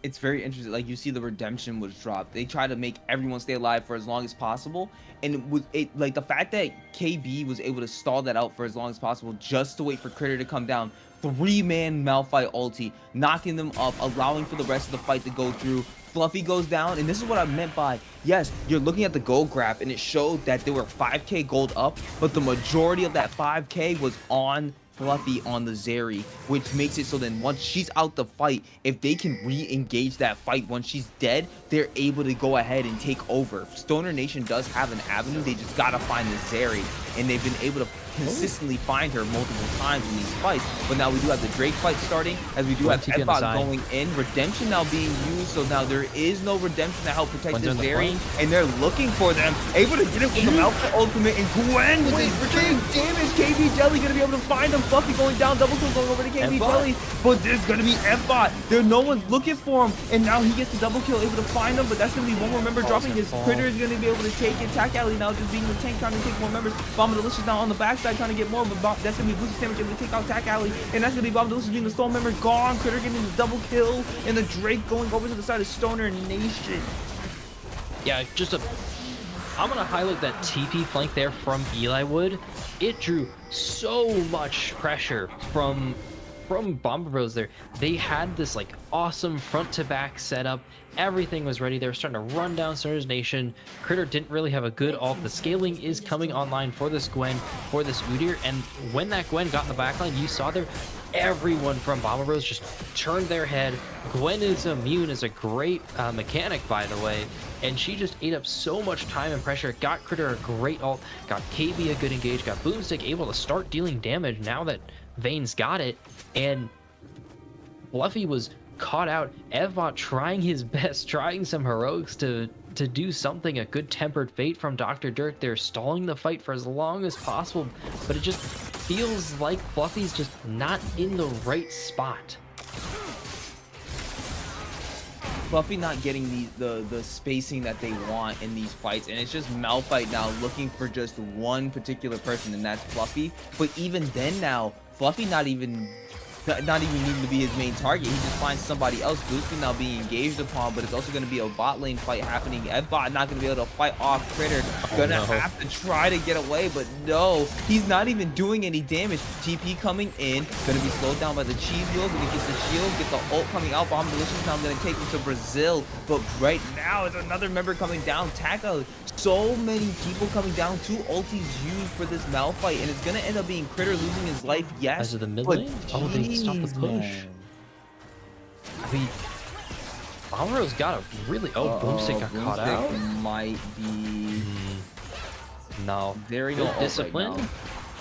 It's very interesting. Like, you see the redemption was dropped. They try to make everyone stay alive for as long as possible, and like the fact that KB was able to stall that out for as long as possible just to wait for Critter to come down. 3-man Malphite ulti, knocking them up, allowing for the rest of the fight to go through. Fluffy goes down, and this is what I meant by, yes, you're looking at the gold graph, and it showed that there were 5k gold up, but the majority of that 5k was on Fluffy on the Zeri, which makes it so then once she's out the fight, if they can re-engage that fight once she's dead, they're able to go ahead and take over. Stoner Nation does have an avenue, they just gotta find the Zeri, and they've been able to consistently find her multiple times in these fights. But now we do have the Drake fight starting, as we do have Edbot going in, redemption now being used, so now there is no redemption to help protect this Zeri, and they're looking for them, able to get it with the Malphite ultimate, and Gwen with this big damage. KB Jelly gonna be able to find them. Fluffy going down, double kill going over to KB Jelly, but there's gonna be Edbot. There, no one's looking for him, and now he gets the double kill, able to find him, but that's gonna be one more member dropping. His Critter is gonna be able to take it. Tack Alley now just being the tank, trying to take more members. Bomba Delicious now on the backside trying to get more, but that's gonna be Boosted Sandwich able to take out Tack Alley, and that's gonna be Bomba Delicious being the sole member gone. Critter getting the double kill, and the Drake going over to the side of Stoner Nation. Yeah, I'm gonna highlight that TP flank there from Eli Wood. It drew so much pressure from Bomba Bros there. They had this like awesome front to back setup. Everything was ready. They were starting to run down Stoner Nation. Critter didn't really have a good ult. The scaling is coming online for this Gwen, for this Udyr, and when that Gwen got in the backline, you saw there everyone from Bomba Bros just turned their head. Gwen is immune, is a great mechanic, by the way, and she just ate up so much time and pressure. Got Critter a great ult, got KB a good engage, got Boomstick able to start dealing damage now that Vayne's got it, and Fluffy was caught out. Evbot trying his best, trying some heroics to do something. A good Tempered Fate from Dr. Dirt. They're stalling the fight for as long as possible, but it just feels like Fluffy's just not in the right spot. Fluffy not getting the spacing that they want in these fights, and it's just Malphite now looking for just one particular person, and that's Fluffy. But even then now, Fluffy not even needing to be his main target. He just finds somebody else. Boosting now being engaged upon, but it's also going to be a bot lane fight happening. Edbot not going to be able to fight off Critter. Gonna have to try to get away, but no, he's not even doing any damage. TP coming in, going to be slowed down by the cheese wheel. Going to get the shield, get the ult coming out. Bomb Delicious now going to take him to Brazil, but right now is another member coming down. Tackle. So many people coming down. 2 ultis used for this Malphite, and it's going to end up being Critter losing his life. Yes, as of the mid lane? Oh, they stopped the push. Man. I mean, Bomba Bros got a really... Oh, Boomstick got caught out. Might be... No. Zeri Good discipline. Right,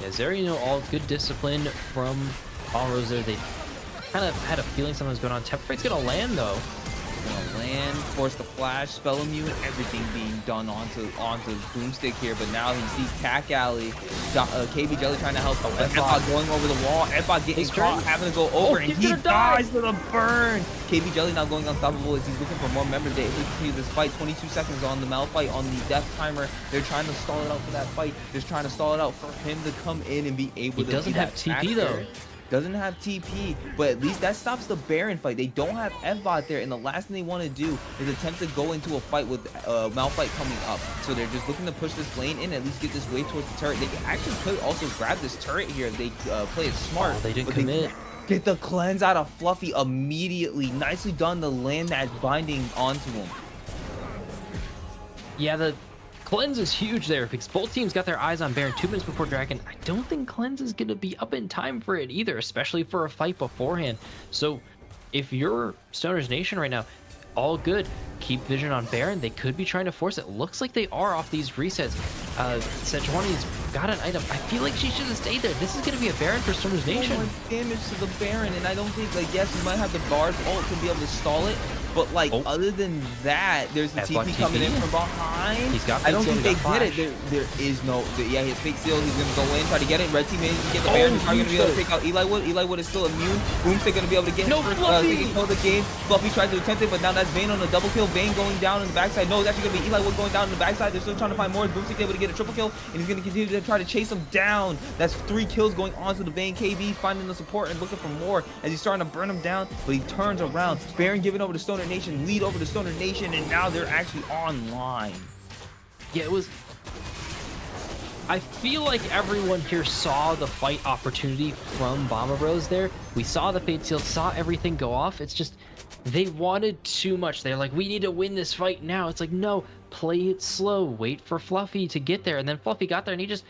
yeah, Zeri all good discipline from Bomba Bros there. They kind of had a feeling something was going on. Temper Fate's gonna land though. Gonna land, force the flash, spell immune, everything being done onto Boomstick here, but now he sees Tack Alley, KB Jelly trying to help, Edbot going over the wall, Edbot getting caught, having to go over, and he dies to the burn! KB Jelly now going unstoppable as he's looking for more members to continue this fight. 22 seconds on the Malphite on the death timer. They're trying to stall it out for that fight. They're trying to stall it out for him to come in and be able to... He doesn't have TP though. doesn't have TP, but at least that stops the Baron fight. They don't have F-Bot there, and the last thing they want to do is attempt to go into a fight with Malphite coming up. So they're just looking to push this lane in, at least get this wave towards the turret. They actually could also grab this turret here if they play it smart. Oh, they didn't commit. Get the cleanse out of Fluffy immediately. Nicely done to land that binding onto him. Yeah, the cleanse is huge there because both teams got their eyes on Baron 2 minutes before Dragon. I don't think cleanse is going to be up in time for it either, especially for a fight beforehand. So if you're Stoner's Nation right now, all good. Keep vision on Baron. They could be trying to force it. Looks like they are off these resets. Sejuani's got an item. I feel like she should have stayed there. This is going to be a Baron for Stoner's Nation. So much damage to the Baron, and I don't think, like, yes, you might have the Bard's ult to be able to stall it, but, like, other than that, there's the TP coming in from behind. He's got I don't think they get get it. There is no, yeah, he has fake seal. He's going to go in, try to get it. Red team is to get the Baron. He's probably going to be able to take out Eli Wood. Eli Wood is still immune. Boomstick going to be able to get no Fluffy. They can kill the game. Fluffy tries to attempt it, but now that's Vayne on the double kill. Vayne going down in the backside. No, it's actually going to be Eli Wood going down in the backside. They're still trying to find more. Boomstick able to get a triple kill, and he's going to continue to try to chase him down. That's 3 kills going on to the Vayne KB, finding the support and looking for more as he's starting to burn him down, but he turns around. Baron giving over to Stoner Nation, lead over to Stoner Nation, and now they're actually online. Yeah, it was... I feel like everyone here saw the fight opportunity from Bomba Bros there. We saw the Fate Seal, saw everything go off. It's just, they wanted too much. They're like, we need to win this fight now. It's like, no, play it slow. Wait for Fluffy to get there. And then Fluffy got there and he just...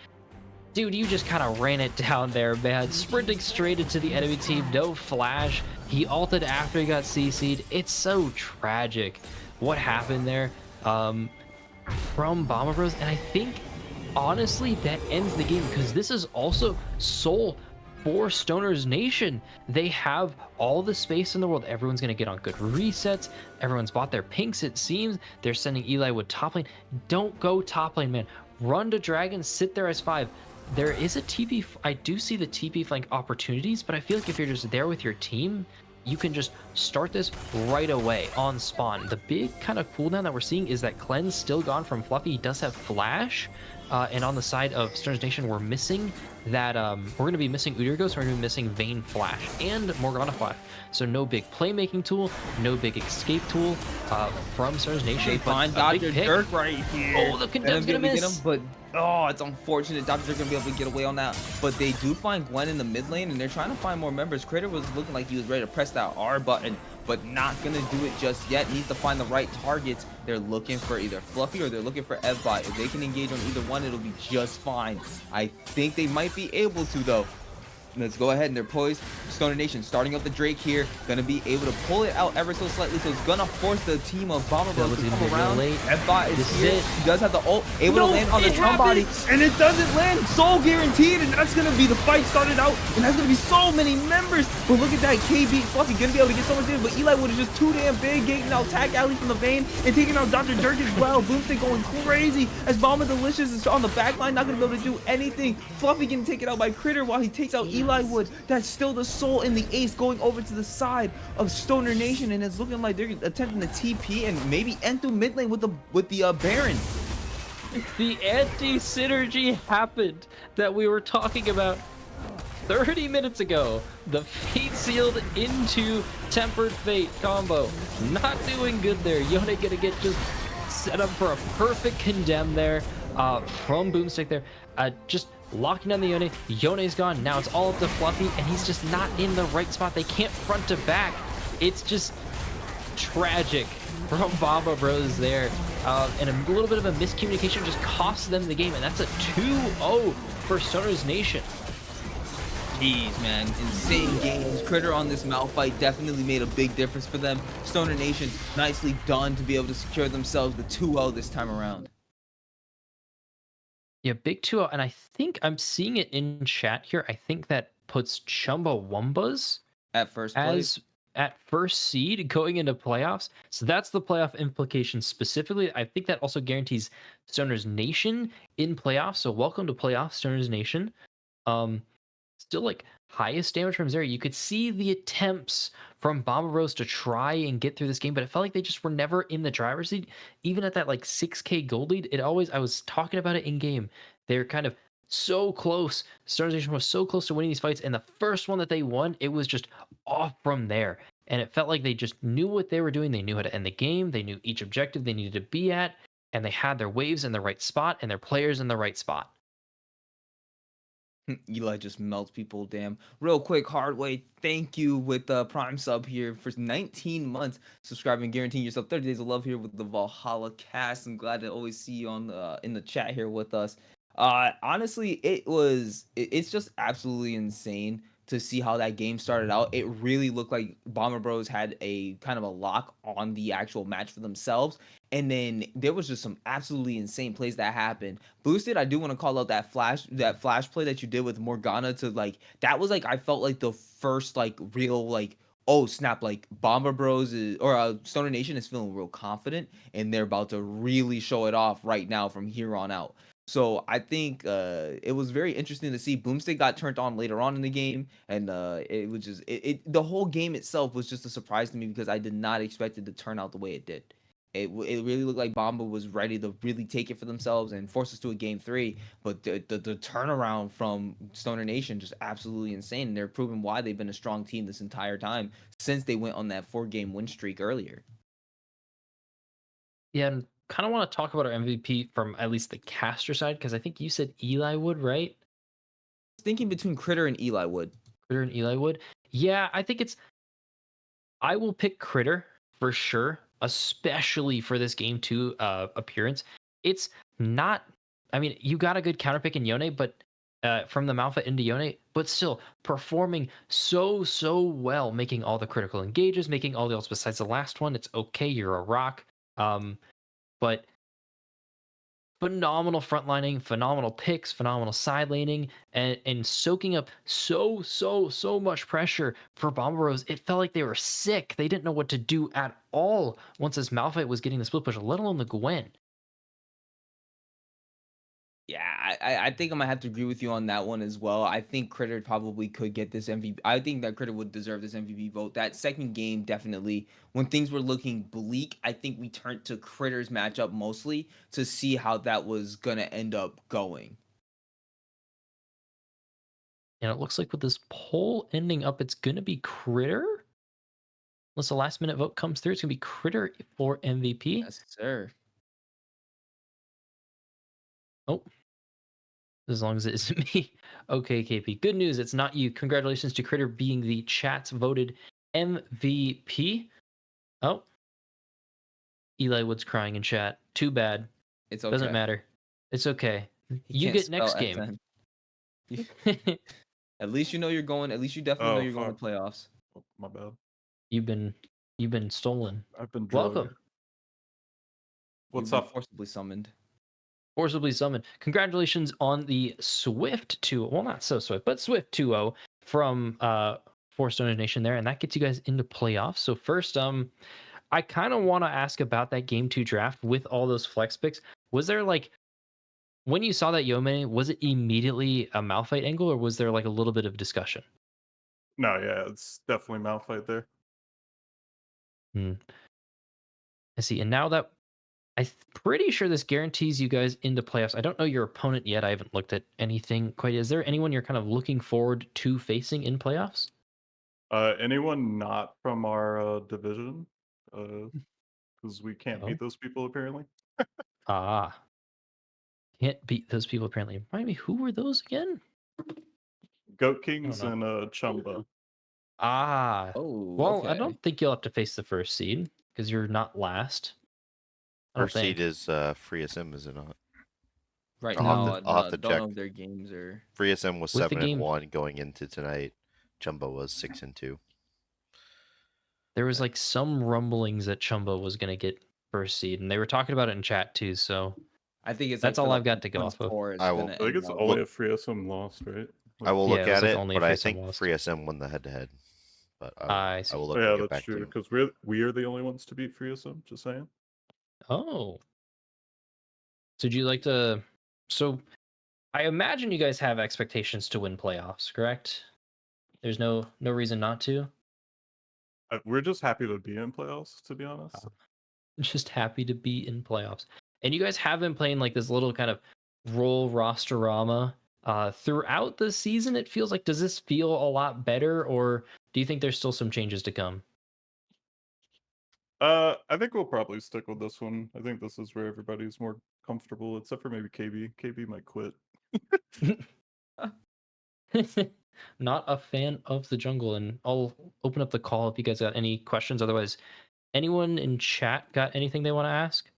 Dude, you just kind of ran it down there, man. Sprinting straight into the enemy team, no flash. He ulted after he got CC'd. It's so tragic what happened there from Bomba Bros. And I think, honestly, that ends the game because this is also Soul for Stoner's Nation. They have all the space in the world. Everyone's going to get on good resets. Everyone's bought their pinks, it seems. They're sending Eli Wood top lane. Don't go top lane, man. Run to Dragon, sit there as 5. There is a TP, I do see the TP flank opportunities, but I feel like if you're just there with your team, you can just start this right away on spawn. The big kind of cooldown that we're seeing is that Cleanse still gone from Fluffy. He does have Flash, and on the side of Stoner's Nation, we're missing that, we're going to be missing Udyr Ghost, we're going to be missing Vayne Flash, and Morgana Flash. So no big playmaking tool, no big escape tool from Stoner's Nation. They find Dr. Dirk right here. Oh, the condemn's going to miss. But oh, it's unfortunate. Dr. Dirk going to be able to get away on that. But they do find Gwen in the mid lane, and they're trying to find more members. Critter was looking like he was ready to press that R button, but not going to do it just yet. Needs to find the right targets. They're looking for either Fluffy or they're looking for F-Bot. If they can engage on either one, it'll be just fine. I think they might be able to, though. Let's go ahead, and they're poised. Stoner Nation starting up the Drake here, gonna be able to pull it out ever so slightly, so it's gonna force the team of Bomba Bros to come around. F-Bot is here. He does have the ult, able to land on the somebody, and it doesn't land. Soul guaranteed, and that's gonna be the fight started out, and that's gonna be so many members. But look at that, KB Fluffy gonna be able to get so much damage, but Eli Wood is just too damn big, getting out Tag Alley from the Vayne and taking out Dr. Dirk as well. Boomstick going crazy as Bomba Delicious is on the back line, not gonna be able to do anything. Fluffy getting taken out by Critter while he takes out Eli Wood. That's still the Soul and the Ace going over to the side of Stoner Nation, and it's looking like they're attempting the TP and maybe end through mid lane with the Baron. The anti-synergy happened that we were talking about 30 minutes ago. The Fate Sealed into Tempered Fate combo. Not doing good there. Yone gonna get just set up for a perfect condemn there from Boomstick there. Just locking down the Yone. Yone's gone. Now it's all up to Fluffy, and he's just not in the right spot. They can't front to back. It's just tragic from Bomba Bros there. And a little bit of a miscommunication just costs them the game, and that's a 2-0 for Stoner's Nation. Jeez, man, insane games. Critter on this Malphite definitely made a big difference for them. Stoner Nation, nicely done to be able to secure themselves the 2-0 this time around. Yeah, big 2-0, and I think I'm seeing it in chat here. I think that puts Chumbawamba's At first place. at first seed going into playoffs. So that's the playoff implication specifically. I think that also guarantees Stoner's Nation in playoffs. So welcome to playoffs, Stoner's Nation. Still like highest damage from Zeri. You could see the attempts from Bomba Bros to try and get through this game, but it felt like they just were never in the driver's seat. Even at that like 6k gold lead, I was talking about it in game. They're kind of so close. Stone Nation was so close to winning these fights, and the first one that they won, it was just off from there. And it felt like they just knew what they were doing. They knew how to end the game. They knew each objective they needed to be at, and they had their waves in the right spot and their players in the right spot. Eli just melts people. Damn. Real quick, Hardway, thank you with the Prime sub here for 19 months subscribing, guaranteeing yourself 30 days of love here with the Valhalla cast. I'm glad to always see you on the in the chat here with us. Honestly, it's just absolutely insane to see how that game started out. It really looked like Bomber Bros had a kind of a lock on the actual match for themselves. And then there was just some absolutely insane plays that happened. Boosted, I do want to call out that flash play that you did with Morgana to like that was like I felt like the first like real like oh snap like Bomber Bros is or Stoner Nation is feeling real confident and they're about to really show it off right now from here on out. So I think it was very interesting to see Boomstick got turned on later on in the game, and it was just the whole game itself was just a surprise to me because I did not expect it to turn out the way it did. It really looked like Bomba was ready to really take it for themselves and force us to a game 3. But the turnaround from Stoner Nation just absolutely insane. And they're proving why they've been a strong team this entire time since they went on that 4-game win streak earlier. Yeah, and kind of want to talk about our MVP from at least the caster side because I think you said Eli Wood, right? Thinking between Critter and Eli Wood. Critter and Eli Wood. Yeah, I think I will pick Critter for sure, especially for this game 2 appearance. It's not. I mean, you got a good counter pick in Yone, but from the Malphite into Yone, but still performing so well, making all the critical engages, making all the ults besides the last one. It's okay. You're a rock. But phenomenal frontlining, phenomenal picks, phenomenal side laning, and soaking up so much pressure for Bomba Bros. It felt like they were sick. They didn't know what to do at all once this Malphite was getting the split push, let alone the Gwen. Yeah, I think I'm gonna have to agree with you on that one as well. I think Critter probably could get this MVP. I think that Critter would deserve this MVP vote. That second game, definitely, when things were looking bleak, I think we turned to Critter's matchup mostly to see how that was gonna end up going. And it looks like with this poll ending up, it's gonna be Critter. Unless the last minute vote comes through, it's gonna be Critter for MVP. Yes, sir. Oh, as long as it isn't me. Okay, KP. Good news, it's not you. Congratulations to Critter being the chat's voted MVP. Oh, Eli Wood's crying in chat. Too bad. It's okay. Doesn't matter. It's okay. He You can't get spell next game. SN. At least you know you're going. At least you definitely know you're going to playoffs. Oh, my bad. You've been stolen. I've been drugged. Welcome. What's You've been up? forcibly summoned. Forcibly summoned. Congratulations on the Swift 2. Well, not so Swift, but Swift 2-0 from Four Stone Nation there, and that gets you guys into playoffs. So first, I kind of want to ask about that game 2 draft with all those flex picks. Was there like when you saw that Yome, was it immediately a Malphite angle, or was there like a little bit of discussion? No, yeah, it's definitely Malphite there. I see. And now that I'm pretty sure this guarantees you guys into playoffs. I don't know your opponent yet. I haven't looked at anything quite. Is there anyone you're kind of looking forward to facing in playoffs? Anyone not from our division, because we can't beat those people apparently. Can't beat those people apparently. Remind me, who were those again? Goat Kings know. and Chumba. Oh, well, okay. I don't think you'll have to face the first seed because you're not last. I don't First seed think. is Free SM, is it not? Right I'll now, have to- I'll have to don't check. know if their games are. Free SM was With the 7-1 going into tonight. Jumbo was 6-2. There was like some rumblings that Chumba was going to get first seed, and they were talking about it in chat too. So I think it's that's like all for I've got to go off of. I will- I think it's only a Free SM lost, right? I will Yeah, look it was at like it, only but if I SM think lost. Free SM won the head-to-head. But I I see. will look Yeah, and get that's back true. to you. Because we are the only ones to beat Free SM. Just saying. Oh. So do you like to? So I imagine you guys have expectations to win playoffs, correct? There's no reason not to. We're just happy to be in playoffs, to be honest. Just happy to be in playoffs. And you guys have been playing like this little kind of roll rosterama Throughout the season, it feels like, does this feel a lot better, or do you think there's still some changes to come? I think we'll probably stick with this one. I think this is where everybody's more comfortable, except for maybe KB. KB might quit. Not a fan of the jungle, and I'll open up the call if you guys got any questions. Otherwise, anyone in chat got anything they want to ask?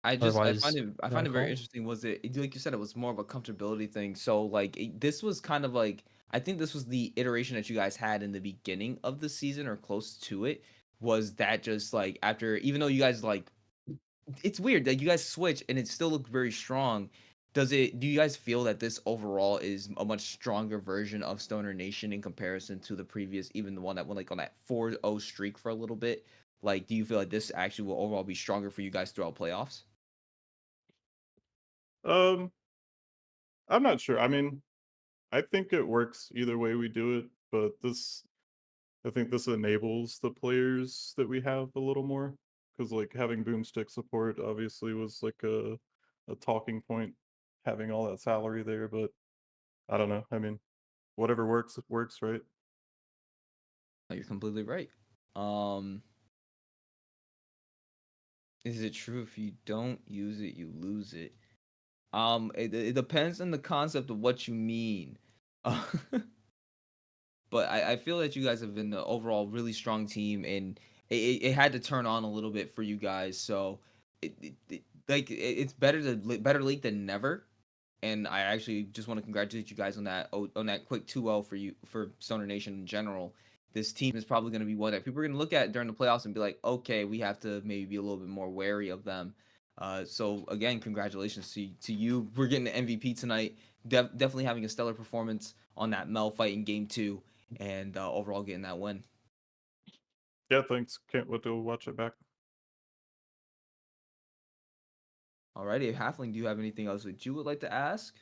I Otherwise, find it very interesting. Was it like you said, it was more of a comfortability thing. So like this was kind of like, I think this was the iteration that you guys had in the beginning of the season or close to it. Was that just like after, even though you guys like, it's weird that you guys switch and it still looked very strong. Do you guys feel that this overall is a much stronger version of Stoner Nation in comparison to the previous, even the one that went like on that 4-0 streak for a little bit? Like, do you feel like this actually will overall be stronger for you guys throughout playoffs? Um, I'm not sure. I mean, I think it works either way we do it, but I think this enables the players that we have a little more, because like having boomstick support obviously was like a talking point, having all that salary there. But I don't know. I mean, whatever works, it works, right? No, you're completely right. Um, is it true if you don't use it, you lose it? It depends on the concept of what you mean. But I feel that you guys have been the overall really strong team, and it had to turn on a little bit for you guys. So it's better late than never. And I actually just want to congratulate you guys on that quick 2-0 for you, for Stoner Nation in general. This team is probably going to be one that people are going to look at during the playoffs and be like, okay, we have to maybe be a little bit more wary of them. So again, congratulations to you. We're getting the MVP tonight. Definitely having a stellar performance on that Mel fight in game 2, and overall getting that win. Yeah, thanks. Can't wait to watch it back. Alrighty, Halfling, do you have anything else that you would like to ask?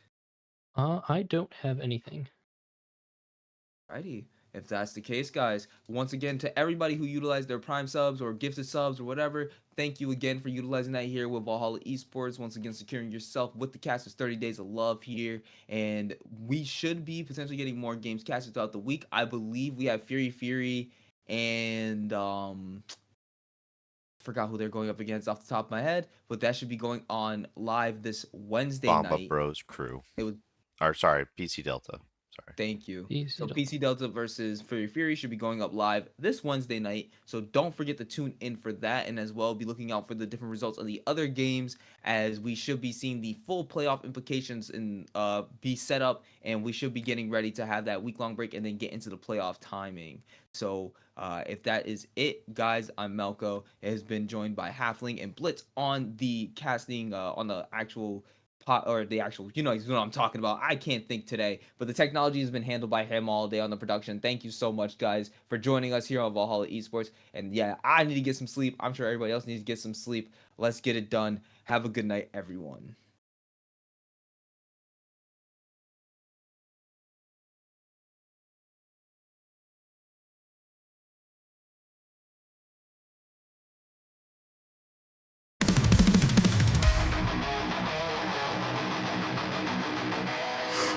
I don't have anything. Alrighty. If that's the case, guys, once again, to everybody who utilized their Prime subs or gifted subs or whatever, thank you again for utilizing that here with Valhalla Esports. Once again, securing yourself with the casters 30 days of love here. And we should be potentially getting more games casted throughout the week. I believe we have Fury and forgot who they're going up against off the top of my head, but that should be going on live this Wednesday Bomba night. Bros crew. It was Or sorry, PC Delta. Sorry. Thank you. PC So Delta. PC Delta versus Fury should be going up live this Wednesday night. So don't forget to tune in for that, and as well be looking out for the different results of the other games, as we should be seeing the full playoff implications and be set up, and we should be getting ready to have that week-long break and then get into the playoff timing. So if that is it, guys, I'm Melko. It has been joined by Halfling and Blitz on the casting, on the actual or the actual, you know what I'm talking about. I can't think today, but the technology has been handled by him all day on the production. Thank you so much, guys, for joining us here on Valhalla Esports. And yeah, I need to get some sleep. I'm sure everybody else needs to get some sleep. Let's get it done. Have a good night, everyone.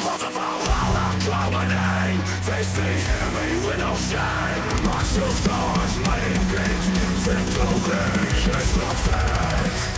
Of the Valhalla dominate, face the enemy with no shame. Martial stars, mighty gate, victory is the fate.